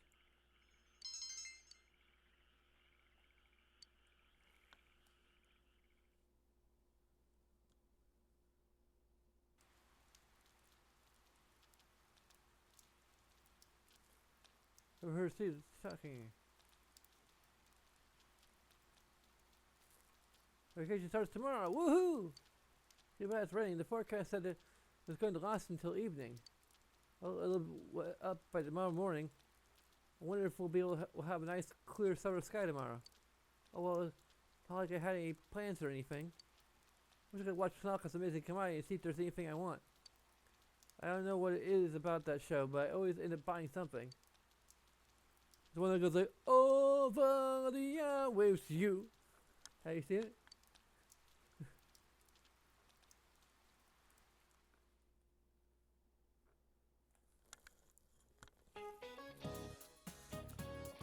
A: I've heard Steve talking. Vacation starts tomorrow. Woohoo! Too bad it's raining. The forecast said that it was going to last until evening. Well, it'll be up by tomorrow morning. I wonder if we'll be able to we'll have a nice clear summer sky tomorrow. Oh well, it's not like I had any plans or anything. I'm just gonna watch Tanaka's Amazing Commodity and see if there's anything I want. I don't know what it is about that show, but I always end up buying something. The one that goes like, over the airwaves to you. Have you seen it?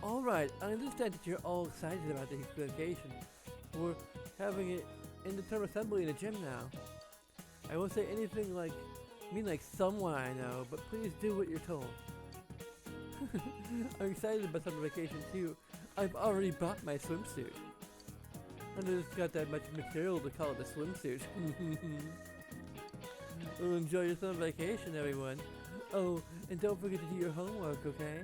A: Alright, I understand that you're all excited about the vacation. We're having it in the term assembly in the gym now. I won't say anything like someone I know, but please do what you're told. I'm excited about summer vacation too. I've already bought my swimsuit. And I just got that much material to call it a swimsuit. Well, enjoy your summer vacation, everyone. Oh, and don't forget to do your homework, okay?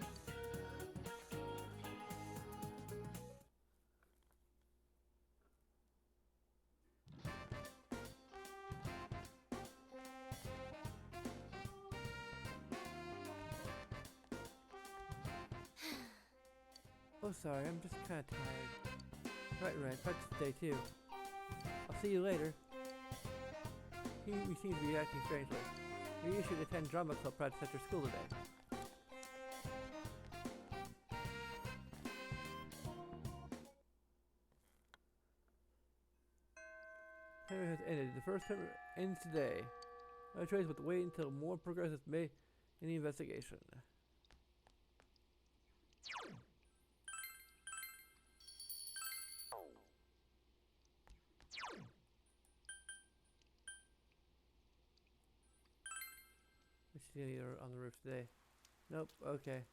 A: Oh, sorry, I'm just kind of tired. Right, practice today too. I'll see you later. You seem to be acting strangely. You should attend drama club practice at your school today. Terror has ended. The first term ends today. No choice but to wait until more progress is made in the investigation. Is she on the roof today? Nope, okay.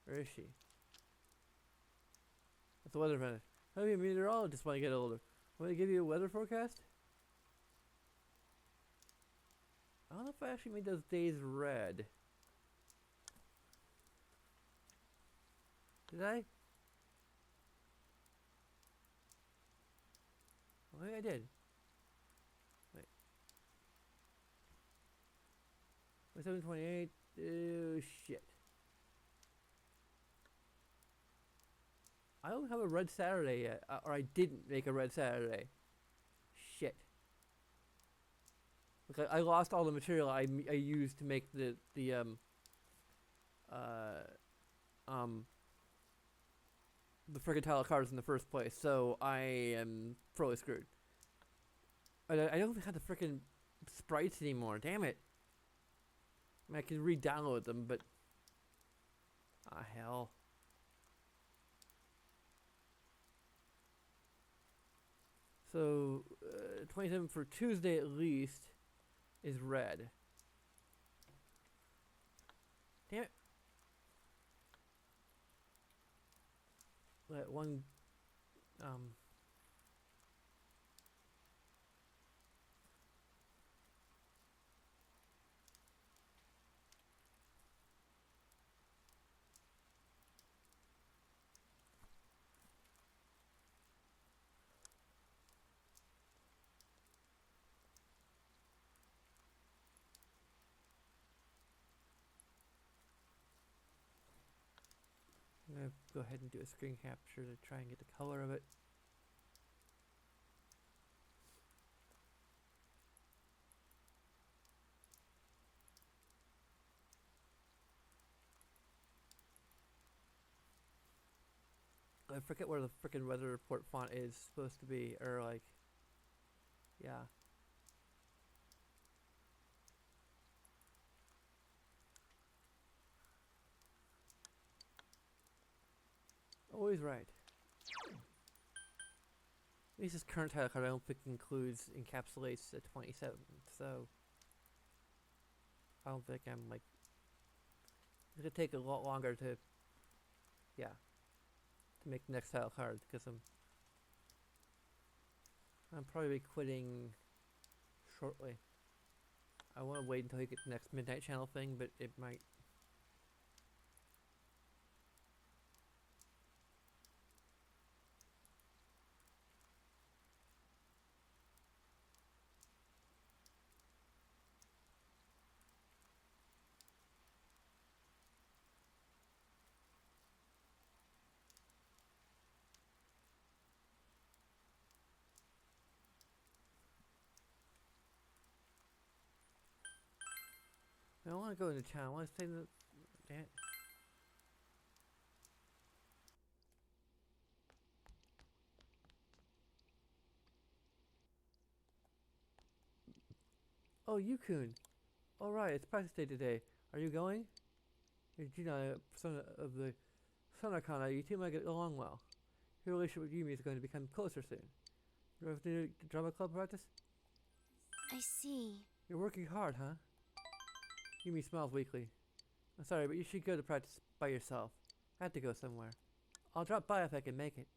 A: Where is she? That's the weather minute. How do you meteorologists want to get older? Want to give you a weather forecast? I don't know if I actually made those days red. Did I? Well, maybe I did. Wait. 728. Oh shit. I don't have a red Saturday yet, or I didn't make a red Saturday. Shit. Look, I lost all the material I used to make the friggin' tile cards in the first place, so I am totally screwed. I don't have the frickin' sprites anymore. Damn it. I mean, I can re-download them, but hell. So, 27 for Tuesday at least is red. Damn it. Let one, gonna go ahead and do a screen capture to try and get the color of it. I forget where the frickin' weather report font is supposed to be, or like, yeah. Always right. At least this current title card I don't think encapsulates the 27th, so I don't think I'm like, it's gonna take a lot longer to, yeah, to make the next title card, because I'm probably quitting shortly. I want to wait until you get the next Midnight Channel thing, but it might. I don't want to go into town. I want to stay in the. Damn. Oh, Yukun. Alright, it's practice day today. Are you going? You know, son of the Sun Arcana, you two might get along well. Your relationship with Yumi is going to become closer soon. You have to do the drama club practice?
G: I see.
A: You're working hard, huh? Yumi smiles weakly. I'm sorry, but you should go to practice by yourself. I have to go somewhere. I'll drop by if I can make it.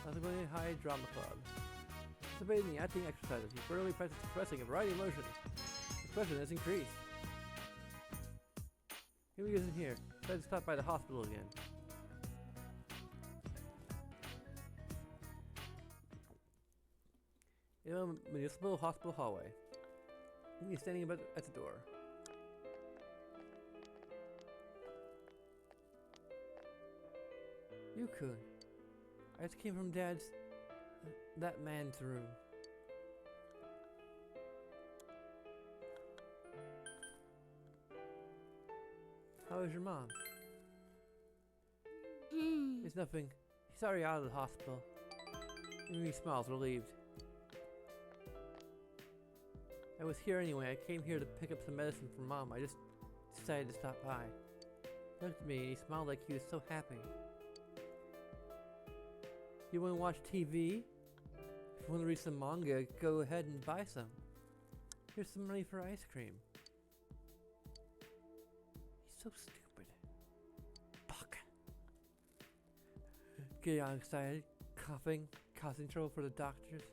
A: Possibly High Drama Club. Participate in the acting exercises. You thoroughly practice expressing a variety of emotions. Expression has increased. Yumi isn't here. Decided to stop by the hospital again. In a municipal hospital hallway. Yumi is standing at the door. Yukun. I just came from Dad's... that man's room. How is your mom? It's nothing. He's already out of the hospital. Yumi smiles, relieved. I was here anyway. I came here to pick up some medicine for Mom. I just decided to stop by. He looked at me and he smiled like he was so happy. You want to watch TV? If you want to read some manga, go ahead and buy some. Here's some money for ice cream. He's so stupid. Fuck. Getting all excited, coughing, causing trouble for the doctors.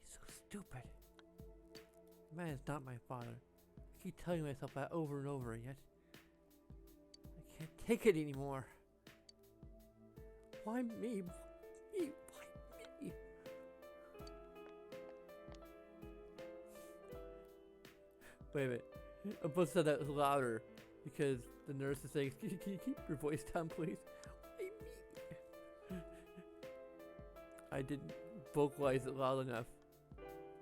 A: He's so stupid. The man is not my father. I keep telling myself that over and over, yet I can't take it anymore. Why me? Why me? Wait a minute. I both said that louder because the nurse is saying, can you keep your voice down, please? Why me? I didn't vocalize it loud enough.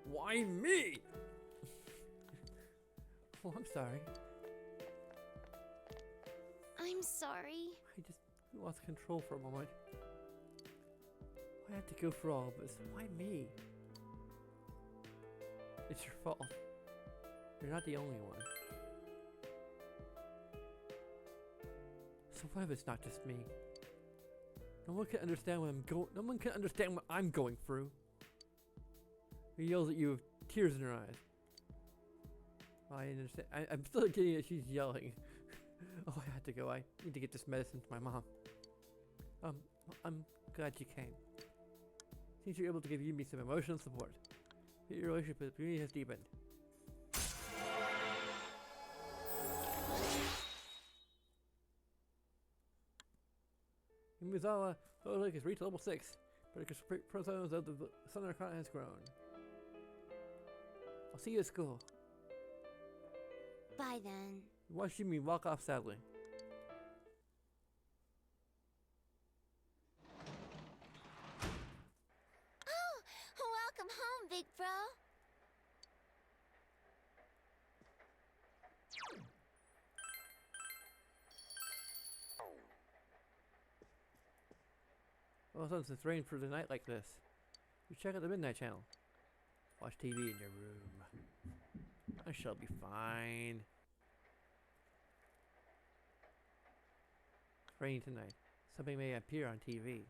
A: Why me? Oh, I'm sorry.
G: I'm sorry.
A: I just lost control for a moment. Why have to go for all of this? Why me? It's your fault. You're not the only one. So what if it's not just me? No one can understand what no one can understand what I'm going through. He yells at you with tears in her eyes. I understand. I'm still getting it. She's yelling. Oh, I had to go. I need to get this medicine to my mom. I'm glad you came. Seems you're able to give Yumi some emotional support. Your relationship with Yumi has deepened. Yumizawa Lake has reached level 6, but the presence of the Sun Arcana has grown. I'll see you at school.
G: Bye then.
A: What you mean, walk off sadly?
D: Oh, welcome home, big bro.
A: Well, since it's rained for the night like this, you check out the Midnight Channel. Watch TV in your room. I shall be fine. It's raining tonight. Something may appear on TV.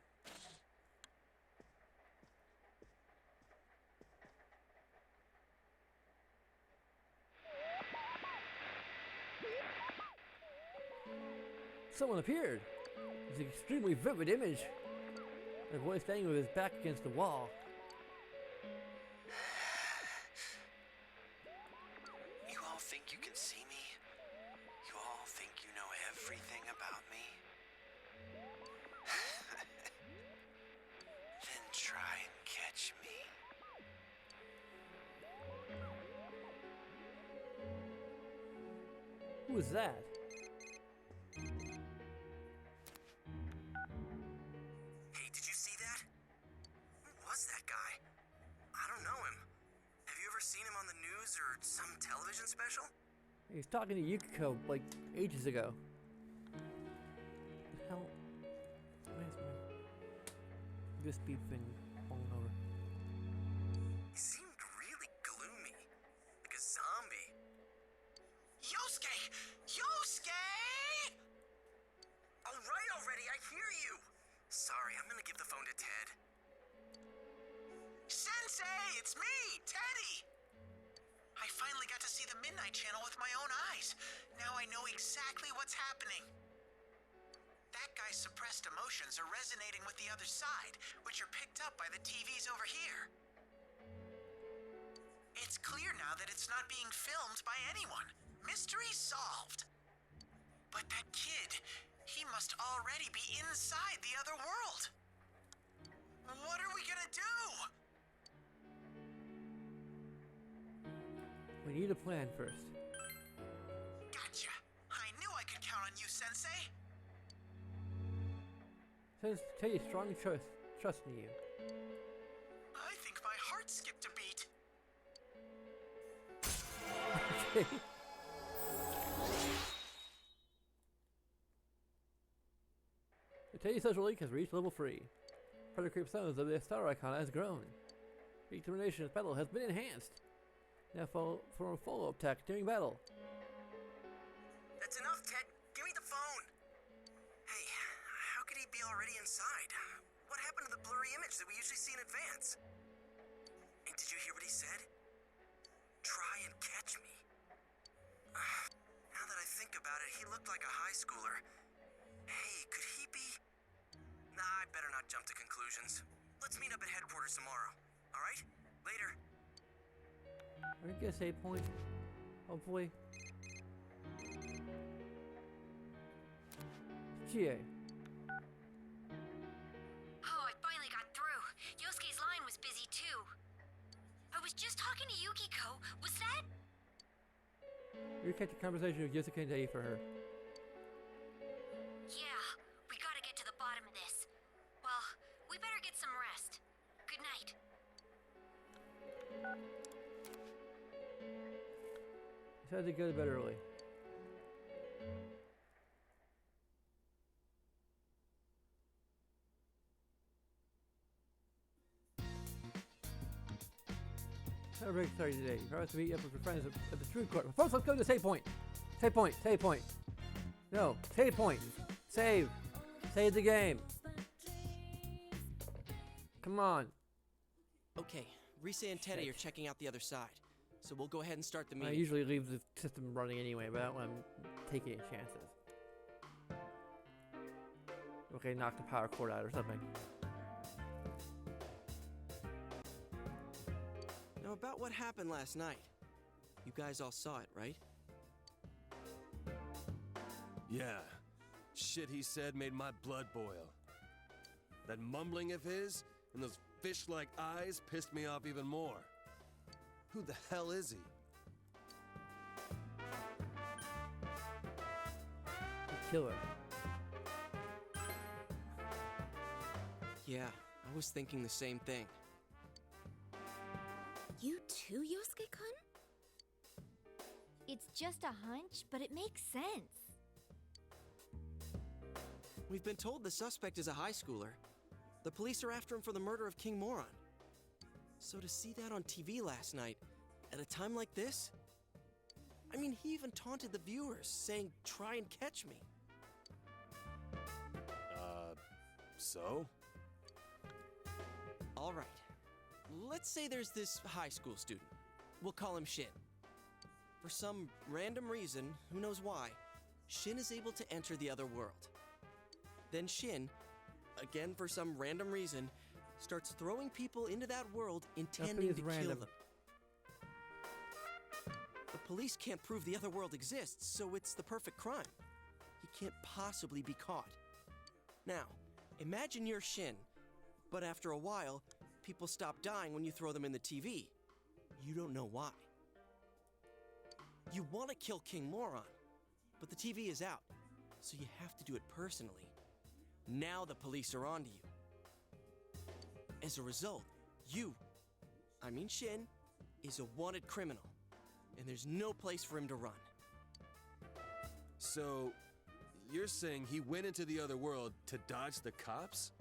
A: Someone appeared. It's an extremely vivid image. A boy standing with his back against the wall.
J: You all think you can see me? You all think you know everything about me? Then try and catch me.
A: Who is that?
J: Hey, did you see that? Who was that guy? I don't know him. Have you ever seen him on the news or some television special?
A: He was talking to Yukiko like ages ago. What the hell? Why is my USB thing falling over?
J: He seemed really gloomy, like a zombie. Yosuke! Yosuke! All right already, I hear you. Sorry, I'm gonna give the phone to Ted. Sensei, it's me, Teddy! I finally got to see the Midnight Channel with my own eyes. Now I know exactly what's happening. That guy's suppressed emotions are resonating with the other side, which are picked up by the TVs over here. It's clear now that it's not being filmed by anyone. Mystery solved. But that kid, he must already be inside the other world. What are we gonna do?
A: We need a plan first.
J: Gotcha. I knew I could count on you, Sensei.
A: Says Teddy's strong trust in you.
J: I think my heart skipped a beat.
A: Okay. The Teddy Social League has reached level 3. Predator Creep Stones of the star icon has grown. Determination battle has been enhanced. Now for a follow-up attack during battle.
J: That's enough, Ted. Give me the phone. Hey, how could he be already inside? What happened to the blurry image that we usually see in advance? And did you hear what he said? Try and catch me. Now that I think about it, he looked like a high schooler. Hey, could he be? Nah, I better not jump to conclusions. Let's meet up at headquarters tomorrow. All right? Later.
A: We're gonna get a save point. Hopefully. GA.
C: Oh, I finally got through. Yosuke's line was busy too. I was just talking to Yukiko. Was that?
A: Recap the conversation with Yosuke and Teddy for her.
C: Yeah, we gotta get to the bottom of this. Well, we better get some rest. Good night.
A: Decided to go to bed early. Have a break starting today. You promise to meet up with your friends at the True Court. But first, let's go to save point. Save point. Save point. No, save point. Save. Save the game. Come on.
F: Okay, Risa and Teddy are checking out the other side. So we'll go ahead and start the
A: I
F: meeting.
A: usually leave the system running anyway, but I don't want to take any chances. Okay, knock the power cord out or something.
F: Now, about what happened last night. You guys all saw it, right?
H: Yeah. Shit he said made my blood boil. That mumbling of his and those fish-like eyes pissed me off even more. Who the hell is he?
A: killer.
F: Yeah, I was thinking the same thing.
D: You too, Yosuke-kun?
C: It's just a hunch, but it makes sense.
F: We've been told the suspect is a high schooler. The police are after him for the murder of King Moron. So to see that on TV last night, at a time like this? I mean, he even taunted the viewers, saying, "Try and catch me."
H: So?
F: All right. Let's say there's this high school student. We'll call him Shin. For some random reason, who knows why, Shin is able to enter the other world. Then Shin, again for some random reason, starts throwing people into that world intending to kill them. The police can't prove the other world exists, so it's the perfect crime. He can't possibly be caught. Now, imagine you're Shin, but after a while, people stop dying when you throw them in the TV. You don't know why. You want to kill King Moron, but the TV is out, so you have to do it personally. Now the police are onto you. As a result, Shin, is a wanted criminal, and there's no place for him to run.
H: So, you're saying he went into the other world to dodge the cops?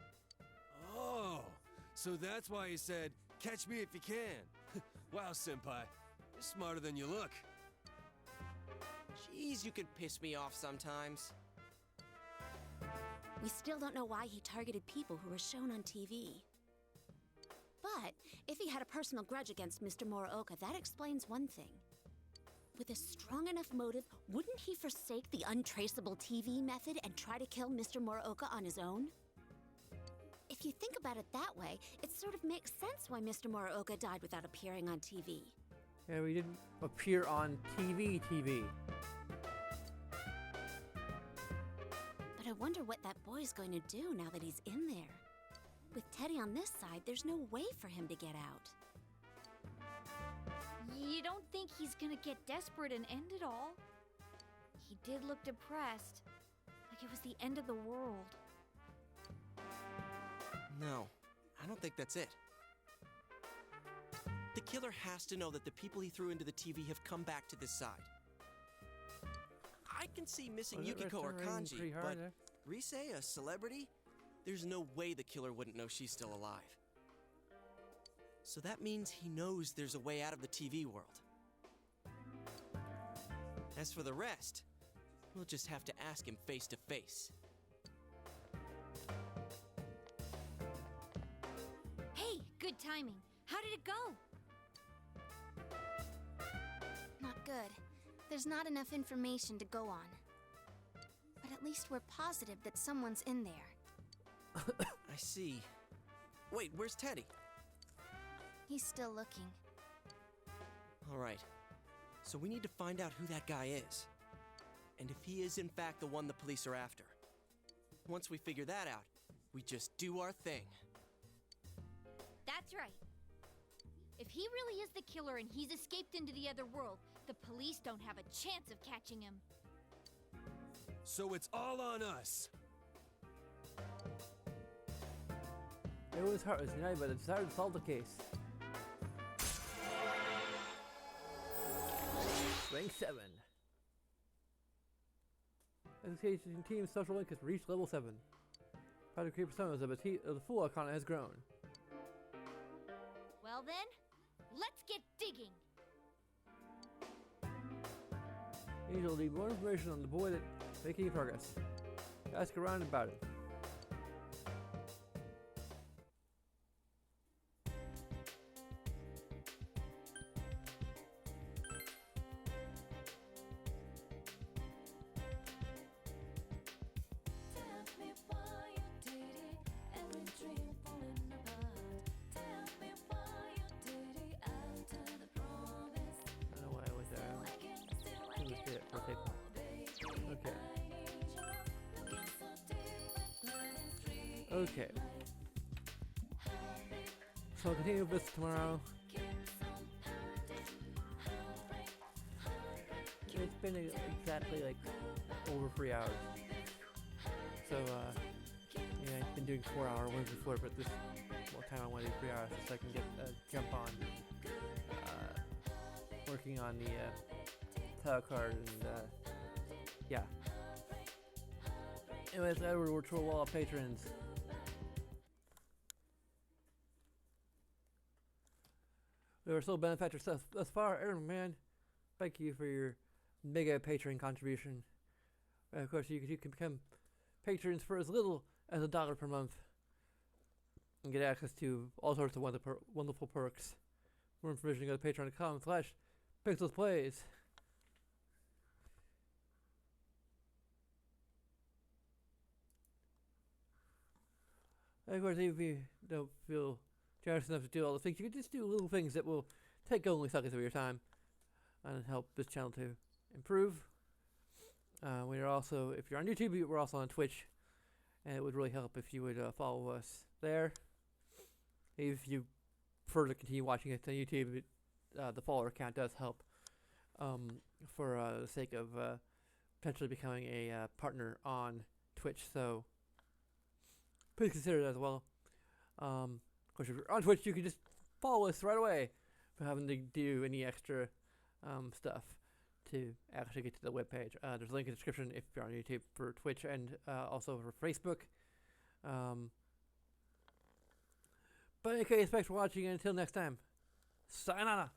H: Oh, so that's why he said, "Catch me if you can." Wow, Senpai, you're smarter than you look.
F: Jeez, you can piss me off sometimes.
D: We still don't know why he targeted people who were shown on TV. But if he had a personal grudge against Mr. Muraoka, that explains one thing. With a strong enough motive, wouldn't he forsake the untraceable TV method and try to kill Mr. Muraoka on his own? If you think about it that way, it sort of makes sense why Mr. Muraoka died without appearing on TV.
A: Yeah, we didn't appear on TV.
D: But I wonder what that boy's going to do now that he's in there. With Teddy on this side, there's no way for him to get out.
C: You don't think he's gonna get desperate and end it all? He did look depressed, like it was the end of the world.
F: No, I don't think that's it. The killer has to know that the people he threw into the TV have come back to this side. I can see missing
A: Was it
F: Yukiko or
A: raining pretty
F: Kanji,
A: hard
F: but
A: there?
F: Rise, a celebrity? There's no way the killer wouldn't know she's still alive. So that means he knows there's a way out of the TV world. As for the rest, we'll just have to ask him face to face.
C: Hey, good timing. How did it go?
G: Not good. There's not enough information to go on. But at least we're positive that someone's in there.
F: I see. Wait, where's Teddy?
G: He's still looking.
F: All right. So we need to find out who that guy is. And if he is in fact the one the police are after. Once we figure that out, we just do our thing.
C: That's right. If he really is the killer and he's escaped into the other world, the police don't have a chance of catching him.
H: So it's all on us.
A: Everyone's heart was united by the desire to solve the case. Rank 7. Education team's social link has reached level 7. How to create personas of the full arcana has grown.
C: Well then, let's get digging.
A: Angel will need more information on the boy that's making progress. Ask around about it. I don't know why I went there. I think it's it for tape. Okay. Okay. So I'll continue with this tomorrow. It's been exactly like over 3 hours. So, yeah, I've been doing 4-hour ones before, but this more time I want to do 3 hours so I can get jump on working on the title card and yeah. Anyways, Edward, we're to a wall of patrons. We were still benefactors thus far. Aaron, man, thank you for your mega patron contribution. Of course, you can become patrons for as little as $1 per month and get access to all sorts of wonderful perks. More information, go to patreon.com/pixelsplays. And of course, if you don't feel generous enough to do all the things, you can just do little things that will take only seconds of your time and help this channel to improve. We are also, if you're on YouTube, we're also on Twitch, and it would really help if you would follow us there. If you prefer to continue watching it on YouTube, the follower count does help for the sake of potentially becoming a partner on Twitch, so please consider that as well. Of course, if you're on Twitch, you can just follow us right away without having to do any extra stuff to actually get to the webpage. There's a link in the description if you're on YouTube for Twitch and also for Facebook. But in any case, thanks for watching, and until next time, sayonara.